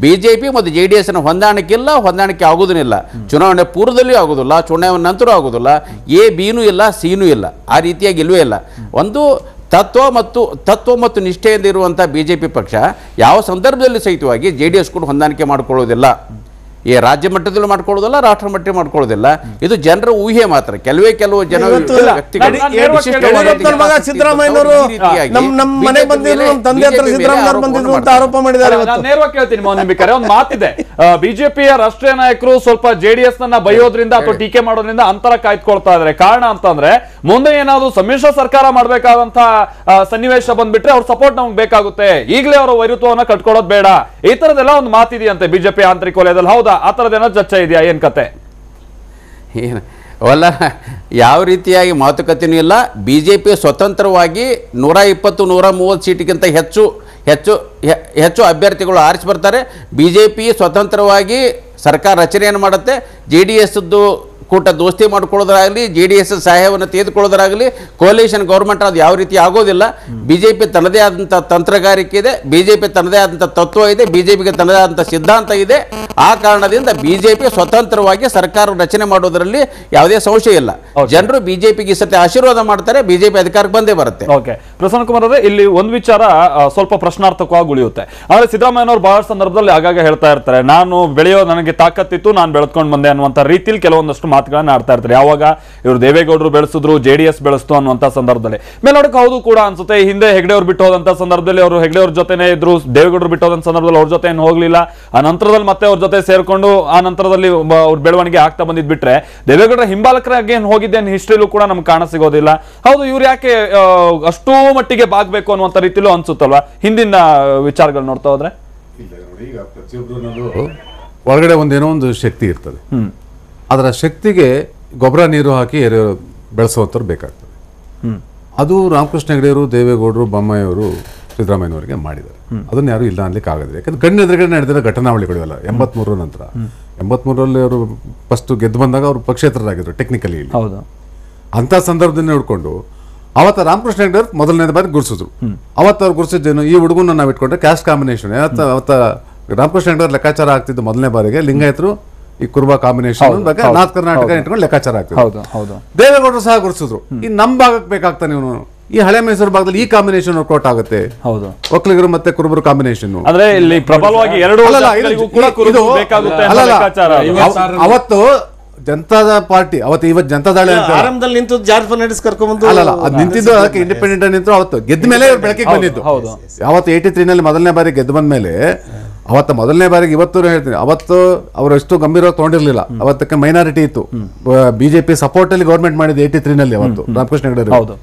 ಬಿಜೆಪಿ ಮತ್ತು JDS ಹೊಂದಾಣಿಕೆ ಇಲ್ಲ, ಹೊಂದಾಣಿಕೆ ಆಗೋದಿಲ್ಲ. ಚುನಾವಣೆ ಪೂರ್ವದಲ್ಲಿಯೂ ಆಗೋದಿಲ್ಲ, ಚುನಾವಣೆ ನಂತರ ಆಗೋದಿಲ್ಲ. A Bನೂ ಇಲ್ಲ, Cನೂ ಇಲ್ಲ, ಆ ರೀತಿಯಾಗಿ ಇಲ್ಲವೇ ಇಲ್ಲ. ಒಂದು ತತ್ವ ಮತ್ತು ನಿಷ್ಠೆಯಿಂದ ಇರುವಂಥ ಬಿಜೆಪಿ ಪಕ್ಷ ಯಾವ ಸಂದರ್ಭದಲ್ಲಿ ಸಹಿತವಾಗಿ JDS ಕೂಡ ಹೊಂದಾಣಿಕೆ ಮಾಡಿಕೊಳ್ಳೋದಿಲ್ಲ. ಈ ರಾಜ್ಯ ಮಟ್ಟದಲ್ಲೂ ಮಾಡ್ಕೊಳ್ಳೋದಿಲ್ಲ, ರಾಷ್ಟ್ರ ಮಟ್ಟ ಮಾಡ್ಕೊಳ್ಳೋದಿಲ್ಲ. ಇದು ಜನರ ಊಹೆ ಮಾತ್ರ. ಕೆಲವು ಜನ ಸಿದ್ದರಾಮಯ್ಯನವರು ನಮ್ಮ ಮನೆ ಬಂದಿದ್ರು, ನಮ್ಮ ತಂದೆ ಹತ್ರ ಸಿದ್ದರಾಮಯ್ಯನವರು ಬಂದಿದ್ರು ಅಂತ ಆರೋಪ ಮಾಡಿದ್ದಾರೆ. ನೇರವಾಗಿ ಕೇಳ್ತೀನಿ ಮೌನಿಂಬಿಕರೆ, ಒಂದು ಮಾತಿದೆ, ಬಿಜೆಪಿಯ ರಾಷ್ಟ್ರೀಯ ನಾಯಕರು ಸ್ವಲ್ಪ JDS ನನ್ನ ಬೈಯೋದ್ರಿಂದ ಅಥವಾ ಟೀಕೆ ಮಾಡೋದ್ರಿಂದ ಅಂತರ ಕಾಯ್ದುಕೊಳ್ತಾ ಇದ್ದಾರೆ. ಕಾರಣ ಅಂತಂದ್ರೆ ಮುಂದೆ ಏನಾದ್ರು ಸಮ್ಮಿಶ್ರ ಸರ್ಕಾರ ಮಾಡ್ಬೇಕಾದಂತಹ ಸನ್ನಿವೇಶ ಬಂದ್ಬಿಟ್ರೆ ಅವ್ರ ಸಪೋರ್ಟ್ ನಮ್ಗೆ ಬೇಕಾಗುತ್ತೆ, ಈಗಲೇ ಅವರ ವೈರುತ್ವವನ್ನ ಕಟ್ಕೊಳ್ಳೋದು ಬೇಡ, ಈ ತರದೆಲ್ಲ ಒಂದು ಮಾತಿದೆಯಂತೆ ಬಿಜೆಪಿ ಆಂತರಿಕ ವಲಯದಲ್ಲಿ. ಹೌದಾ, ಆ ತರದೇನೋ ಚರ್ಚೆ ಇದೆಯಾ? ಏನ್ ಕತೆ? ಅಲ್ಲ, ಯಾವ ರೀತಿಯಾಗಿ ಮಾತುಕತೆನೂ ಇಲ್ಲ. ಬಿಜೆಪಿ ಸ್ವತಂತ್ರವಾಗಿ 120-130 ಸೀಟಿಗಿಂತ ಹೆಚ್ಚು ಅಭ್ಯರ್ಥಿಗಳು ಆರಿಸಿ ಬರ್ತಾರೆ. ಬಿಜೆಪಿ ಸ್ವತಂತ್ರವಾಗಿ ಸರ್ಕಾರ ರಚನೆಯನ್ನು ಮಾಡುತ್ತೆ. JDSದ್ದು ಕೂಟ ದೋಸ್ತಿ ಮಾಡ್ಕೊಳ್ಳೋದಾಗಲಿ, JDS ಸಹಾಯವನ್ನು ತೆಗೆದುಕೊಳ್ಳೋದಾಗಲಿ, ಕೋಲಿಷನ್ ಗೌರ್ಮೆಂಟ್ ಅದು ಯಾವ ರೀತಿ ಆಗೋದಿಲ್ಲ. ಬಿಜೆಪಿ ತನ್ನದೇ ಆದಂಥ ತಂತ್ರಗಾರಿಕೆ ಇದೆ, ಬಿಜೆಪಿ ತನ್ನದೇ ಆದಂಥ ತತ್ವ ಇದೆ, ಬಿಜೆಪಿಗೆ ತನ್ನದೇ ಆದಂಥ ಸಿದ್ಧಾಂತ ಇದೆ. ಆ ಕಾರಣದಿಂದ ಬಿಜೆಪಿ ಸ್ವತಂತ್ರವಾಗಿ ಸರ್ಕಾರ ರಚನೆ ಮಾಡೋದರಲ್ಲಿ ಯಾವುದೇ ಸಂಶಯ ಇಲ್ಲ. ಜನರು ಬಿಜೆಪಿಗೆ ಈ ಸತಿ ಆಶೀರ್ವಾದ ಮಾಡ್ತಾರೆ, ಬಿಜೆಪಿ ಅಧಿಕಾರಕ್ಕೆ ಬಂದೇ ಬರುತ್ತೆ. ಓಕೆ, ಪ್ರಸನ್ನ ಕುಮಾರ್ ಅವರೇ, ಇಲ್ಲಿ ಒಂದು ವಿಚಾರ ಸ್ವಲ್ಪ ಪ್ರಶ್ನಾರ್ಥಕವಾಗಿ ಉಳಿಯುತ್ತೆ. ಆದ್ರೆ ಸಿದ್ದರಾಮಯ್ಯನವರು ಬಹಳ ಸಂದರ್ಭದಲ್ಲಿ ಆಗಾಗ ಹೇಳ್ತಾ ಇರ್ತಾರೆ, ನಾನು ಬೆಳೆಯೋ ನನಗೆ ತಾಕತ್ತಿತ್ತು, ನಾನು ಬೆಳೆದ್ಕೊಂಡು ಬಂದೆ ಅನ್ನುವಂಥ ರೀತಿಯಲ್ಲಿ ಕೆಲವೊಂದಷ್ಟು ಮಾತುಗಳನ್ನ ಆಡ್ತಾ ಇರ್ತಾರೆ. ಯಾವಾಗ ಇವರು ದೇವೇಗೌಡರು ಬೆಳೆಸಿದ್ರು, JDS ಬೆಳೆಸ್ತು ಅನ್ನುವಂಥ ಸಂದರ್ಭದಲ್ಲಿ ಮೇಲ್ನೋಡಕ್ಕೆ ಹೌದು ಕೂಡ ಅನ್ಸುತ್ತೆ. ಹಿಂದೆ ಹೆಗ್ಡೆ ಅವ್ರು ಬಿಟ್ಟು ಹೋದಂತ ಸಂದರ್ಭದಲ್ಲಿ ಅವರು ಹೆಗ್ಡೆ ಅವ್ರ ಜೊತೆನೇ ಇದ್ರು, ದೇವೇಗೌಡರು ಬಿಟ್ಟು ಹೋದಂತ ಸಂದರ್ಭದಲ್ಲಿ ಅವ್ರ ಜೊತೆ ಏನು ಹೋಗ್ಲಿಲ್ಲ. ಆ ನಂತರದಲ್ಲಿ ಮತ್ತೆ ಅವ್ರ ಜೊತೆ ಸೇರ್ಕೊಂಡು ಆ ನಂತರದಲ್ಲಿ ಅವ್ರ ಬೆಳವಣಿಗೆ ಆಗ್ತಾ ಬಂದಿದ್ ಬಿಟ್ರೆ ದೇವೇಗೌಡರ ಹಿಂಬಾಲಕರಾಗಿ ಏನು ಹೋಗಿದ್ದೇನು ಹಿಸ್ಟ್ರಿಲೂ ಕೂಡ ನಮ್ಗೆ ಕಾಣ ಸಿಗೋದಿಲ್ಲ. ಹೌದು, ಇವ್ರು ಯಾಕೆ ಅಷ್ಟೂ ಮಟ್ಟಿಗೆ ಬಾಗ್ಬೇಕು ಅನ್ನುವಂಥ ರೀತಿಲೂ ಅನ್ಸುತ್ತಲ್ವಾ ಹಿಂದಿನ ವಿಚಾರಗಳು ನೋಡ್ತಾ ಹೋದ್ರೆ? ಒಳಗಡೆ ಒಂದೇನೋ ಒಂದು ಶಕ್ತಿ ಇರ್ತದೆ. ಅದರ ಶಕ್ತಿಗೆ ಗೊಬ್ಬರ ನೀರು ಹಾಕಿ ಬೆಳೆಸುವಂಥವ್ರು ಬೇಕಾಗ್ತದೆ. ಅದು ರಾಮಕೃಷ್ಣ ಹೆಗಡೆಯವರು, ದೇವೇಗೌಡರು, ಬೊಮ್ಮಾಯಿಯವರು ಸಿದ್ದರಾಮಯ್ಯನವರಿಗೆ ಮಾಡಿದ್ದಾರೆ. ಅದನ್ನ ಯಾರು ಇಲ್ಲ ಅನ್ಲಿಕ್ಕೆ ಆಗೋದಿಲ್ಲ. ಯಾಕಂದ್ರೆ ಕಣ್ಣು ಎದುರುಗಡೆ ನಡೆದಿರೋ ಘಟನಾವಳಿಗಳು ಅಲ್ಲ. 83 ನಂತರ 83ರಲ್ಲಿ ಅವರು ಫಸ್ಟ್ ಗೆದ್ದು ಬಂದಾಗ ಅವರು ಪಕ್ಷೇತರರಾಗಿದ್ರು ಟೆಕ್ನಿಕಲಿ. ಅಂತ ಸಂದರ್ಭದಲ್ಲಿ ನೋಡ್ಕೊಂಡು ಅವತ್ತ ರಾಮಕೃಷ್ಣ ಹೆಗಡೆಯವರು ಮೊದಲನೇ ಬಾರಿ ಗುರುಸಿದ್ರು. ಅವತ್ತು ಅವ್ರು ಗುರುಸಿದ್ದೇನು, ಈ ಹುಡುಗನ ನಾವು ಇಟ್ಕೊಂಡ್ರೆ ಕ್ಯಾಸ್ಟ್ ಕಾಂಬಿನೇಷನ್. ಅವತ್ತ ರಾಮಕೃಷ್ಣ ಹೆಗಡೆಯವರು ಲೆಕ್ಕಾಚಾರ ಆಗ್ತಿದ್ದು ಮೊದಲನೇ ಬಾರಿಗೆ ಲಿಂಗಾಯತರು ಈ ಕುರುಬಾ ಕಾಂಬಿನೇಷನ್ ಬಗ್ಗೆ ನಾರ್ತ್ ಕರ್ನಾಟಕ ಇಟ್ಕೊಂಡು ಲೆಕ್ಕಾಚಾರ ಆಗ್ತದೆ. ದೇವೇಗೌಡರು ಸಹ ಗುರುಸಿದ್ರು. ಈ ನಮ್ಮ ಭಾಗಕ್ಕೆ ಬೇಕಾಗ್ತಾನೆ ಇವನು, ಈ ಹಳೆ ಮೈಸೂರು ಭಾಗದಲ್ಲಿ ಈ ಕಾಂಬಿನೇಷನ್ ವರ್ಕೌಟ್ ಆಗುತ್ತೆ. ಒಕ್ಕಲಿಗರು ಮತ್ತೆ ಕುರುಬರು ಕಾಂಬಿನೇಷನ್. ಅವತ್ತು ಜನತಾ ಪಾರ್ಟಿ ಇವತ್ತು ಜನತಾದಳ ಆರಂಭದಲ್ಲಿ ನಿಂತು ಜಾರ್ಜ್ ಫರ್ನಾಂಡಿಸ್ ಕರ್ಕೊಂಡ್ಬಂದು ಅದು ನಿಂತಿದ್ದು ಅದಕ್ಕೆ ಇಂಡಿಪೆಂಡೆಂಟ್ ನಿಂತು ಅವತ್ತು ಗೆದ್ದ ಮೇಲೆ ಬೆಳಕಿಗೆ ಬಂದಿದ್ದು. ಯಾವತ್ತು 83ನಲ್ಲಿ ಮೊದಲನೇ ಬಾರಿ ಗೆದ್ದು ಬಂದ ಮೇಲೆ ಅವತ್ತು ಮೊದಲನೇ ಬಾರಿಗೆ ಇವತ್ತು ಹೇಳ್ತೀನಿ, ಅವತ್ತು ಅವರು ಎಷ್ಟು ಗಂಭೀರವಾಗಿ ತಗೊಂಡಿರ್ಲಿಲ್ಲ. ಅವತ್ತಕ್ಕೆ ಮೈನಾರಿಟಿ ಇತ್ತು. ಬಿಜೆಪಿ ಸಪೋರ್ಟ್ ಅಲ್ಲಿ ಗೌರ್ಮೆಂಟ್ ಮಾಡಿದ್ದು 83ನಲ್ಲಿ. ಅವತ್ತು ರಾಮಕೃಷ್ಣ ಹೆಗಡೆ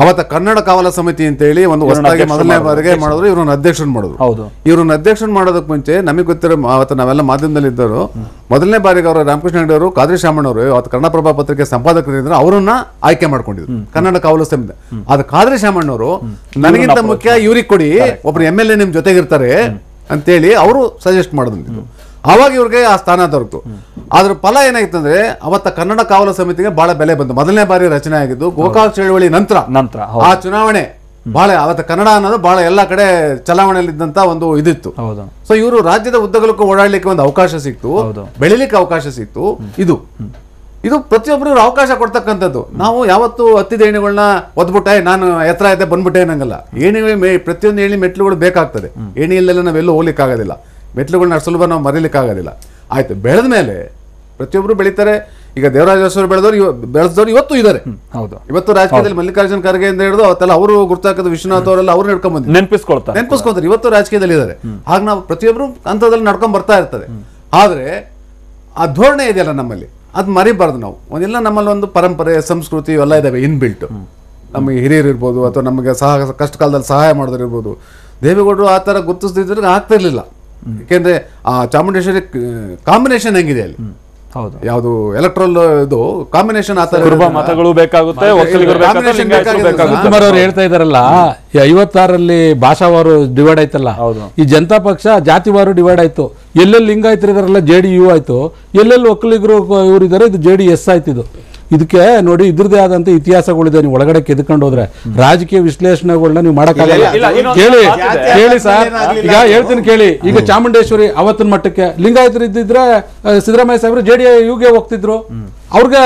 ಅವತ್ತ ಕನ್ನಡ ಕಾವಲ ಸಮಿತಿ ಅಂತ ಹೇಳಿ ಒಂದು ಹೊಸದಾಗಿ ಮೊದಲನೇ ಬಾರಿಗೆ ಮಾಡಿದ್ರು. ಇವ್ರನ್ನ ಅಧ್ಯಕ್ಷನ್ ಮಾಡಿದ್ರು. ಇವ್ರನ್ನ ಅಧ್ಯಕ್ಷನ್ ಮಾಡೋದಕ್ಕೆ ಮುಂಚೆ ನಮಗೆ ಗೊತ್ತಿರೋ ಅವತ್ತು ನಾವೆಲ್ಲ ಮಾಧ್ಯಮದಲ್ಲಿ ಇದ್ದರು. ಮೊದಲನೇ ಬಾರಿಗೆ ಅವರು ರಾಮಕೃಷ್ಣ ಹೆಗಡೆ ಅವರು, ಖಾದ್ರಿ ಶಾಮಣ್ಣವರು ಅವತ್ತು ಕನ್ನಡಪ್ರಭ ಪತ್ರಿಕೆ ಸಂಪಾದಕರಿದ್ರು, ಅವರನ್ನ ಆಯ್ಕೆ ಮಾಡ್ಕೊಂಡಿದ್ರು ಕನ್ನಡ ಕಾವಲು ಸಮಿತಿ. ಅದು ಖಾದ್ರಿ ಶಾಮಣ್ಣವರು ನನಗಿಂತ ಮುಖ್ಯ ಇವ್ರಿಗೆ ಕೊಡಿ, ಒಬ್ರು MLA ನಿಮ್ ಜೊತೆಗಿರ್ತಾರೆ ಅಂತೇಳಿ ಅವರು ಸಜೆಸ್ಟ್ ಮಾಡಿದ್ರು. ಆವಾಗ ಇವ್ರಿಗೆ ಆ ಸ್ಥಾನ ದೊರಕಿತು. ಅದ್ರ ಫಲ ಏನಾಯ್ತಂದ್ರೆ ಅವತ್ತ ಕನ್ನಡ ಕಾವಲು ಸಮಿತಿಗೆ ಬಹಳ ಬೆಲೆ ಬಂತು. ಮೊದಲನೇ ಬಾರಿ ರಚನೆ ಆಗಿದ್ದು ಗೋಕಾಕ್ ಚಳವಳಿ ನಂತರ ಆ ಚುನಾವಣೆ ಬಹಳ ಅವತ್ತು ಕನ್ನಡ ಅನ್ನೋದು ಬಹಳ ಎಲ್ಲ ಕಡೆ ಚಲಾವಣೆಯಲ್ಲಿದ್ದಂತ ಒಂದು ಇದಿತ್ತು. ಸೊ ಇವರು ರಾಜ್ಯದ ಉದ್ದಗಲಕ್ಕೂ ಓಡಾಡ್ಲಿಕ್ಕೆ ಒಂದು ಅವಕಾಶ ಸಿಕ್ತು, ಬೆಳಿಲಿಕ್ಕೆ ಅವಕಾಶ ಸಿಕ್ತು. ಇದು ಪ್ರತಿಯೊಬ್ಬರಿಗೂ ಅವಕಾಶ ಕೊಡ್ತಕ್ಕಂಥದ್ದು. ನಾವು ಯಾವತ್ತು ಹತ್ತಿದ ಏಣಿಗಳನ್ನ ಒದ್ಬಿಟ್ಟೆ ನಾನು ಎತ್ತರ ಐತೆ ಬಂದ್ಬಿಟ್ಟೆ ಅನ್ನಂಗಲ್ಲ. ಪ್ರತಿಯೊಂದು ಏಣಿ ಮೆಟ್ಲುಗಳು ಬೇಕಾಗ್ತದೆ. ಏಣಿ ಇಲ್ಲೆಲ್ಲ ನಾವೆಲ್ಲೂ ಹೋಗ್ಲಿಕ್ಕೆ ಆಗೋದಿಲ್ಲ, ಮೆಟ್ಲುಗಳನ್ನ ಸುಲಭ ನಾವು ಮರೀಲಿಕ್ಕೆ ಆಗೋದಿಲ್ಲ. ಆಯ್ತು, ಬೆಳೆದ ಮೇಲೆ ಪ್ರತಿಯೊಬ್ಬರು ಬೆಳೀತಾರೆ. ಈಗ ದೇವರಾಜ ಅರಸು ಬೆಳೆದವರು ಇವತ್ತು ಇದ್ದಾರೆ. ಇವತ್ತು ರಾಜಕೀಯದಲ್ಲಿ ಮಲ್ಲಿಕಾರ್ಜುನ ಖರ್ಗೆ ಅಂತ ಹಿಡಿದು ಅವತ್ತೆಲ್ಲ ಅವರು ಗುರುತಾಕದ ವಿಶ್ವನಾಥ್ ಅವರೆಲ್ಲ ಅವ್ರು ನಡ್ಕೊಂಡ್ ನೆನಪಿಸ್ಕೊಳ್ತಾರೆ. ಇವತ್ತು ರಾಜಕೀಯದಲ್ಲಿ ಇದ್ದಾರೆ. ಆಗ ನಾವು ಪ್ರತಿಯೊಬ್ಬರು ಹಂತದಲ್ಲಿ ನಡ್ಕೊಂಡ್ ಬರ್ತಾ ಇರ್ತದೆ. ಆದ್ರೆ ಆ ಧೋರಣೆ ಇದೆಯಲ್ಲ ನಮ್ಮಲ್ಲಿ, ಅದು ಮರಿಬಾರ್ದು. ನಾವು ಒಂದೆಲ್ಲ ನಮ್ಮಲ್ಲಿ ಒಂದು ಪರಂಪರೆ, ಸಂಸ್ಕೃತಿ ಇವೆಲ್ಲ ಇದಾವೆ ಇನ್ಬಿಲ್ಟ್. ನಮಗೆ ಹಿರಿಯರು ಇರ್ಬೋದು ಅಥವಾ ನಮಗೆ ಕಷ್ಟ ಕಾಲದಲ್ಲಿ ಸಹಾಯ ಮಾಡಿದ್ರು ಇರ್ಬೋದು. ದೇವೇಗೌಡರು ಆ ಥರ ಗುರುತಿಸದಿದ್ರೆ ಆಗ್ತಾ ಇರಲಿಲ್ಲ. ಯಾಕೆಂದ್ರೆ ಆ ಚಾಮುಂಡೇಶ್ವರಿ ಕಾಂಬಿನೇಷನ್ ಹೆಂಗಿದೆ ಅಲ್ಲಿ, ಯಾವುದು ಎಲೆಕ್ಟ್ರಲ್ ಇದು ಕಾಂಬಿನೇಷನ್ ಆ ತರ ಮತಗಳು ಬೇಕಾಗುತ್ತೆ. ಅವ್ರು ಹೇಳ್ತಾ ಇದಾರಲ್ಲ, 56ರಲ್ಲಿ ಭಾಷಾವಾರು ಡಿವೈಡ್ ಆಯ್ತಲ್ಲ, ಈ ಜನತಾ ಪಕ್ಷ ಜಾತಿವಾರು ಡಿವೈಡ್ ಆಯ್ತು. ಎಲ್ಲೆಲ್ಲಿ ಲಿಂಗಾಯತರಿದಾರಲ್ಲ JDU ಆಯ್ತು, ಎಲ್ಲೆಲ್ಲಿ ಒಕ್ಕಲಿಗರು ಇವರು ಇದಾರೆ ಇದು JDS ಆಯ್ತು. ಇದಕ್ಕೆ ನೋಡಿ ಇದ್ರದೇ ಆದಂತ ಇತಿಹಾಸಗಳಿದೆ. ನೀವು ಒಳಗಡೆ ಕೆದ್ಕೊಂಡು ಹೋದ್ರೆ ರಾಜಕೀಯ ವಿಶ್ಲೇಷಣೆಗಳನ್ನ ನೀವು ಮಾಡಕ್ಕಾಗಲ್ಲ. ಕೇಳಿ ಸರ್, ಈಗ ಹೇಳ್ತೀನಿ ಕೇಳಿ. ಈಗ ಚಾಮುಂಡೇಶ್ವರಿ ಅವತ್ತಿನ ಮಟ್ಟಕ್ಕೆ ಲಿಂಗಾಯತರು ಇದ್ದಿದ್ರೆ ಸಿದ್ದರಾಮಯ್ಯ ಸಾಹೇಬ್ರು JDU-ಗೆ ಹೋಗ್ತಿದ್ರು. ಅವ್ರಿಗೆ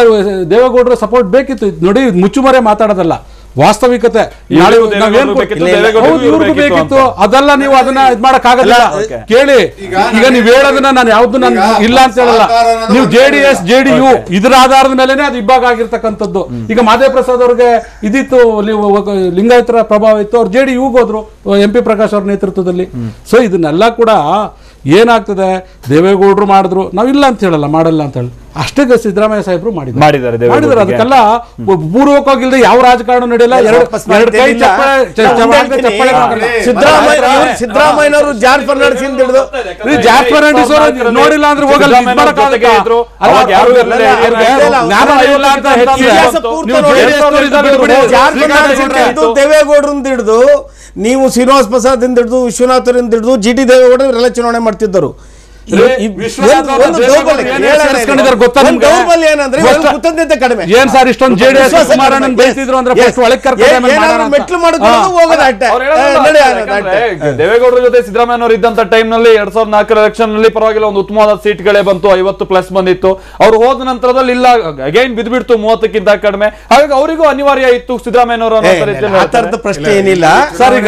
ದೇವೇಗೌಡರ ಸಪೋರ್ಟ್ ಬೇಕಿತ್ತು. ನೋಡಿ ಮುಚ್ಚುಮರೆ ಮಾತಾಡೋದಲ್ಲ, ವಾಸ್ತವಿಕತೆ ಬೇಕಿತ್ತು. ಅದೆಲ್ಲ ನೀವು ಅದನ್ನ ಇದ್ ಮಾಡಕ್ ಆಗಲ್ಲ. ಕೇಳಿ, ಈಗ ನೀವ್ ಹೇಳೋದನ್ನ ನಾನು ಯಾವ್ದು ನಾನು ಇಲ್ಲ ಅಂತ ಹೇಳಲ್ಲ. ನೀವು JDS JDU ಇದರ ಆಧಾರದ ಮೇಲೆನೆ ಅದು ಇಬ್ಬಾಗ ಆಗಿರ್ತಕ್ಕಂಥದ್ದು. ಈಗ ಮಾದೇವ ಪ್ರಸಾದ್ ಅವ್ರಿಗೆ ಇದಿತ್ತು, ಲಿಂಗಾಯತರ ಪ್ರಭಾವ ಇತ್ತು, ಅವ್ರು JDU-ಗೆ ಹೋದ್ರು MP ಪ್ರಕಾಶ್ ಅವ್ರ ನೇತೃತ್ವದಲ್ಲಿ. ಸೊ ಇದನ್ನೆಲ್ಲ ಕೂಡ ಏನಾಗ್ತದೆ, ದೇವೇಗೌಡರು ಮಾಡಿದ್ರು, ನಾವಿಲ್ಲ ಅಂತ ಹೇಳಲ್ಲ, ಮಾಡಲ್ಲ ಅಂತ ಹೇಳಿ. ಅಷ್ಟೇ ಸಿದ್ದರಾಮಯ್ಯ ಸಾಹೇಬ್ರು ಮಾಡಿದ್ದಾರೆ. ಅದಕ್ಕೆಲ್ಲ ಪೂರ್ವಕವಾಗಿಲ್ಲದೆ ಯಾವ ರಾಜಕಾರಣ ನಡೆಯಲ್ಲ. ಸಿದ್ದರಾಮಯ್ಯನವರು ಜಾರ್ಜ್ ಫರ್ನಾಂಡಿಸ್ ನೋಡಿಲ್ಲ ಅಂದ್ರೆ ಹೋಗಲ್ಲ. ದೇವೇಗೌಡರಿಂದ ಹಿಡಿದು ನೀವು ಶ್ರೀನಿವಾಸ ಪ್ರಸಾದ್ ಇಂದ ಹಿಡಿದು ವಿಶ್ವನಾಥರಿಂದ ಹಿಡಿದು GT ದೇವೇಗೌಡರು ಇವರೆಲ್ಲ ಚುನಾವಣೆ ಮಾಡ್ತಿದ್ದರು. ಏನ್ ಸರ್ ಇಷ್ಟೊಂದು JDS ದೇವೇಗೌಡರ ಜೊತೆ ಸಿದ್ದರಾಮಯ್ಯ ಇದ್ದಂತ ಟೈಮ್ ನಲ್ಲಿ 2004 ಎಲೆಕ್ಷನ್ ನಲ್ಲಿ ಪರವಾಗಿಲ್ಲ ಒಂದು ಉತ್ತಮವಾದ ಸೀಟ್ಗಳೇ ಬಂತು, 50+ ಬಂದಿತ್ತು. ಅವ್ರು ಹೋದ ನಂತರದಲ್ಲಿ ಇಲ್ಲ ಅಗೈನ್ ಬಿದ್ಬಿಡ್ತು 30ಕ್ಕಿಂತ ಕಡಿಮೆ. ಹಾಗಾಗಿ ಅವರಿಗೂ ಅನಿವಾರ್ಯ ಇತ್ತು ಸಿದ್ದರಾಮಯ್ಯನವರು. ಪ್ರಶ್ನೆ ಏನಿಲ್ಲ ಸರ್. ಈಗ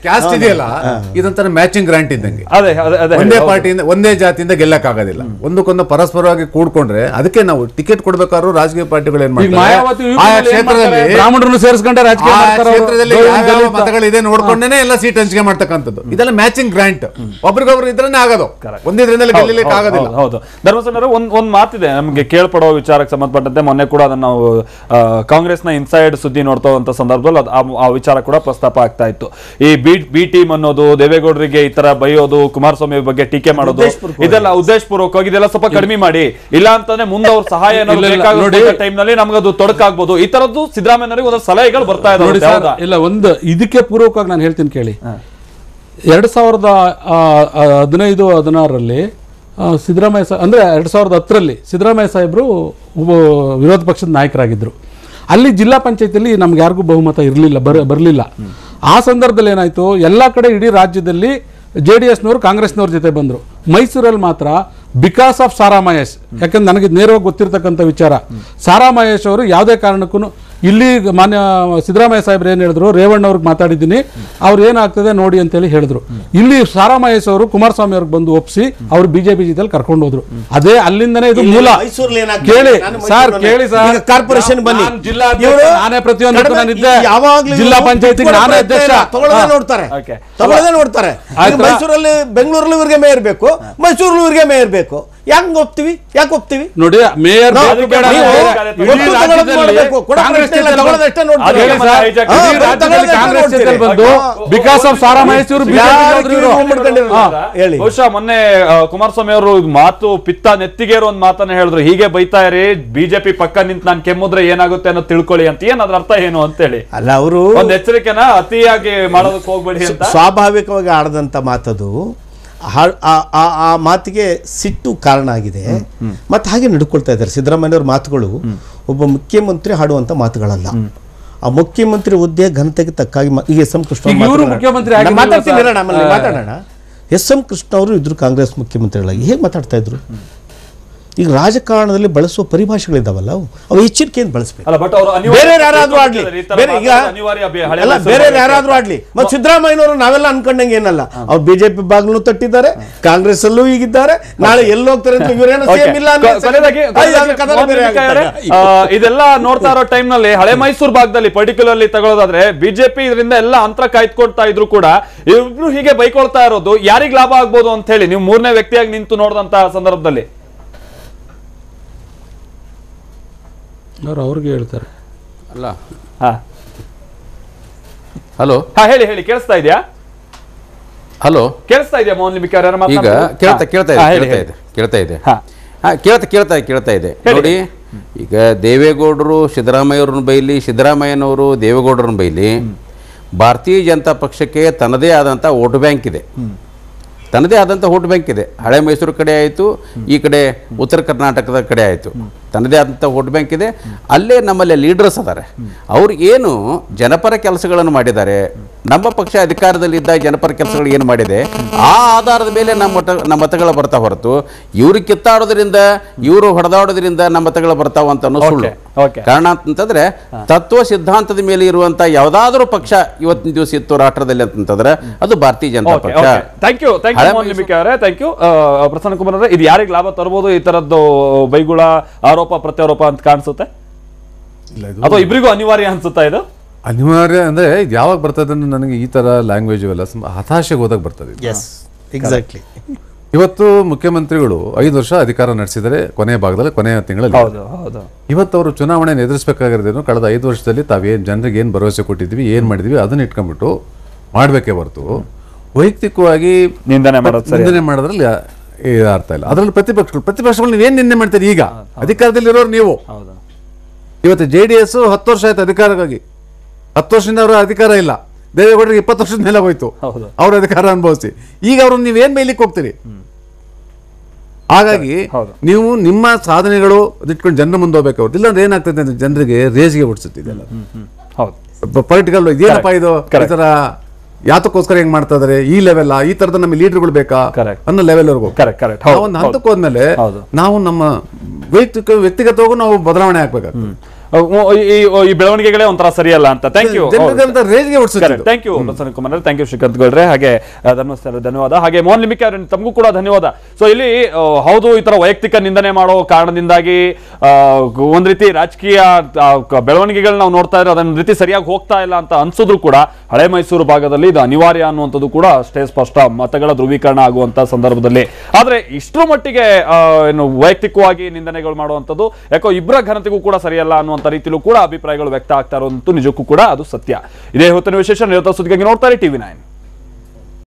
ಕ್ಯಾಸ್ಟ್ ಇದೆಯಲ್ಲ, ಇದಂತ ಮ್ಯಾಚಿಂಗ್ ಗ್ರಾಂಟ್ ಇದ್ದಂಗೆ. ಒಂದೇ ಪಾರ್ಟಿಯಿಂದ ಒಂದೇ ಜಾತಿಯಿಂದ ಗೆಲ್ಲಕ್ ಆಗೋದಿಲ್ಲ. ಒಂದಕ್ಕೊಂದು ಪರಸ್ಪರವಾಗಿ ಕೂಡ್ಕೊಂಡ್ರೆ ಅದಕ್ಕೆ ನಾವು ಟಿಕೆಟ್ ಕೊಡ್ಬೇಕಾದ್ರು ರಾಜಕೀಯ ಪಾರ್ಟಿಗಳು ಏನ್ ಮಾಡ್ತಾರೆ, ಬ್ರಾಹ್ಮಣರನ್ನು ಸೇರಿಸ್ಕೊಂಡ್ರೆ ಕ್ಷೇತ್ರದಲ್ಲಿ ಮತಗಳಿದೆ ನೋಡ್ಕೊಂಡೇನೆ ಎಲ್ಲ ಸೀಟ್ ಹಂಚಿಕೆ ಮಾಡ್ತಕ್ಕಂಥದ್ದು. ಇದೆಲ್ಲ ಮ್ಯಾಚಿಂಗ್ ಗ್ರಾಂಟ್. ಒಬ್ರಿಗೊಬ್ರು ಇದ್ರನ್ನೇ ಆಗೋದು, ಒಂದಿದ್ರಿಂದ ಗೆಲ್ಲಲಿಕ್ಕೆ ಆಗೋದಿಲ್ಲ. ಹೌದು ಧರ್ಮಸ್ಥಳ ಒಂದ್ ಮಾತಿದೆ ನಮ್ಗೆ ಕೇಳ್ಪಡೋ ವಿಚಾರಕ್ಕೆ ಸಂಬಂಧಪಟ್ಟಂತೆ. ಮೊನ್ನೆ ಕೂಡ ಅದನ್ನ ನಾವು ಕಾಂಗ್ರೆಸ್ನ ಇನ್ಸೈಡ್ ಸುದ್ದಿ ನೋಡ್ತಾ ಇರುವಂತ ಸಂದರ್ಭದಲ್ಲಿ ಆ ವಿಚಾರ ಕೂಡ ಪ್ರಸ್ತಾಪ ಆಗ್ತಾ ಇತ್ತು. ಈ ಬಿ ಟೀಮ್ ಅನ್ನೋದು, ದೇವೇಗೌಡರಿಗೆ ಈ ತರ ಬೈಯೋದು, ಕುಮಾರಸ್ವಾಮಿ ಬಗ್ಗೆ ಟೀಕೆ ಮಾಡೋದು, ಇದೆಲ್ಲ ಉದ್ದೇಶಪೂರ್ವಕವಾಗಿ ಇದೆಲ್ಲ ಸ್ವಲ್ಪ ಕಡಿಮೆ ಮಾಡಿ. ಇಲ್ಲ ಅಂತಂದ್ರೆ ಮುಂದೆ ಅವ್ರ ಸಹಾಯ ಟೈಮ್ ನಲ್ಲಿ ನಮ್ಗದು ತೊಡಕಾಗ್ಬೋದು. ಈ ತರದ್ದು ಸಿದ್ದರಾಮಯ್ಯನವರಿಗೆ ಒಂದು ಸಲಹೆಗಳು ಬರ್ತಾ ಇದಾವೆ. ಇಲ್ಲ, ಒಂದು ಇದಕ್ಕೆ ಪೂರ್ವಕವಾಗಿ ನಾನು ಹೇಳ್ತೀನಿ ಕೇಳಿ. 2015-16ರಲ್ಲಿ ಸಿದ್ದರಾಮಯ್ಯ ಅಂದ್ರೆ 2010ರಲ್ಲಿ ಸಿದ್ದರಾಮಯ್ಯ ಸಾಹೇಬರು ವಿರೋಧ ಪಕ್ಷದ ನಾಯಕರಾಗಿದ್ರು. ಅಲ್ಲಿ ಜಿಲ್ಲಾ ಪಂಚಾಯತಿಯಲ್ಲಿ ನಮ್ಗೆ ಯಾರಿಗೂ ಬಹುಮತ ಇರಲಿಲ್ಲ, ಬರಲಿಲ್ಲ. ಆ ಸಂದರ್ಭದಲ್ಲಿ ಏನಾಯ್ತು, ಎಲ್ಲ ಕಡೆ ಇಡೀ ರಾಜ್ಯದಲ್ಲಿ JDSನವರು ಕಾಂಗ್ರೆಸ್ನವ್ರ ಜೊತೆ ಬಂದರು. ಮೈಸೂರಲ್ಲಿ ಮಾತ್ರ ಬಿಕಾಸ್ ಆಫ್ ಸಾರಾ ಮಹೇಶ್, ಯಾಕಂದ್ರೆ ನನಗೆ ನೇರವಾಗಿ ಗೊತ್ತಿರತಕ್ಕಂಥ ವಿಚಾರ, ಸಾರಾ ಮಹೇಶ್ ಅವರು ಯಾವುದೇ ಕಾರಣಕ್ಕೂ ಇಲ್ಲಿ ಮಾನ್ಯ ಸಿದ್ದರಾಮಯ್ಯ ಸಾಹೇಬ್ರು ಏನು ಹೇಳಿದ್ರು, ರೇವಣ್ಣ ಅವ್ರಿಗೆ ಮಾತಾಡಿದ್ದೀನಿ, ಅವ್ರು ಏನಾಗ್ತದೆ ನೋಡಿ ಅಂತೇಳಿ ಹೇಳಿದ್ರು. ಇಲ್ಲಿ ಸಾರಾ ಮಹೇಶ್ ಅವರು ಕುಮಾರಸ್ವಾಮಿ ಅವ್ರಿಗೆ ಬಂದು ಒಪ್ಪಿಸಿ ಅವ್ರು ಬಿಜೆಪಿ ಜೊತೆ ಕರ್ಕೊಂಡು ಹೋದ್ರು. ಅದೇ ಅಲ್ಲಿಂದನೇ ಇದು ಮೂಲ. ಕೇಳಿ ಸರ್, ಕೇಳಿ ಸರ್, ಕಾರ್ಪೊರೇಷನ್ ಬನ್ನಿ, ನಾನೇ ಪ್ರತಿಯೊಂದು ನಾನಿದ್ದೆ, ಜಿಲ್ಲಾ ಪಂಚಾಯತಿ ನಾನೇ ಅಧ್ಯಕ್ಷ, ನೋಡ್ತಾರೆ. ಮೈಸೂರಲ್ಲಿ ಬೆಂಗಳೂರಲ್ಲಿ ಇವ್ರಿಗೆ ಮೇಯರ್ ಬೇಕು, ಮೈಸೂರಲ್ಲಿ ಇವ್ರಿಗೆ ಮೇಯರ್ ಬೇಕು. ಯಾಕೆ ಒಪ್ತೀವಿ ನೋಡಿ, ಮೇಯರ್ ಬಹುಶಃ ಮೊನ್ನೆ ಕುಮಾರಸ್ವಾಮಿ ಅವರು ಮಾತು ಪಿತ್ತ ನೆತ್ತಿಗೇರು ಒಂದು ಮಾತನ್ನ ಹೇಳಿದ್ರು, ಹೀಗೆ ಬೈತಾ ಇರಿ, ಬಿಜೆಪಿ ಪಕ್ಕ ನಿಂತು ನಾನು ಕೆಮ್ಮುದ್ರೆ ಏನಾಗುತ್ತೆ ಅನ್ನೋ ತಿಳ್ಕೊಳ್ಳಿ ಅಂತ. ಏನ್ ಅದ್ರ ಅರ್ಥ ಏನು ಅಂತ ಹೇಳಿ ಅಲ್ಲ, ಅವರು ಒಂದು ಎಚ್ಚರಿಕೆನ ಅತಿಯಾಗಿ ಮಾಡೋದಕ್ಕೆ ಹೋಗ್ಬೇಡಿ ಅಂತ ಸ್ವಾಭಾವಿಕವಾಗಿ ಆಡದಂತ ಮಾತದು. ಆ ಮಾತಿಗೆ ಸಿಟ್ಟು ಕಾರಣ ಆಗಿದೆ. ಮತ್ತೆ ಹಾಗೆ ನಡ್ಕೊಳ್ತಾ ಇದ್ದಾರೆ ಸಿದ್ದರಾಮಯ್ಯವ್ರ ಮಾತುಗಳು. ಒಬ್ಬ ಮುಖ್ಯಮಂತ್ರಿ ಹಾಡುವಂತ ಮಾತುಗಳಲ್ಲ. ಆ ಮುಖ್ಯಮಂತ್ರಿ ಹುದ್ದೆ ಘನತೆಗೆ ತಕ್ಕಾಗಿ ಈಗ ಎಸ್ ಎಂ ಕೃಷ್ಣ ಮಾತಾಡೋಣ. ಎಸ್ ಎಂ ಕೃಷ್ಣ ಅವರು ಇದ್ರು ಕಾಂಗ್ರೆಸ್ ಮುಖ್ಯಮಂತ್ರಿಗಳಾಗಿ ಹೇಗೆ ಮಾತಾಡ್ತಾ ಇದ್ರು? ಈಗ ರಾಜಕಾರಣದಲ್ಲಿ ಬಳಸುವ ಪರಿಭಾಷೆಗಳಿದಾವಲ್ಲ ಅವು ಎಚ್ಚರಿಕೆಯಿಂದ ಬಳಸಬೇಕು. ಬೇರೆ ಯಾರಾದ್ರೂ ಆಡ್ಲಿ, ಬೇರೆ ಯಾರಾದ್ರೂ ಆಡ್ಲಿ, ಮತ್ತೆ ಸಿದ್ದರಾಮಯ್ಯನವರು ನಾವೆಲ್ಲ ಅನ್ಕೊಂಡಂಗೆ ಏನಲ್ಲ, ಅವ್ರು ಬಿಜೆಪಿ ಬಾಗ್ಲೂ ತಟ್ಟಿದ್ದಾರೆ, ಕಾಂಗ್ರೆಸ್ ಅಲ್ಲೂ ಈಗಿದ್ದಾರೆ, ನಾಳೆ ಎಲ್ಲಿ ಹೋಗ್ತಾರೆ ಅಂತ ಇವರೇನೋ ಸೇಮ್ ಇಲ್ಲ. ಇದೆಲ್ಲ ನೋಡ್ತಾ ಇರೋ ಟೈಮ್ ನಲ್ಲಿ ಹಳೆ ಮೈಸೂರು ಭಾಗದಲ್ಲಿ ಪರ್ಟಿಕ್ಯುಲರ್ಲಿ ತಗೊಳ್ಳೋದಾದ್ರೆ ಬಿಜೆಪಿ ಇದರಿಂದ ಎಲ್ಲ ಅಂತರ ಕಾಯ್ದುಕೊಳ್ತಾ ಇದ್ರು ಕೂಡ ಇಬ್ರು ಹೀಗೆ ಬೈಕೊಳ್ತಾ ಇರೋದು ಯಾರಿಗ್ ಲಾಭ ಆಗ್ಬೋದು ಅಂತ ಹೇಳಿ ನೀವು ಮೂರನೇ ವ್ಯಕ್ತಿಯಾಗಿ ನಿಂತು ನೋಡಿದಂತ ಸಂದರ್ಭದಲ್ಲಿ ಅವ್ರಿಗೆ ಹೇಳ್ತಾರೆ ಅಲ್ಲ. ಹಲೋ, ಹೇಳಿ ಹೇಳಿ, ಕೇಳಿಸ್ತಾ ಇದೆಯಾ? ಹಲೋ, ಕೇಳಿಸ್ತಾ ಇದೆಯಾ ಮೋಹನ್ ಲಿಂಬಿಕೆ ಅವರ? ಈಗ ಕೇಳ್ತಾ ಇದೆ ನೋಡಿ. ಈಗ ದೇವೇಗೌಡರು ಸಿದ್ದರಾಮಯ್ಯವ್ರನ್ನ ಬೈಲಿ, ಸಿದ್ದರಾಮಯ್ಯನವರು ದೇವೇಗೌಡರನ್ನ ಬೈಲಿ, ಭಾರತೀಯ ಜನತಾ ಪಕ್ಷಕ್ಕೆ ತನ್ನದೇ ಆದಂಥ ವೋಟ್ ಬ್ಯಾಂಕ್ ಇದೆ, ತನ್ನದೇ ಆದಂಥ ವೋಟ್ ಬ್ಯಾಂಕ್ ಇದೆ. ಹಳೆ ಮೈಸೂರು ಕಡೆ ಆಯಿತು, ಈ ಕಡೆ ಉತ್ತರ ಕರ್ನಾಟಕದ ಕಡೆ ಆಯಿತು, ತನ್ನದೇ ಆದಂಥ ವೋಟ್ ಬ್ಯಾಂಕ್ ಇದೆ. ಅಲ್ಲೇ ನಮ್ಮಲ್ಲಿ ಲೀಡರ್ಸ್ ಅದಾರೆ, ಅವ್ರು ಏನು ಜನಪರ ಕೆಲಸಗಳನ್ನು ಮಾಡಿದ್ದಾರೆ, ನಮ್ಮ ಪಕ್ಷ ಅಧಿಕಾರದಲ್ಲಿದ್ದ ಜನಪರ ಕೆಲಸಗಳು ಏನು ಮಾಡಿದೆ ಆ ಆಧಾರದ ಮೇಲೆ ನಮ್ಮ ಮತಗಳು ಬರ್ತಾ ಹೊರತು ಇವ್ರು ಕಿತ್ತಾಡೋದ್ರಿಂದ ಇವರು ಹೊಡೆದಾಡೋದ್ರಿಂದ ನಮ್ಮ ಮತಗಳು ಬರ್ತಾವ ಅಂತ ಅನ್ನೋ ಸುಳ್ಳು. ಕಾರಣ ಅಂತಂದ್ರೆ ತತ್ವ ಸಿದ್ಧಾಂತದ ಮೇಲೆ ಇರುವಂತ ಯಾವ್ದಾದ್ರು ಪಕ್ಷ ಇವತ್ತಿನ ದಿವಸ ಇತ್ತು ರಾಷ್ಟ್ರದಲ್ಲಿ ಅಂತಂದ್ರೆ ಅದು ಭಾರತೀಯ ಜನತಾ ಪಕ್ಷ. ಥ್ಯಾಂಕ್ ಯು ಅವರೇ, ಥ್ಯಾಂಕ್ ಯು ಪ್ರಸನ್ನ ಕುಮಾರ್ ಅವರೇ. ಇದು ಯಾರಿಗೆ ಲಾಭ ತರಬಹುದು ಈ ತರದ್ದು ಬೈಗುಳ ಆರೋಪ ಪ್ರತ್ಯಾರೋಪ ಅಂತ ಕಾಣಿಸುತ್ತೆ, ಅಥವಾ ಇಬ್ಬರಿಗೂ ಅನಿವಾರ್ಯ ಅನ್ಸುತ್ತಾ? ಇದು ಅನಿವಾರ್ಯ ಅಂದ್ರೆ ಇದು ಯಾವಾಗ ಬರ್ತದೆ ಅಂದ್ರೆ ನನಗೆ ಈ ತರ ಲ್ಯಾಂಗ್ವೇಜ್ ಇವೆಲ್ಲ ಹತಾಶೆಗೆ ಹೋದಾಗ ಬರ್ತದೆ. ಎಕ್ಸಾಕ್ಟ್ಲಿ. ಇವತ್ತು ಮುಖ್ಯಮಂತ್ರಿಗಳು 5 ವರ್ಷ ಅಧಿಕಾರ ನಡೆಸಿದರೆ ಕೊನೆಯ ಭಾಗದಲ್ಲಿ ಕೊನೆಯ ತಿಂಗಳಲ್ಲಿ ಇವತ್ತು ಅವರು ಚುನಾವಣೆಯನ್ನು ಎದುರಿಸಬೇಕಾಗಿರೋದೇನು ಕಳೆದ 5 ವರ್ಷದಲ್ಲಿ ತಾವೇನು ಜನರಿಗೆ ಏನು ಭರವಸೆ ಕೊಟ್ಟಿದ್ವಿ, ಏನು ಮಾಡಿದ್ವಿ ಅದನ್ನ ಇಟ್ಕೊಂಡ್ಬಿಟ್ಟು ಮಾಡಬೇಕೇ ಹೊರತು ವೈಯಕ್ತಿಕವಾಗಿ ನಿಂದನೆ ಮಾಡೋದ್ರಲ್ಲಿ ಅರ್ಥ ಇಲ್ಲ. ಅದರಲ್ಲಿ ಪ್ರತಿಪಕ್ಷಗಳು ನೀವೇನು ನಿಂದನೆ ಮಾಡ್ತೀರಿ? ಈಗ ಅಧಿಕಾರದಲ್ಲಿರೋರು ನೀವು. ಇವತ್ತು JDS 10 ವರ್ಷ ಆಯ್ತು ಅಧಿಕಾರಕ್ಕಾಗಿ, 10 ವರ್ಷದಿಂದ ಅವರ ಅಧಿಕಾರ ಇಲ್ಲ. ದೇವೇಗೌಡರಿಗೆ 20 ವರ್ಷದ ಮೇಲೆ ಹೋಯ್ತು ಅವ್ರ ಅಧಿಕಾರ ಅನುಭವಿಸಿ. ಈಗ ಅವ್ರನ್ನ ನೀವೇನ್ ಮೇಲಿಕ್ಕೆ ಹೋಗ್ತೀರಿ? ಹಾಗಾಗಿ ನೀವು ನಿಮ್ಮ ಸಾಧನೆಗಳು ಅದಿಟ್ಕೊಂಡು ಜನರ ಮುಂದೆ ಹೋಗ್ಬೇಕು ಅವ್ರದ್ದು. ಇಲ್ಲಾಂದ್ರೆ ಏನಾಗ್ತದೆ ಅಂದ್ರೆ ಜನರಿಗೆ ರೇಜ್ಗೆ ಹುಡ್ಸುತ್ತಿದೆಯಲ್ಲ, ಪೊಲಿಟಿಕಲ್ ಇದೇನಪ್ಪ ಇದು ಈ ತರ ಯಾತಕ್ಕೋಸ್ಕರ ಹೆಂಗ್ ಮಾಡ್ತಾ ಇದಾರೆ, ಈ ಲೆವೆಲ್ ಈ ತರದ ನಮಗೆ ಲೀಡರ್ಗಳು ಬೇಕಾ ಅನ್ನೋ ಲೆವೆಲ್ ವರ್ಗು ಒಂದು ಹಂತಕ್ಕೆ ಹೋದ್ಮೇಲೆ ನಾವು ನಮ್ಮ ವ್ಯಕ್ತಿಗತವಾಗೂ ನಾವು ಬದಲಾವಣೆ ಆಗ್ಬೇಕಾಗ್ತದೆ. ಈ ಬೆಳವಣಿಗೆಗಳೇ ಒಂಥರ ಸರಿಯಲ್ಲ ಅಂತ. Thank you Prasanna Kumar, thank you Srikanth ಗೌಡ್ರೆ, ಹಾಗೆ ಧನ್ಯವಾದ. ಹಾಗೆ ಮೋಹನ್ ಲಿಂಬಿಕೆ ಅವರೇ ತಮಗೂ ಕೂಡ ಧನ್ಯವಾದ. ಸೊ ಇಲ್ಲಿ ಹೌದು, ಈ ತರ ವೈಯಕ್ತಿಕ ನಿಂದನೆ ಮಾಡೋ ಕಾರಣದಿಂದಾಗಿ ಒಂದ್ ರೀತಿ ರಾಜಕೀಯ ಬೆಳವಣಿಗೆಗಳು ನಾವು ನೋಡ್ತಾ ಇದ್ರೆ ಅದನ್ನ ರೀತಿ ಸರಿಯಾಗಿ ಹೋಗ್ತಾ ಇಲ್ಲ ಅಂತ ಅನ್ಸಿದ್ರು ಕೂಡ ಹಳೆ ಮೈಸೂರು ಭಾಗದಲ್ಲಿ ಇದು ಅನಿವಾರ್ಯ ಅನ್ನುವಂಥದ್ದು ಕೂಡ ಅಷ್ಟೇ ಸ್ಪಷ್ಟ, ಮತಗಳ ಧ್ರುವೀಕರಣ ಆಗುವಂತ ಸಂದರ್ಭದಲ್ಲಿ. ಆದ್ರೆ ಇಷ್ಟರ ಮಟ್ಟಿಗೆ ಏನು ವೈಯಕ್ತಿಕವಾಗಿ ನಿಂದನೆಗಳು ಮಾಡುವಂಥದ್ದು ಯಾಕೋ ಇಬ್ಬರ ಘನತೆಗೂ ಕೂಡ ಸರಿಯಲ್ಲ ಅನ್ನುವಂಥ ರೀತಿಯಲ್ಲೂ ಕೂಡ ಅಭಿಪ್ರಾಯಗಳು ವ್ಯಕ್ತ ಆಗ್ತಾ ಇರುವಂತೂ ನಿಜಕ್ಕೂ ಕೂಡ ಅದು ಸತ್ಯ. ಇದೇ ಹೊತ್ತಿನ ವಿಶೇಷ ನಿರತ ಸುದ್ದಿಗಾಗಿ ನೋಡ್ತಾರೆ TV9.